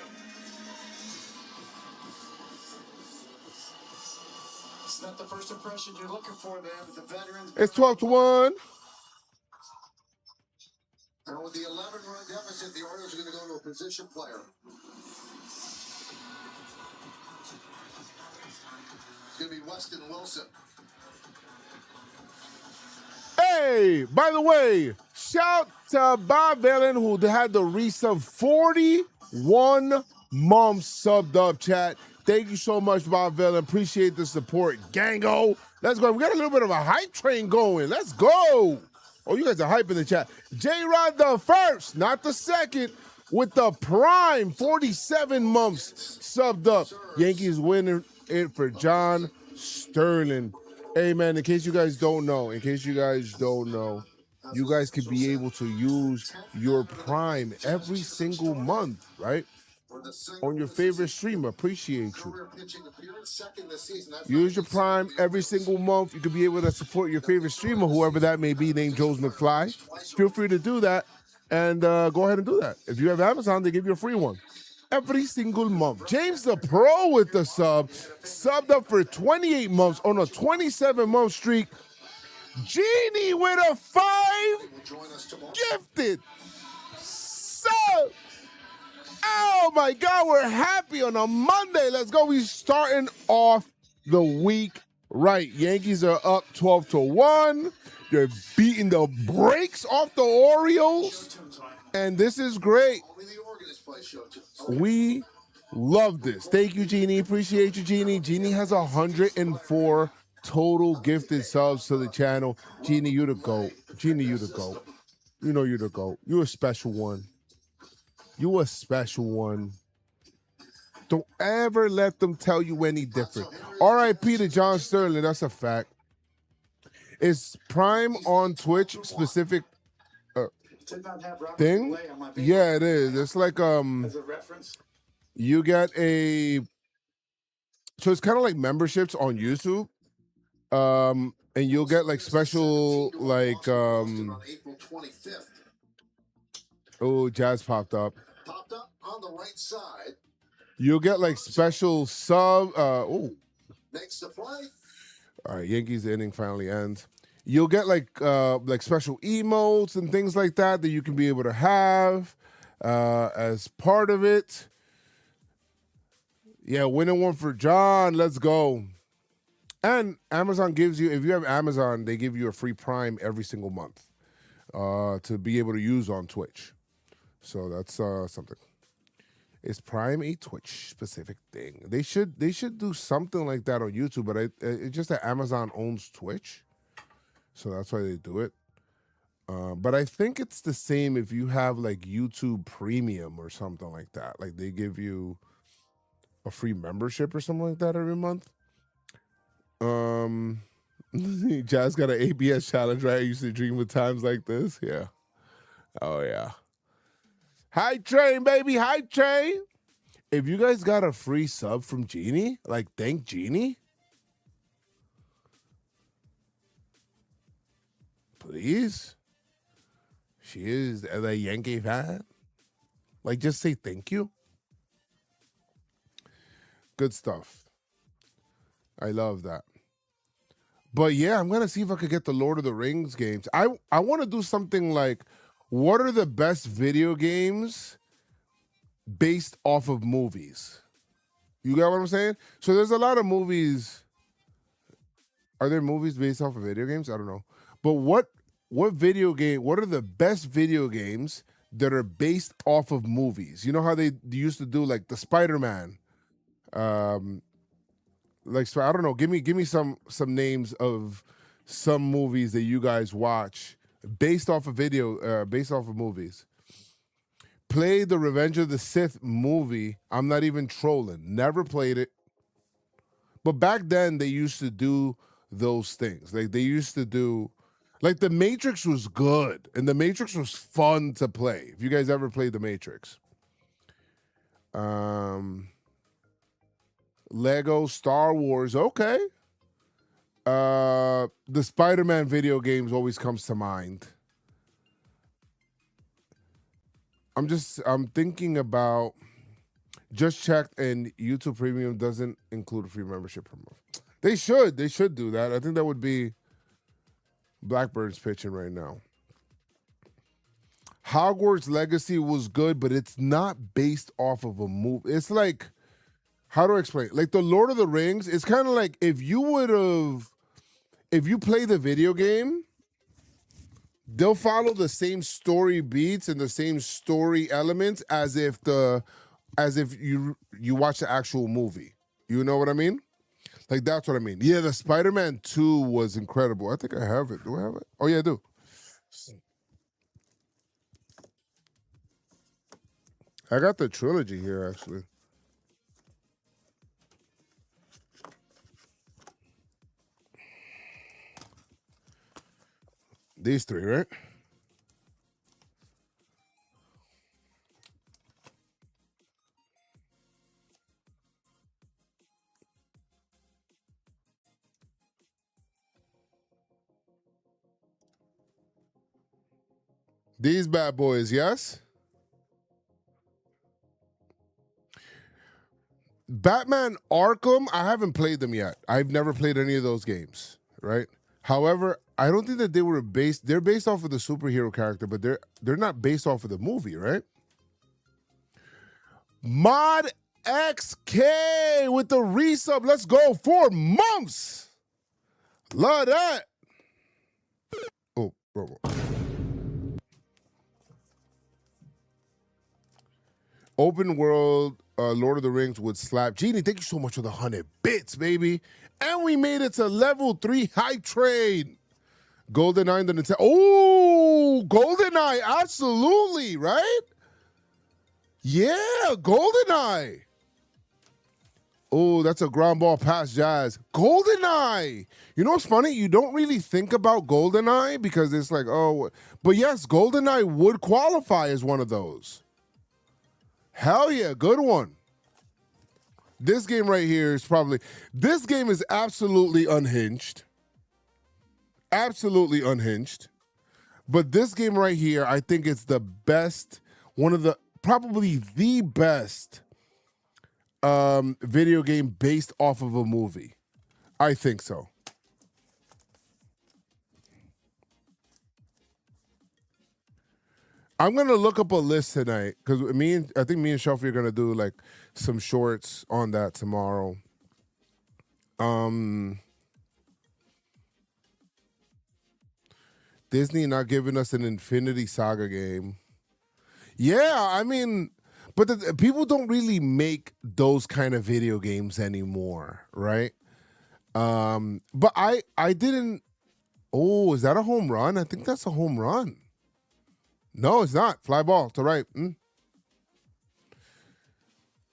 It's not the first impression you're looking for there with the veterans. It's 12 to 1. And with the 11-run deficit, the Orioles are going to go to a position player. It's going to be Weston Wilson. Hey, by the way, shout to Bob Valen, who had the resub 41 months subbed up, chat. Thank you so much, Bob Valen. Appreciate the support. Gango. Let's go. We got a little bit of a hype train going. Let's go. Oh, you guys are hype in the chat. J-Rod the first, not the second, with the prime 47 months subbed up. Yankees winning it for John Sterling. Hey, man, in case you guys don't know, you guys could be able to use your prime every single month, right? On your favorite streamer. Appreciate you. Use your prime every single month. You could be able to support your favorite streamer, whoever that may be, named JoezMcfly. Feel free to do that, and go ahead and do that. If you have Amazon, they give you a free one every single month. James the Pro with the subbed up for 28 months on a 27-month streak. Genie with a 5 gifted sub. Oh my God, we're happy on a Monday. Let's go. We're starting off the week right. Yankees are up 12 to 1. They're beating the brakes off the Orioles. And this is great. We love this. Thank you, Jeannie. Appreciate you, Jeannie. Jeannie has 104 total gifted subs to the channel. Jeannie, you the GOAT. Jeannie, you the GOAT. You know you're the GOAT. You're a special one. You a special one. Don't ever let them tell you any different. R.I.P. to John Sterling. That's a fact. Is Prime on Twitch specific thing? Yeah, it is. It's like you get a, so it's kind of like memberships on YouTube. And you'll get like special like oh, Jazz popped up. Popped up on the right side. You'll get like special sub. Makes the play. All right, Yankees inning finally ends. You'll get like special emotes and things like that that you can be able to have as part of it. Yeah, winning one for John. Let's go. And Amazon gives you, if you have Amazon, they give you a free Prime every single month to be able to use on Twitch. So that's something. Is Prime a Twitch specific thing? They should do something like that on YouTube, but it's just that Amazon owns Twitch, so that's why they do it. But I think it's the same if you have like YouTube Premium or something like that. Like they give you a free membership or something like that every month. Jazz got an ABS challenge, right? I used to dream of times like this. Yeah. Oh yeah. Hype train, baby, hype train. If you guys got a free sub from Jeannie, like thank Jeannie. Please. She is a Yankee fan. Like just say thank you. Good stuff. I love that. But yeah, I'm gonna see if I could get the Lord of the Rings games. I want to do something like, what are the best video games based off of movies? You got what I'm saying? So there's a lot of movies. Are there movies based off of video games? I don't know. But what video game? What are the best video games that are based off of movies? You know how they used to do like the Spider-Man, like, so I don't know. Give me some names of some movies that you guys watch based off of based off of movies. Play the Revenge of the Sith movie. I'm not even trolling. Never played it. But back then they used to do those things. Like they used to do, like The Matrix was good and The Matrix was fun to play. If you guys ever played The Matrix. Lego Star Wars, okay. The Spider-Man video games always comes to mind. I'm thinking about, just checked, and YouTube Premium doesn't include a free membership per month. They should do that. I think that would be Blackbird's pitching right now. Hogwarts Legacy was good, but it's not based off of a movie. It's like, how do I explain? Like the Lord of the Rings, it's kind of like if you play the video game, they'll follow the same story beats and the same story elements as if you watch the actual movie. You know what I mean? Like that's what I mean. Yeah, the Spider-Man 2 was incredible. I think I have it. Do I have it? Oh yeah, I do. I got the trilogy here actually. These three, right? These bad boys, yes? Batman Arkham, I haven't played them yet. I've never played any of those games, right? However, I don't think that they're based off of the superhero character, but they're not based off of the movie, right? Mod XK with the resub. Let's go. 4 months. Love that. Oh, bro. Open world Lord of the Rings would slap. Genie, thank you so much for the 100 bits, baby. And we made it to level 3 hype train. GoldenEye, the Nintendo. Oh, GoldenEye, absolutely, right? Yeah, GoldenEye. Oh, that's a ground ball pass, Jazz. GoldenEye. You know what's funny? You don't really think about GoldenEye because it's like, oh, but yes, GoldenEye would qualify as one of those. Hell yeah, good one. This game right here is this game is absolutely unhinged. Absolutely unhinged. But this game right here, I think it's the best, probably the best video game based off of a movie. I think so. I'm gonna look up a list tonight because I think me and Shelfie are gonna do like some shorts on that tomorrow. Disney not giving us an Infinity Saga game. Yeah, I mean, but people don't really make those kind of video games anymore, right? But I didn't. Oh, is that a home run? I think that's a home run. No, it's not. Fly ball to right.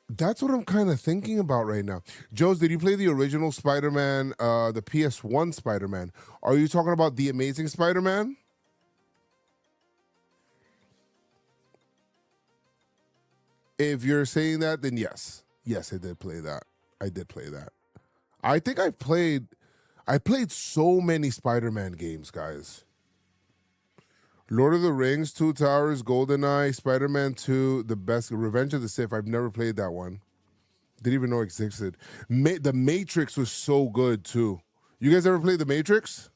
That's what I'm kind of thinking about right now. Joes, did you play the original Spider-Man, the PS1 Spider-Man? Are you talking about the Amazing Spider-Man? If you're saying that, then yes. Yes, I did play that. I think I played so many Spider-Man games, guys. Lord of the Rings, Two Towers, GoldenEye, Spider-Man 2, the best, Revenge of the Sith. I've never played that one. Didn't even know it existed. The Matrix was so good, too. You guys ever played The Matrix?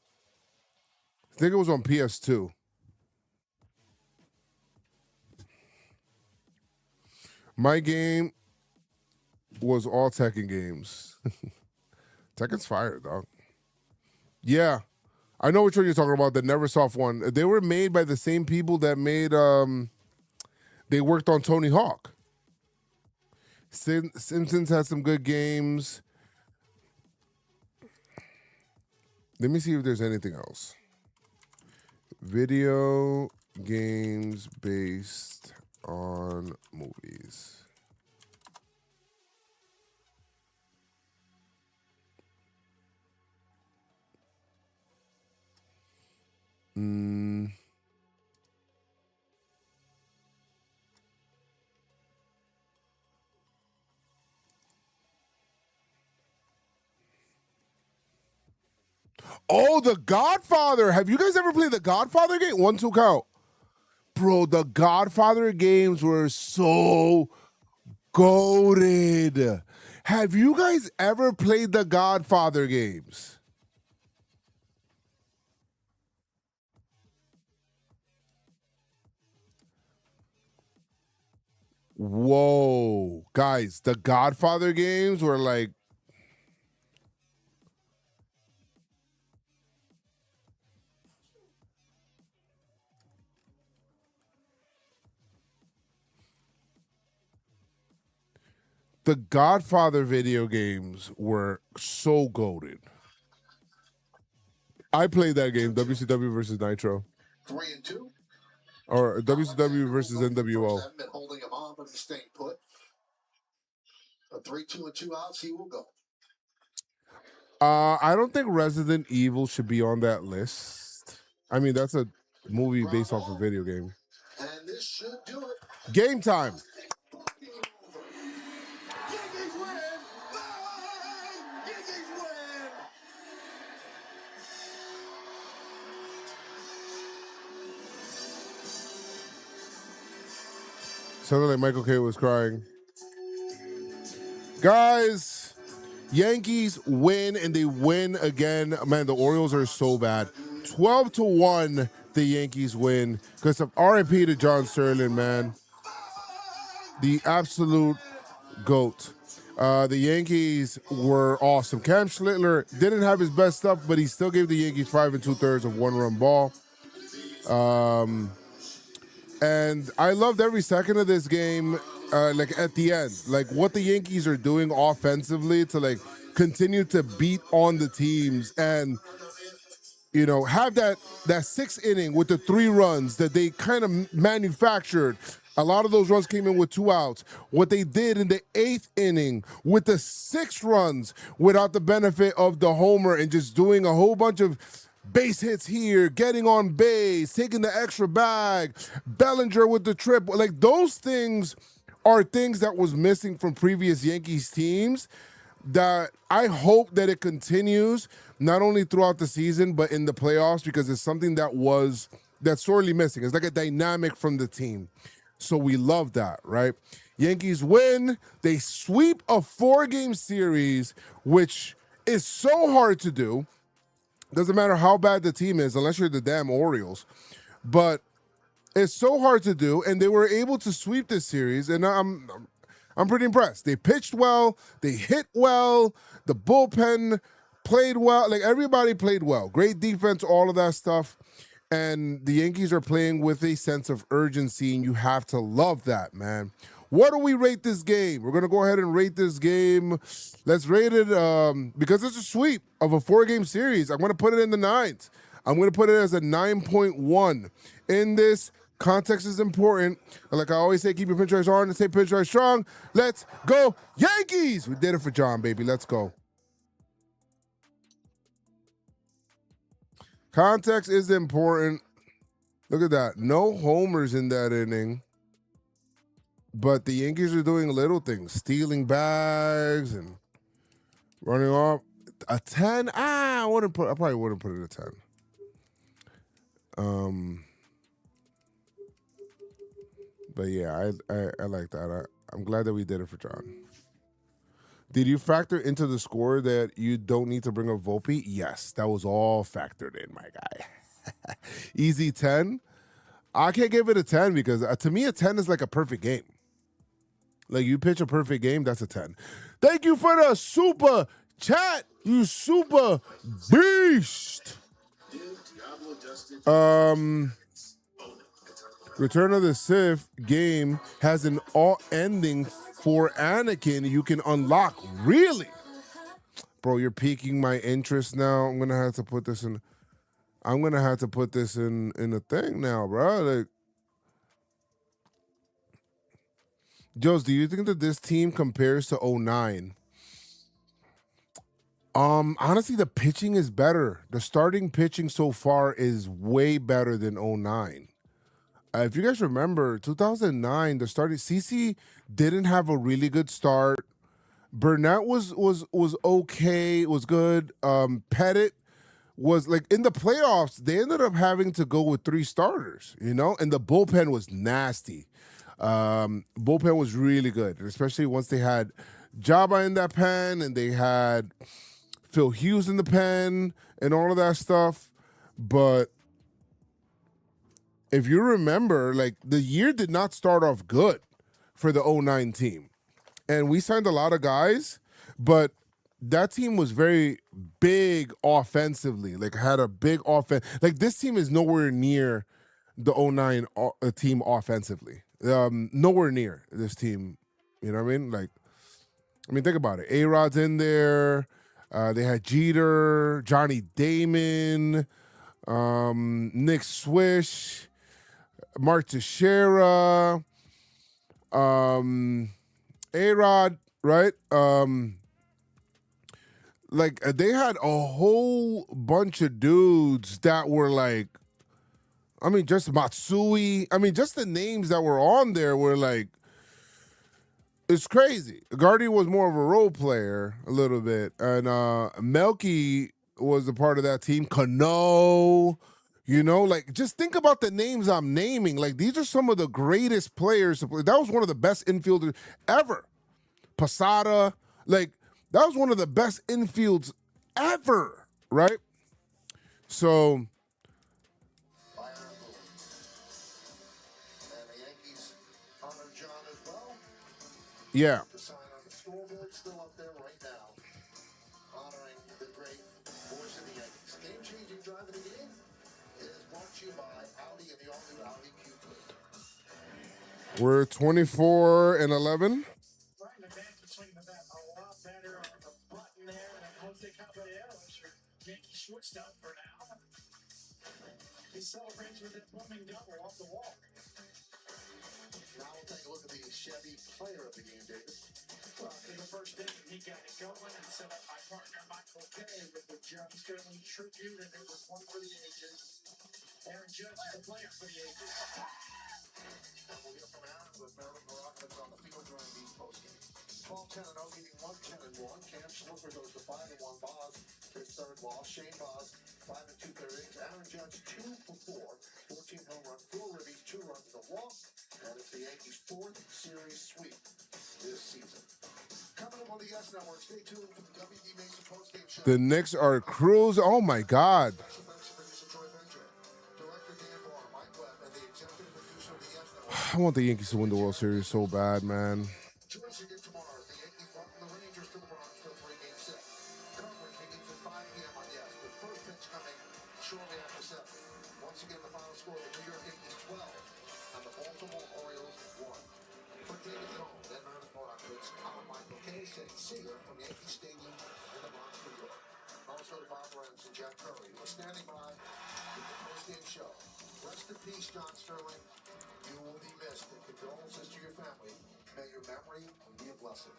I think it was on PS2. My game was all Tekken games. Tekken's fire, dog. Yeah. I know which one you're talking about, the Neversoft one. They were made by the same people that made they worked on Tony Hawk. Simpsons had some good games. Let me see if there's anything else. Video games based on movies. Oh, The Godfather. Have you guys ever played The Godfather game? 1, 2, count. Bro, The Godfather games were so goated. Have you guys ever played The Godfather games? Whoa. Guys, The Godfather games were like, The Godfather video games were so goated. I played that game, WCW versus Nitro. 3-2. Or WCW versus NWO. Haven't been holding him on, but he's staying put. A 3-2 and 2 outs, he will go. I don't think Resident Evil should be on that list. I mean, that's a movie based off a video game. And this should do it. Game time. Yankees win! Yankees win! Sounded like Michael K was crying. Guys, Yankees win, and they win again. Man, the Orioles are so bad. 12-1, the Yankees win. Because of RIP to John Sterling, man. The absolute GOAT. The Yankees were awesome. Cam Schlittler didn't have his best stuff, but he still gave the Yankees 5 2/3 of one-run ball. And I loved every second of this game, like at the end, like what the Yankees are doing offensively to like continue to beat on the teams and, you know, have that 6th inning with the 3 runs that they kind of manufactured. A lot of those runs came in with 2 outs. What they did in the 8th inning with the 6 runs without the benefit of the homer and just doing a whole bunch of base hits here, getting on base, taking the extra bag, Bellinger with the trip. Like those things are things that was missing from previous Yankees teams that I hope that it continues not only throughout the season, but in the playoffs, because it's something that's sorely missing. It's like a dynamic from the team. So we love that, right? Yankees win. They sweep a 4-game series, which is so hard to do. Doesn't matter how bad the team is, unless you're the damn Orioles. But it's so hard to do, and they were able to sweep this series, and I'm pretty impressed. They pitched well, they hit well, the bullpen played well, like everybody played well. Great defense, all of that stuff. And the Yankees are playing with a sense of urgency, and you have to love that, man. What do we rate this game? We're going to go ahead and rate this game. Let's rate it, because it's a sweep of a 4-game series. I'm going to put it in the 9s. I'm going to put it as a 9.1. In this, context is important. And like I always say, keep your pinstripes on and stay pinstripe strong. Let's go, Yankees! We did it for John, baby. Let's go. Context is important. Look at that. No homers in that inning. But the Yankees are doing little things, stealing bags and running off. A 10? I probably wouldn't put it a 10. But yeah, I like that. I'm glad that we did it for John. Did you factor into the score that you don't need to bring up Volpe? Yes, that was all factored in, my guy. Easy 10. I can't give it a 10 because to me, a 10 is like a perfect game. Like, you pitch a perfect game, that's a 10. Thank you for the super chat, you super beast. Return of the Sith game has an all ending for Anakin you can unlock. Really? Bro, you're piquing my interest now. I'm gonna have to put this in. I'm gonna have to put this in the thing now, bro. Like, Joes, do you think that this team compares to 09? Honestly, the pitching is better. The starting pitching so far is way better than 09. If you guys remember, 2009, the starting CC didn't have a really good start. Burnett was okay, was good. Pettit was like in the playoffs. They ended up having to go with 3 starters, and the bullpen was nasty. Bullpen was really good, especially once they had Jabba in that pen and they had Phil Hughes in the pen and all of that stuff. But if you remember, like, the year did not start off good for the 09 team. And we signed a lot of guys, but that team was very big offensively, like had a big offense. Like, this team is nowhere near the 09 team offensively. Nowhere near this team. You know what I mean? Like, think about it. A-Rod's in there. They had Jeter, Johnny Damon, Nick Swish, Mark Teixeira, A-Rod, right? Like, they had a whole bunch of dudes that were like, just Matsui. Just the names that were on there were like, it's crazy. Gardy was more of a role player a little bit. And Melky was a part of that team. Cano, like, just think about the names I'm naming. Like, these are some of the greatest players to play. That was one of the best infielders ever. Posada, like, that was one of the best infields ever, right? So, And the Yankees honor John as well. yeah. The sign on the scoreboard still up there right now, honoring the great voice of the Yankees. Game-changing drive of the game is brought to you by Audi and the all-new Audi Q3. We're 24-11. Right, the advance between the bat. A lot better on the button there. And Jose Caballeros, your Yankee shortstop for now. He celebrates with that booming double off the wall. Now we'll take a look at the Chevy player of the game, David. Well, in the first inning, he got it going and set up my partner, Michael Kay, with the John Sterling tribute, and it was one for the ages. Aaron Judge is the player for the ages. And we'll hear from Aaron with Marilyn Morocco on the field during the postgame. 12-10-0, meaning 1-10-1. Cam Snooker goes to 5-1. Boz, his third loss. Shane Boz, 5 2/3 innings. Aaron Judge, 2 for 4. 14 home run, 4 ribbies, 2 runs in a walk. And it's the Yankees' 4th series sweep this season. Coming up on the Yes Network, stay tuned for the WD Mason postgame show. The Knicks are cruising. Oh, my God. Special thanks to producer Troy Benjamin, director Dan Barr, Mike Webb, and the executive producer of the Yes Network. I want the Yankees to win the World Series so bad, man. Join us again tomorrow as the Yankees welcome the Rangers to the Bronx for a 3-game set. Coverage begins at 5 p.m. on Yes, with first pitch coming shortly after 7. Once again, the final score, the New York Yankees 12 and the Baltimore Orioles 1. For David Cone, then Marilyn Morocco, it's Michael Kay saying see you from Yankee Stadium in the Bronx, New York. Also to Bob Rams and Jack Curry, who are standing by with the post-game show. Rest in peace, John Sterling. You will be missed, and condolences to your family. May your memory be a blessing.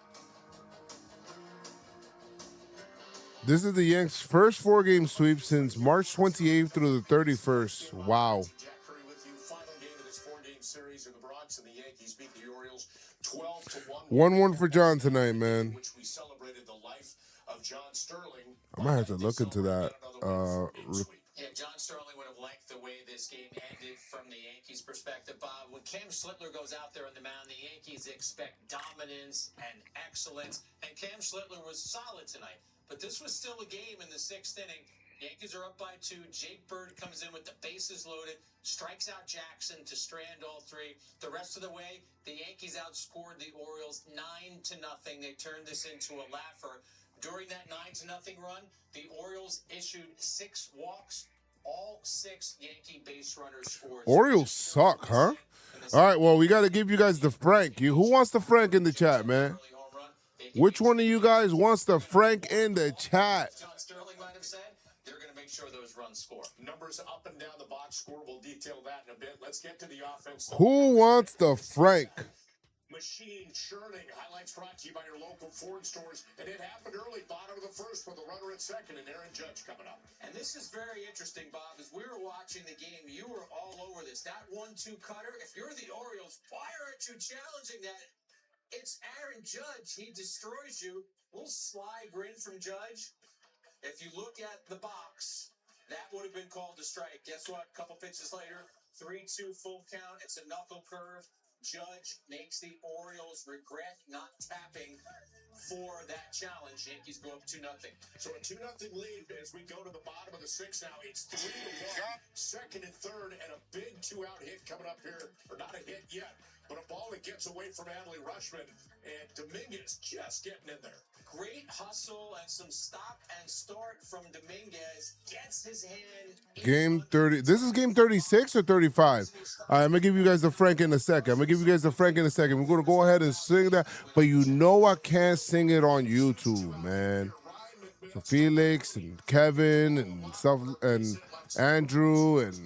This is the Yanks' first 4-game sweep since March 28th through the 31st. Wow. Jack Curry with you. Final game of this 4-game series in the Bronx, and the Yankees beat the Orioles 12-1. 1-1 for John tonight, man. Which we celebrated the life of John Sterling. I might have to look into that Yeah, John Sterling would have liked the way this game ended from the Yankees' perspective, Bob. When Cam Schlittler goes out there on the mound, the Yankees expect dominance and excellence, and Cam Schlittler was solid tonight. But this was still a game in the sixth inning. Yankees are up by 2. Jake Bird comes in with the bases loaded, strikes out Jackson to strand all 3. The rest of the way, the Yankees outscored the Orioles 9-0. They turned this into a laugher. During that 9-0 run, the Orioles issued 6 walks. All 6 Yankee base runners scored. Orioles suck, huh? All right, well, we got to give you guys the Frank. Who wants the Frank in the chat, man? Which one of you guys wants the Frank in the chat? John Sterling might have said they're going to make sure those runs score. Numbers up and down the box score. We'll detail that in a bit. Let's get to the offense. Who wants the Frank? Machine churning. Highlights brought to you by your local Ford stores. And it happened early, bottom of the first with a runner at second and Aaron Judge coming up. And this is very interesting, Bob. As we were watching the game, you were all over this. That 1-2 cutter, if you're the Orioles, why aren't you challenging that? It's Aaron Judge. He destroys you. Little slide grin from Judge. If you look at the box, that would have been called a strike. Guess what? A couple pitches later, 3-2 full count. It's a knuckle curve. Judge makes the Orioles regret not tapping for that challenge. Yankees go up 2-0. So a 2-0 lead as we go to the bottom of the 6th now. It's 3-1. Second and third, and a big 2-out hit coming up here. Or not a hit yet, but a ball that gets away from Adley Rutschman. And Dominguez just getting in there. Great hustle and some stop and start from Dominguez. Gets his hand. Game 30. This is game 36 or 35? All right, I'm going to give you guys the Frank in a second. We're going to go ahead and sing that. But you know I can't sing it on YouTube, man. So Felix and Kevin and stuff and Andrew and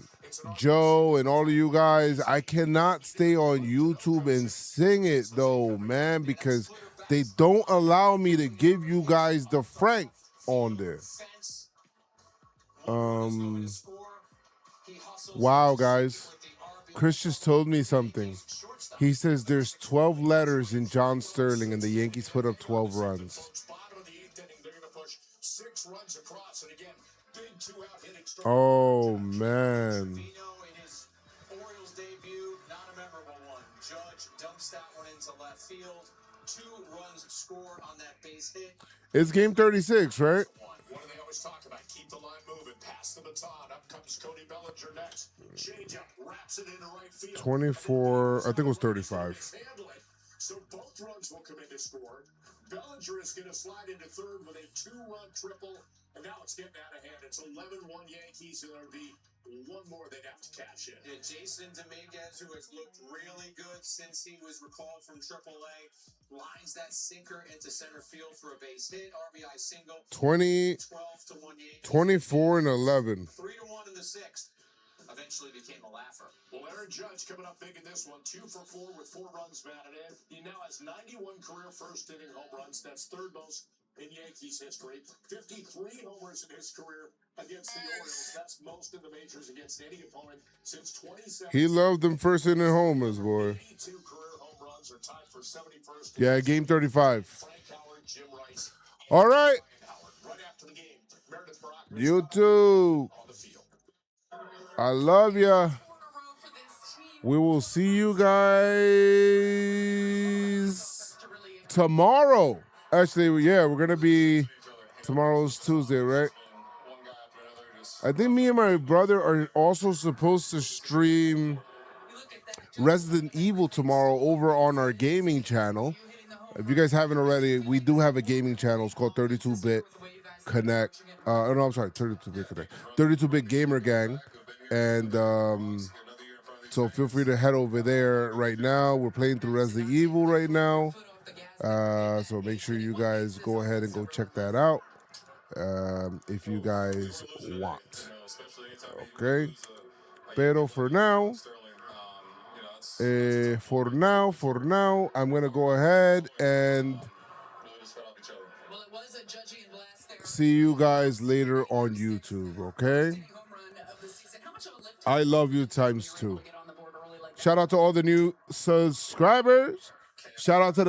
Joe and all of you guys, I cannot stay on YouTube and sing it, though, man, because they don't allow me to give you guys the Frank on there. Wow, guys. Chris just told me something. He says there's 12 letters in John Sterling, and the Yankees put up 12 runs. Oh, man. Orioles debut, not a memorable one. Judge dumps that one into left field. 2 runs scored on that base hit. It's game 36, right? What do they always talk about? Keep the line moving. Pass the baton. Up comes Cody Bellinger next. Change up. Wraps it into right field. 24. I think it was 35. So both runs will come in to score. Bellinger is going to slide into third with a 2-run triple. And now it's getting out of hand. It's 11-1 Yankees, and there'll be one more they'd have to cash in. Yeah, Jason Dominguez, who has looked really good since he was recalled from AAA, lines that sinker into center field for a base hit, RBI single. 20, 12-1 Yankees. 24 and 11. 3-1 in the 6th. Eventually became a laugher. Well, Aaron Judge coming up big in this one. 2 for 4 with 4 runs batted in. He now has 91 career first-inning home runs. That's third most in Yankees history. 53 homers in his career against the Orioles. That's most in the majors against any opponent since 2017. He loved them first-inning homers, boy. 82 career home runs are tied for 71st. Yeah, game 35. Frank Howard, Jim Rice. All right. Right after the game, Meredith Brock You too. on the field. I love ya. We will see you guys tomorrow. Actually, yeah, we're going to be tomorrow's Tuesday, right? I think me and my brother are also supposed to stream Resident Evil tomorrow over on our gaming channel. If you guys haven't already, we do have a gaming channel. It's called 32-Bit Connect. No, I'm sorry, 32-Bit Connect. 32-Bit Gamer Gang. And so feel free to head over there right now. We're playing through Resident Evil right now. So make sure you guys go ahead and go check that out if you guys want. Okay. Pero for now, I'm going to go ahead and see you guys later on YouTube, okay? I love you times 2. Shout out to all the new subscribers. Shout out to the